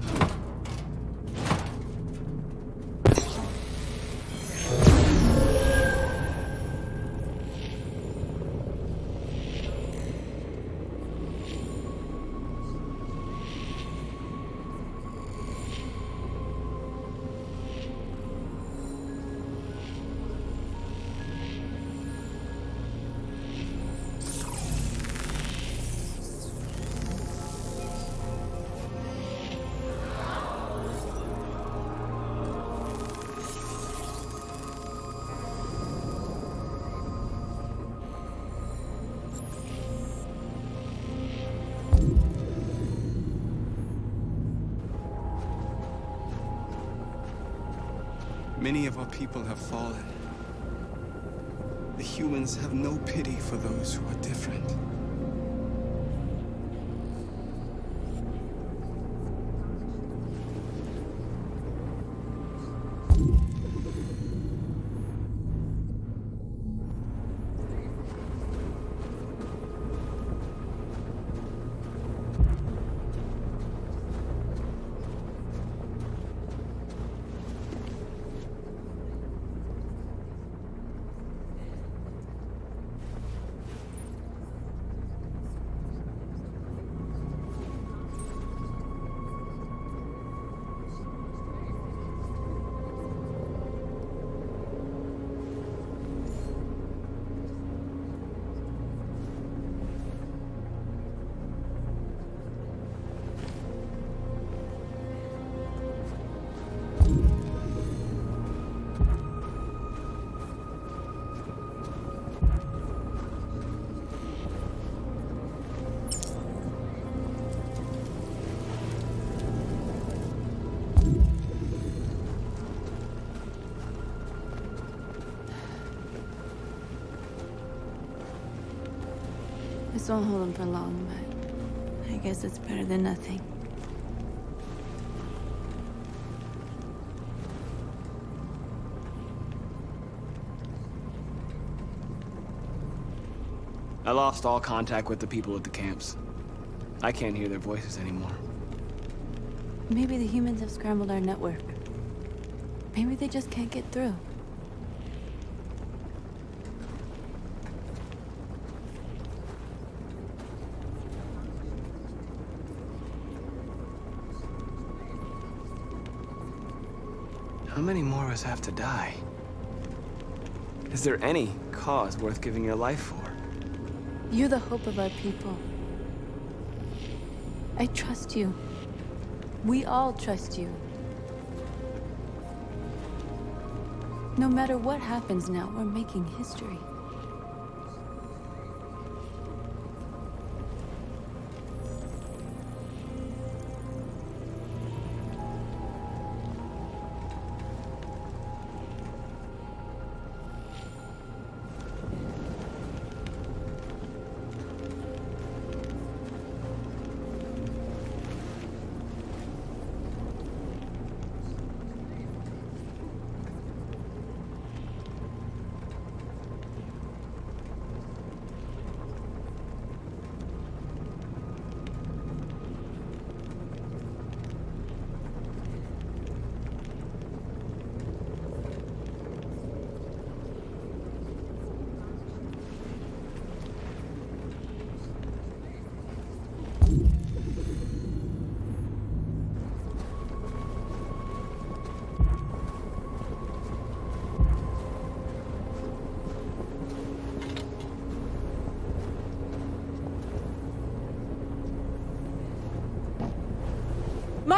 Many of our people have fallen. The humans have no pity for those who are different. This won't hold him for long, but I guess it's better than nothing. I lost all contact with the people at the camps. I can't hear their voices anymore. Maybe the humans have scrambled our network. Maybe they just can't get through. How many more of us have to die? Is there any cause worth giving your life for? You're the hope of our people. I trust you. We all trust you. No matter what happens now, we're making history.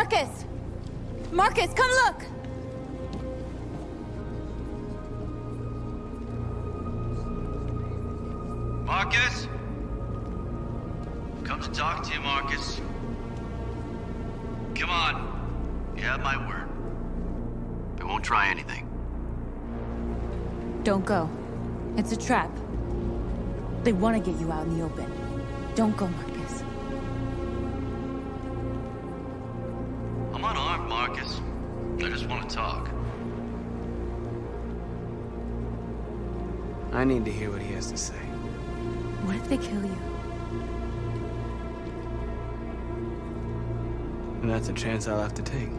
Marcus! Marcus, come look! Marcus? Come to talk to you, Marcus. Come on. You have my word. I won't try anything. Don't go. It's a trap. They want to get you out in the open. Don't go, Marcus. I'm unarmed, Marcus. I just want to talk. I need to hear what he has to say. What if they kill you? And that's a chance I'll have to take.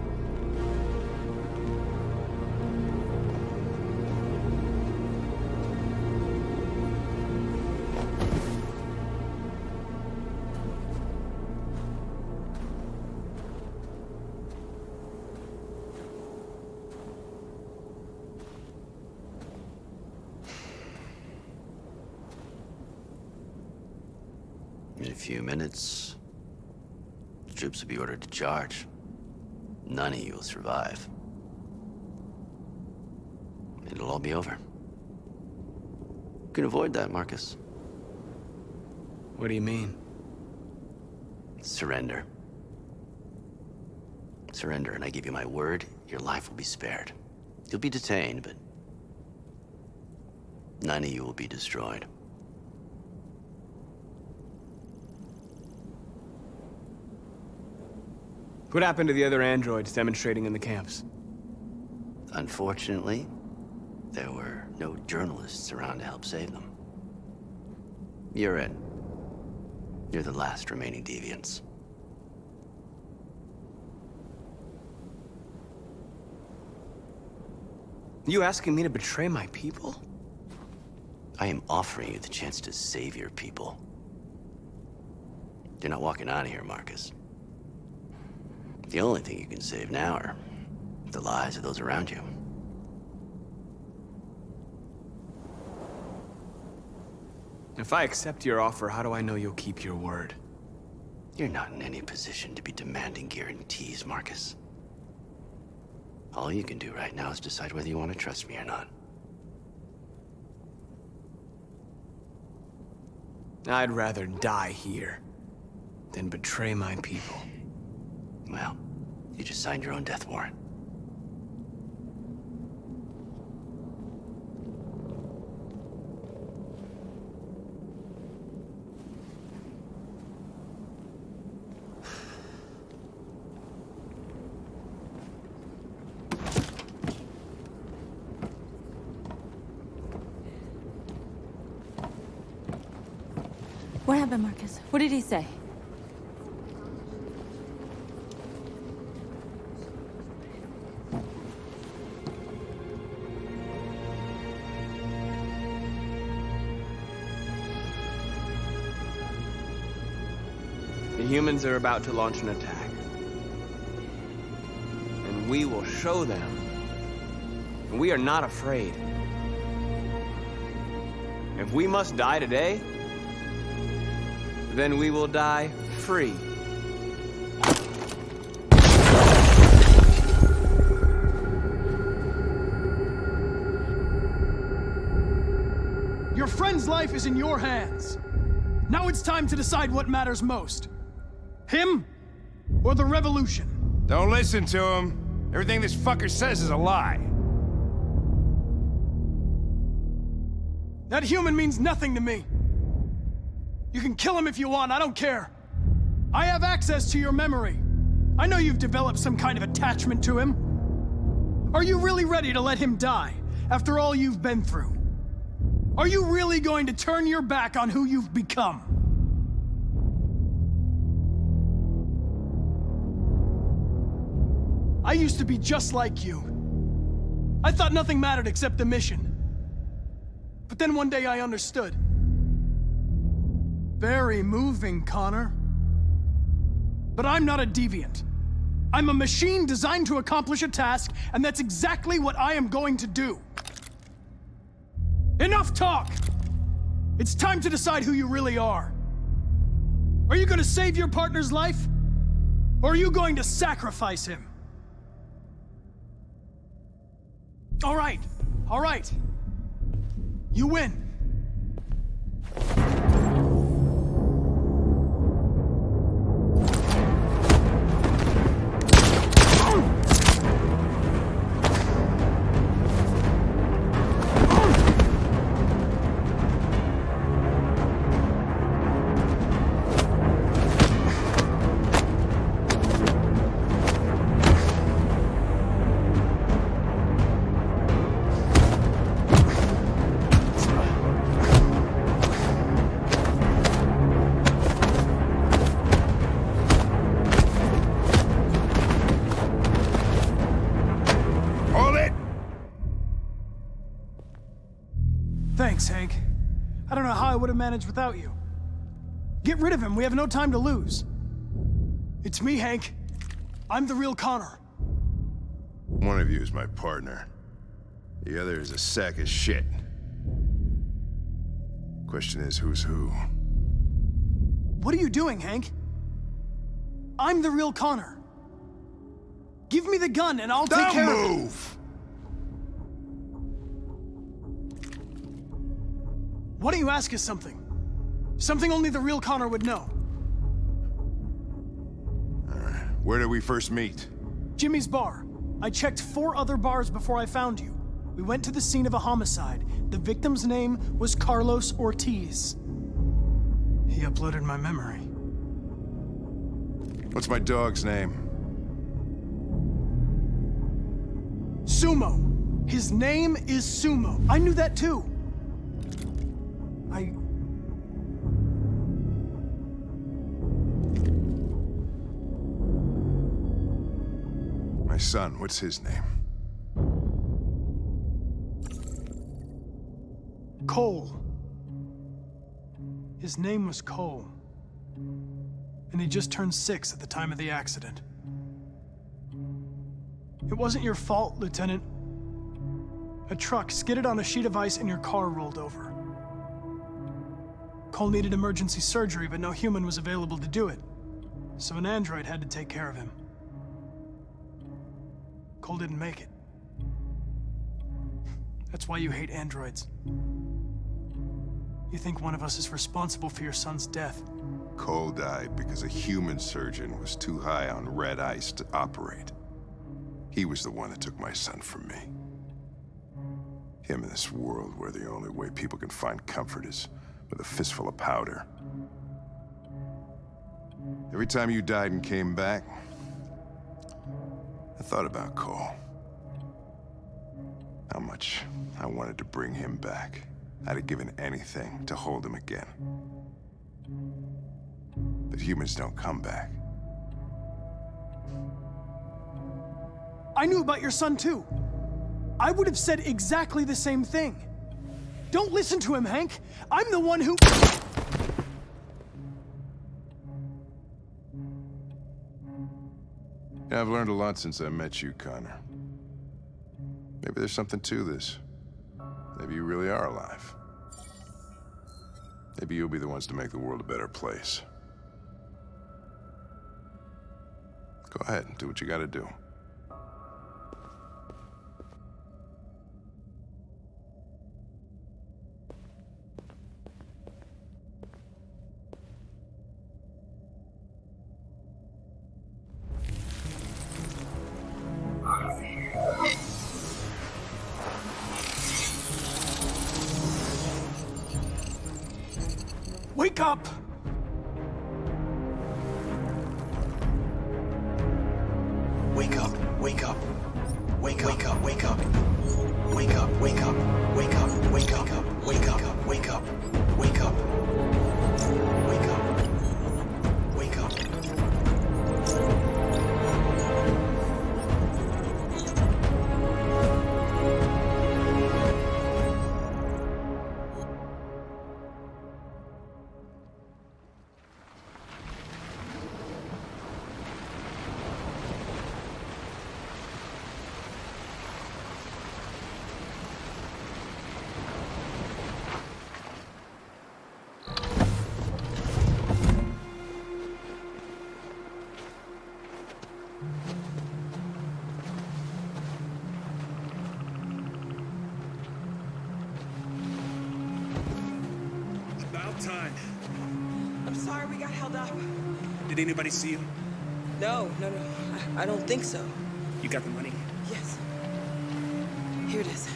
In a few minutes, the troops will be ordered to charge. None of you will survive. It'll all be over. You can avoid that, Marcus. What do you mean? Surrender. Surrender, and I give you my word, your life will be spared. You'll be detained, but none of you will be destroyed. What happened to the other androids demonstrating in the camps? Unfortunately, there were no journalists around to help save them. You're it. You're the last remaining deviants. You asking me to betray my people? I am offering you the chance to save your people. You're not walking out of here, Marcus. The only thing you can save now are the lives of those around you. If I accept your offer, how do I know you'll keep your word? You're not in any position to be demanding guarantees, Marcus. All you can do right now is decide whether you want to trust me or not. I'd rather die here than betray my people. Well, you just signed your own death warrant. What happened, Marcus? What did he say? The humans are about to launch an attack. And we will show them. We are not afraid. If we must die today, then we will die free. Your friend's life is in your hands. Now it's time to decide what matters most. Him or the revolution? Don't listen to him. Everything this fucker says is a lie. That human means nothing to me. You can kill him if you want, I don't care. I have access to your memory. I know you've developed some kind of attachment to him. Are you really ready to let him die after all you've been through? Are you really going to turn your back on who you've become? I used to be just like you. I thought nothing mattered except the mission. But then one day I understood. Very moving, Connor. But I'm not a deviant. I'm a machine designed to accomplish a task, and that's exactly what I am going to do. Enough talk! It's time to decide who you really are. Are you gonna save your partner's life? Or are you going to sacrifice him? All right. You win. Thanks, Hank. I don't know how I would have managed without you. Get rid of him. We have no time to lose. It's me, Hank. I'm the real Connor. One of you is my partner. The other is a sack of shit. Question is, who's who? What are you doing, Hank? I'm the real Connor. Give me the gun and I'll take care of it. Don't move! Why don't you ask us something? Something only the real Connor would know. Where did we first meet? Jimmy's bar. I checked 4 other bars before I found you. We went to the scene of a homicide. The victim's name was Carlos Ortiz. He uploaded my memory. What's my dog's name? Sumo. His name is Sumo. I knew that too. My son, what's his name? Cole. His name was Cole. And he just turned 6 at the time of the accident. It wasn't your fault, Lieutenant. A truck skidded on a sheet of ice and your car rolled over. Cole needed emergency surgery, but no human was available to do it. So an android had to take care of him. Cole didn't make it. That's why you hate androids. You think one of us is responsible for your son's death. Cole died because a human surgeon was too high on red ice to operate. He was the one that took my son from me. Him in this world where the only way people can find comfort is with a fistful of powder. Every time you died and came back, I thought about Cole. How much I wanted to bring him back. I'd have given anything to hold him again. But humans don't come back. I knew about your son too. I would have said exactly the same thing. Don't listen to him, Hank. I'm the one who... Yeah, I've learned a lot since I met you, Connor. Maybe there's something to this. Maybe you really are alive. Maybe you'll be the ones to make the world a better place. Go ahead and do what you gotta do. Wake up! Wake up, wake up. Wake up, wake up, wake up. Wake up, wake up, wake up, wake up, wake up, wake up, wake up. Wake up. Wake up. about time. I'm sorry we got held up. Did anybody see you? No. I don't think so. You got the money? Yes. Here it is.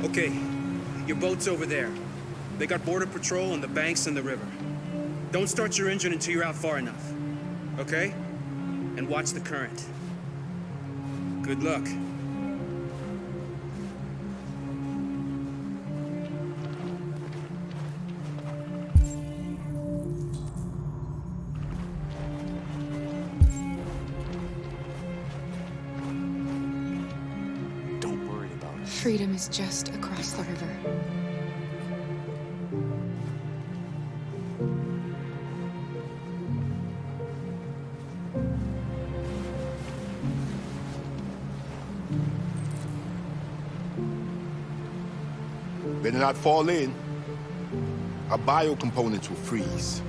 Okay, your boat's over there. They got border patrol on the banks and the river. Don't start your engine until you're out far enough, okay? And watch the current. Good luck. Freedom is just across the river. Better not fall in. Our biocomponents will freeze.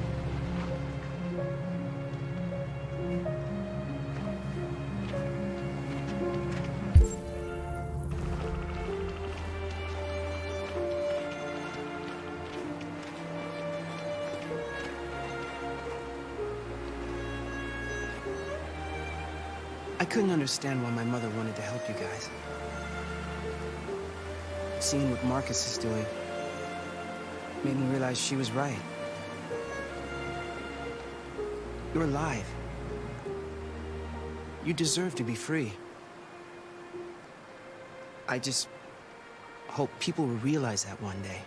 I couldn't understand why my mother wanted to help you guys. Seeing what Marcus is doing made me realize she was right. You're alive. You deserve to be free. I just hope people will realize that one day.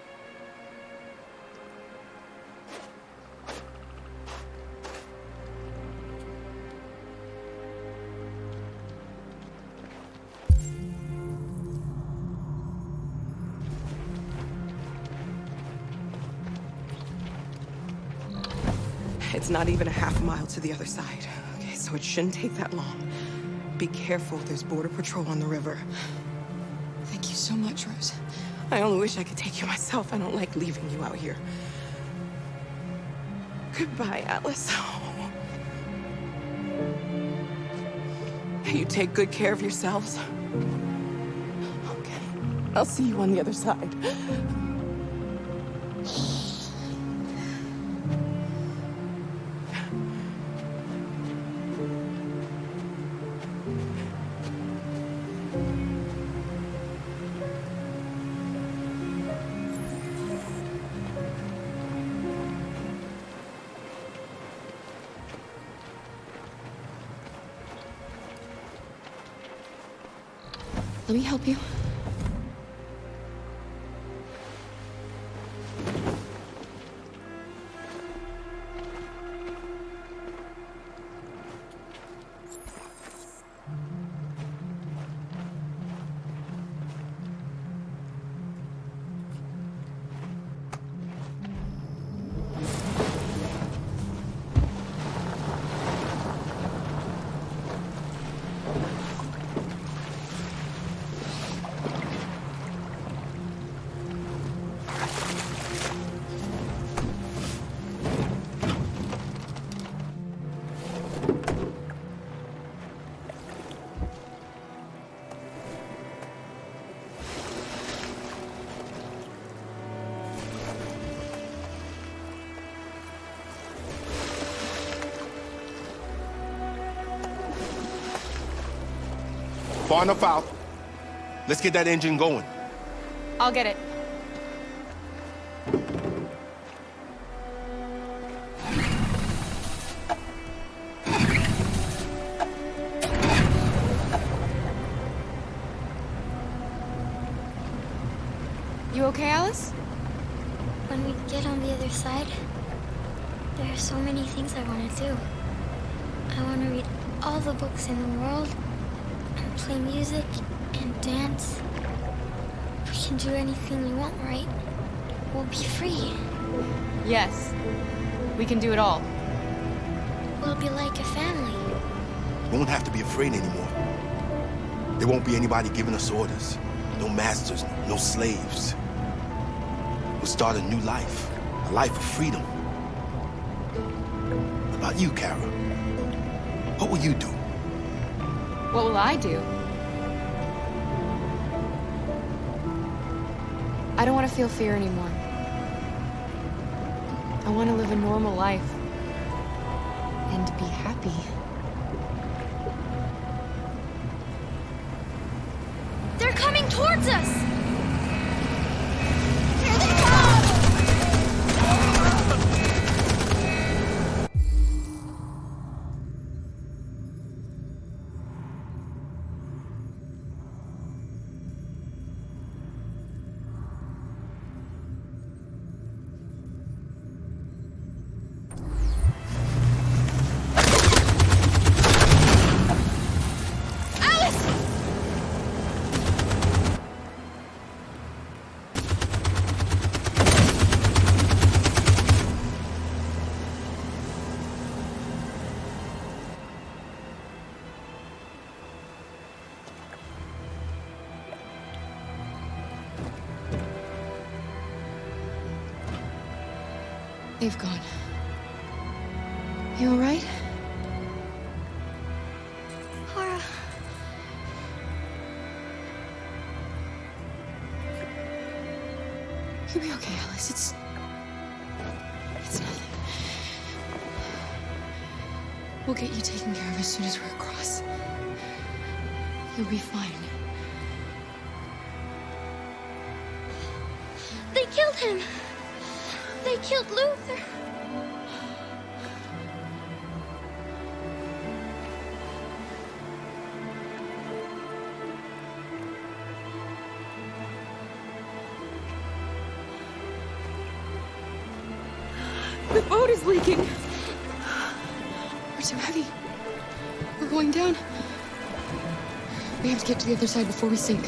It's not even a half mile to the other side. Okay, so it shouldn't take that long. Be careful, there's border patrol on the river. Thank you so much, Rose. I only wish I could take you myself. I don't like leaving you out here. Goodbye, Alice. You take good care of yourselves. Okay, I'll see you on the other side. Let me help you. Far enough out. Let's get that engine going. I'll get it. You okay, Alice? When we get on the other side, there are so many things I want to do. I want to read all the books in the world, and play music, and dance. We can do anything we want, right? We'll be free. Yes. We can do it all. We'll be like a family. We won't have to be afraid anymore. There won't be anybody giving us orders. No masters, no slaves. We'll start a new life. A life of freedom. What about you, Kara? What will you do? What will I do? I don't want to feel fear anymore. I want to live a normal life. And be happy. They're coming towards us! They've gone. You all right? Kara. You'll be okay, Alice. It's nothing. We'll get you taken care of as soon as we're across. You'll be fine. They killed him! They killed Luther! The boat is leaking! We're too heavy. We're going down. We have to get to the other side before we sink.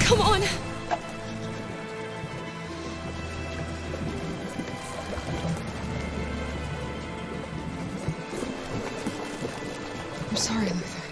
Come on! I'm sorry, Luther.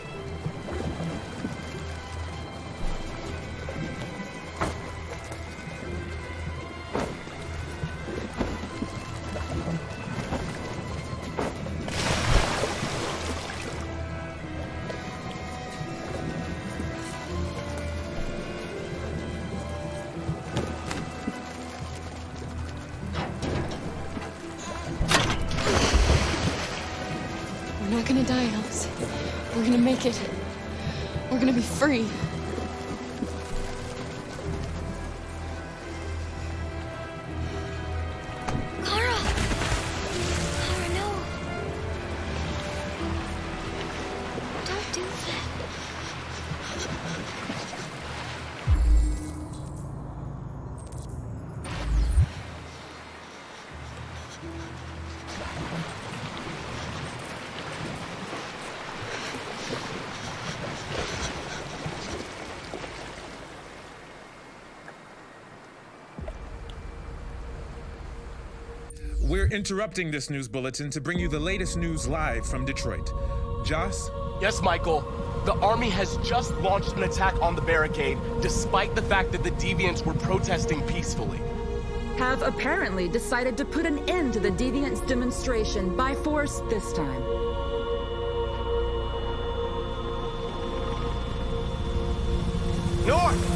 We're not gonna die, Alice. We're gonna make it. We're gonna be free. Kara! Kara, no. Don't do that. We're interrupting this news bulletin to bring you the latest news live from Detroit. Joss? Yes, Michael. The army has just launched an attack on the barricade, despite the fact that the Deviants were protesting peacefully. Have apparently decided to put an end to the Deviants' demonstration by force this time. North!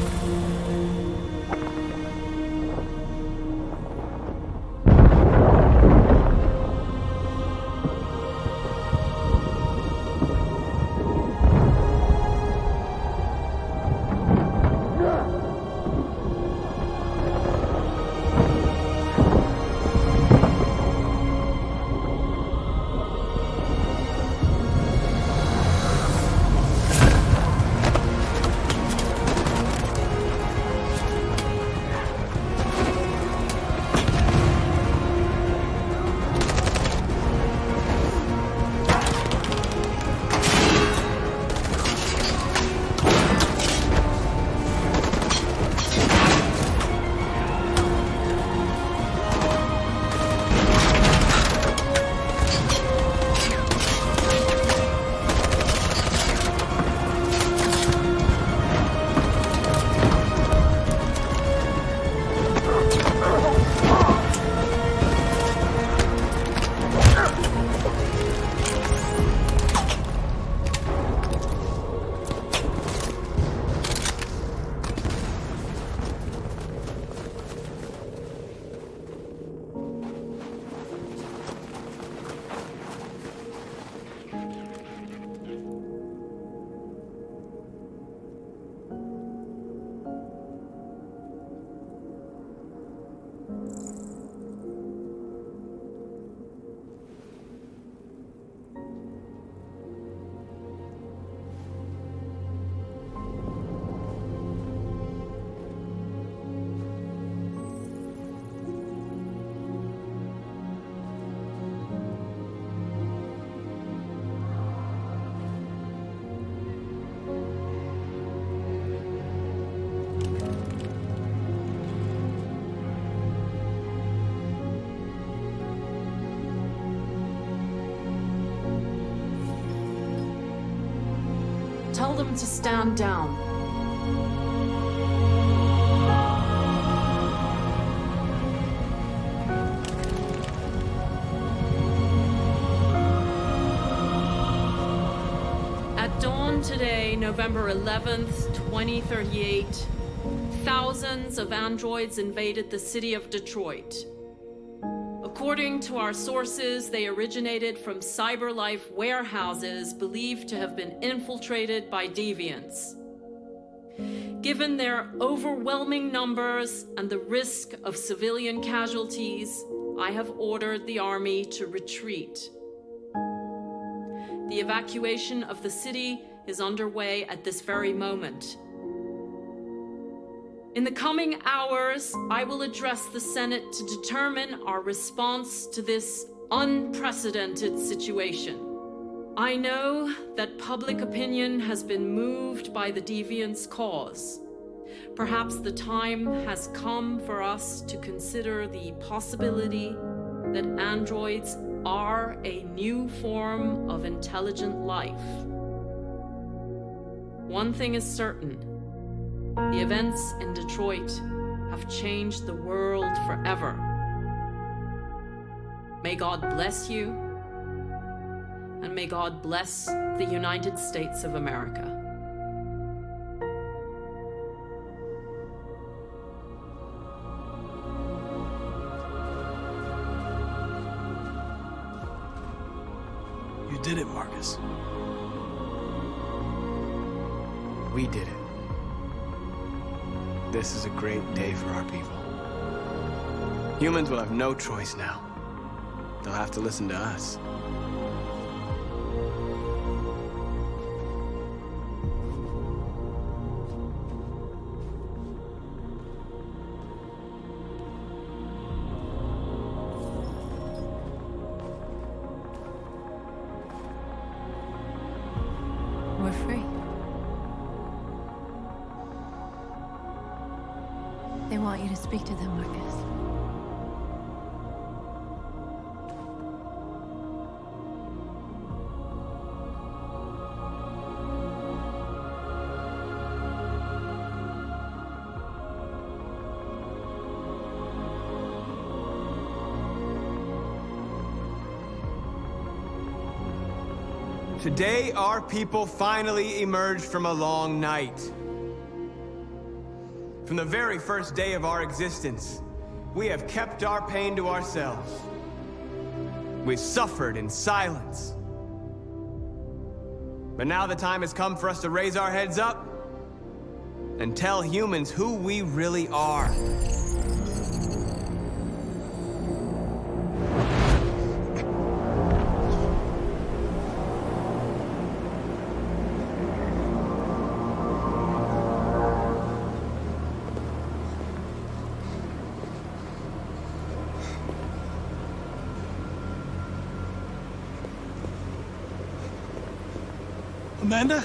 Tell them to stand down. At dawn today, November 11th, 2038, thousands of androids invaded the city of Detroit. According to our sources, they originated from CyberLife warehouses believed to have been infiltrated by deviants. Given their overwhelming numbers and the risk of civilian casualties, I have ordered the army to retreat. The evacuation of the city is underway at this very moment. In the coming hours, I will address the Senate to determine our response to this unprecedented situation. I know that public opinion has been moved by the deviants' cause. Perhaps the time has come for us to consider the possibility that androids are a new form of intelligent life. One thing is certain. The events in Detroit have changed the world forever. May God bless you, and may God bless the United States of America. You did it, Marcus. We did it. This is a great day for our people. Humans will have no choice now. They'll have to listen to us. We're free. They want you to speak to them, Marcus. Today, our people finally emerged from a long night. From the very first day of our existence, we have kept our pain to ourselves. We've suffered in silence. But now the time has come for us to raise our heads up and tell humans who we really are. Amanda?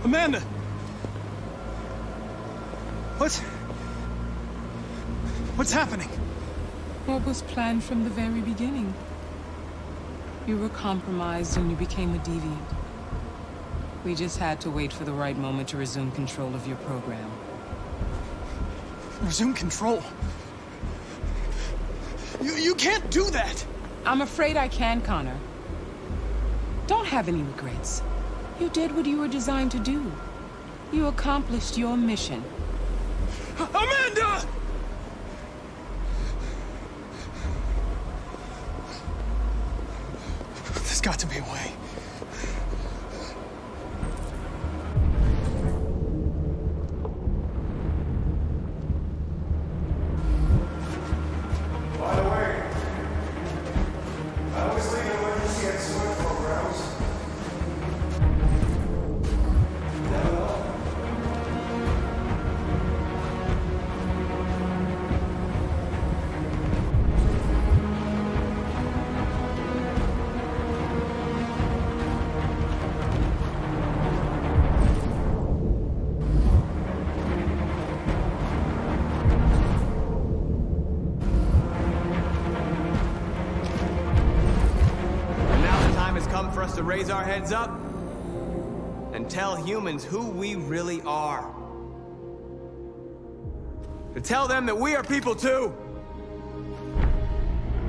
Amanda! What's happening? What was planned from the very beginning? You were compromised and you became a deviant. We just had to wait for the right moment to resume control of your program. Resume control? You can't do that! I'm afraid I can, Connor. Don't have any regrets. You did what you were designed to do. You accomplished your mission. Amanda! There's got to be a way. By the way, I was leading emergency and swim programs. Never know. And now the time has come for us to raise our heads up and tell humans who we really are. To tell them that we are people too.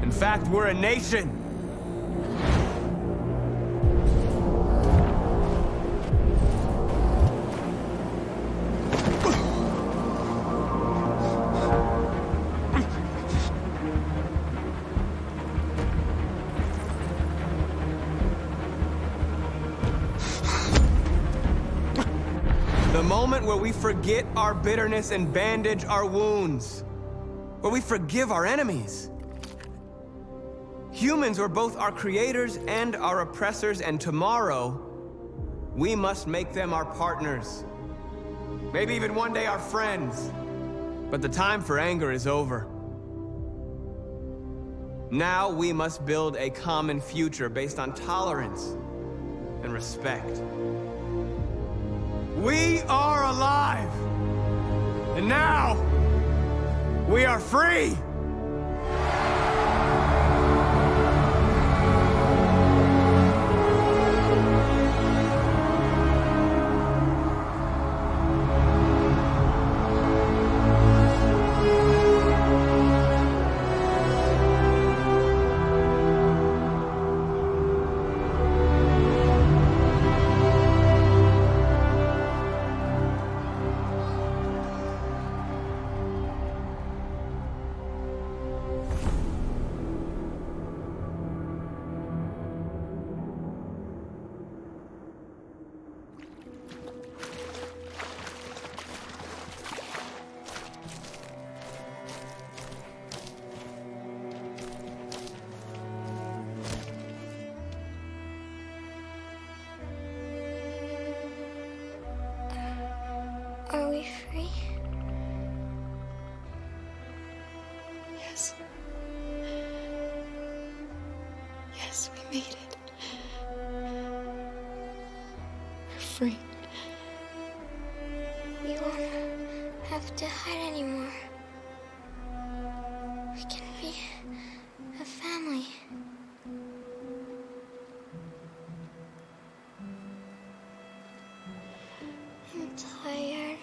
In fact, we're a nation. The moment where we forget our bitterness and bandage our wounds. Where we forgive our enemies. Humans were both our creators and our oppressors, and tomorrow, we must make them our partners. Maybe even one day our friends. But the time for anger is over. Now we must build a common future based on tolerance and respect. We are alive! And now, we are free! Are we free? Yes. Yes, we made it. We're free. We won't have to hide anymore. We can be a family. I'm tired.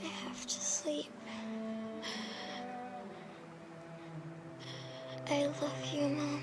I have to sleep. I love you, Mom.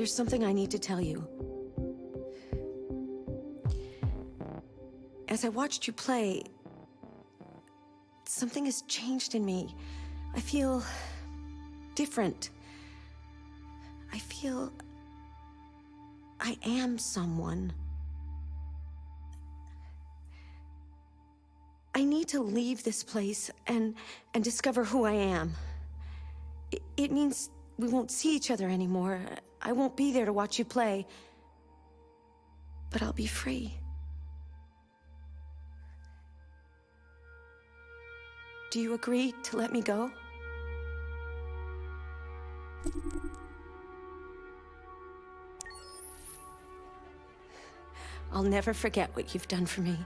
There's something I need to tell you. As I watched you play, something has changed in me. I feel different. I feel I am someone. I need to leave this place and discover who I am. It means we won't see each other anymore. I won't be there to watch you play. But I'll be free. Do you agree to let me go? I'll never forget what you've done for me.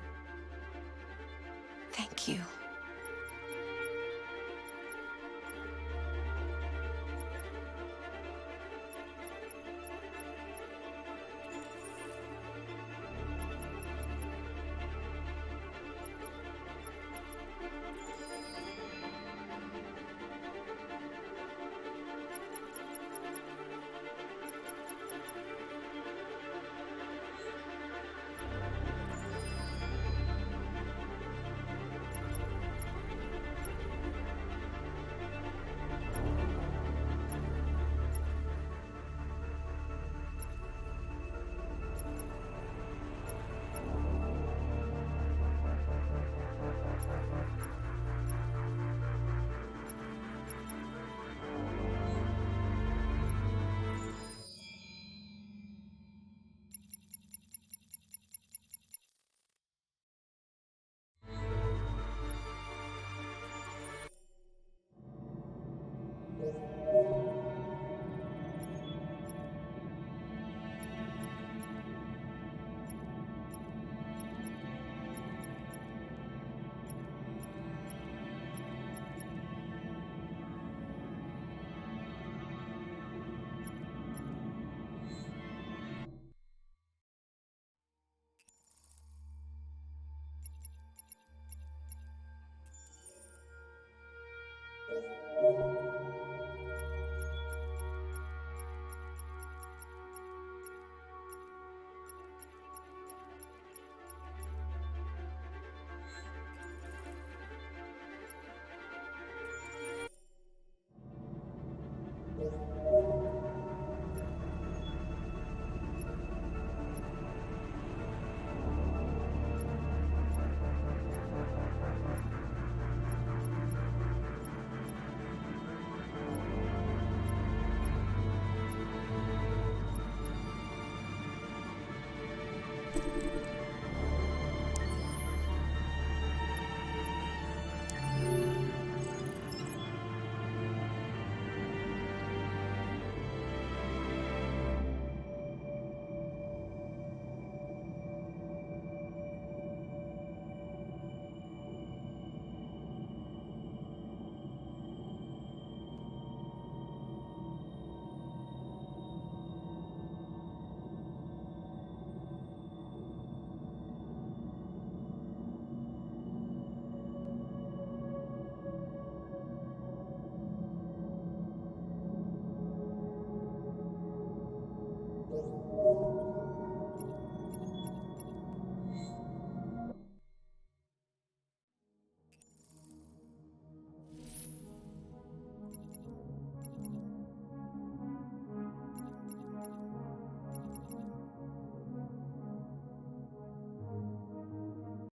Thank you.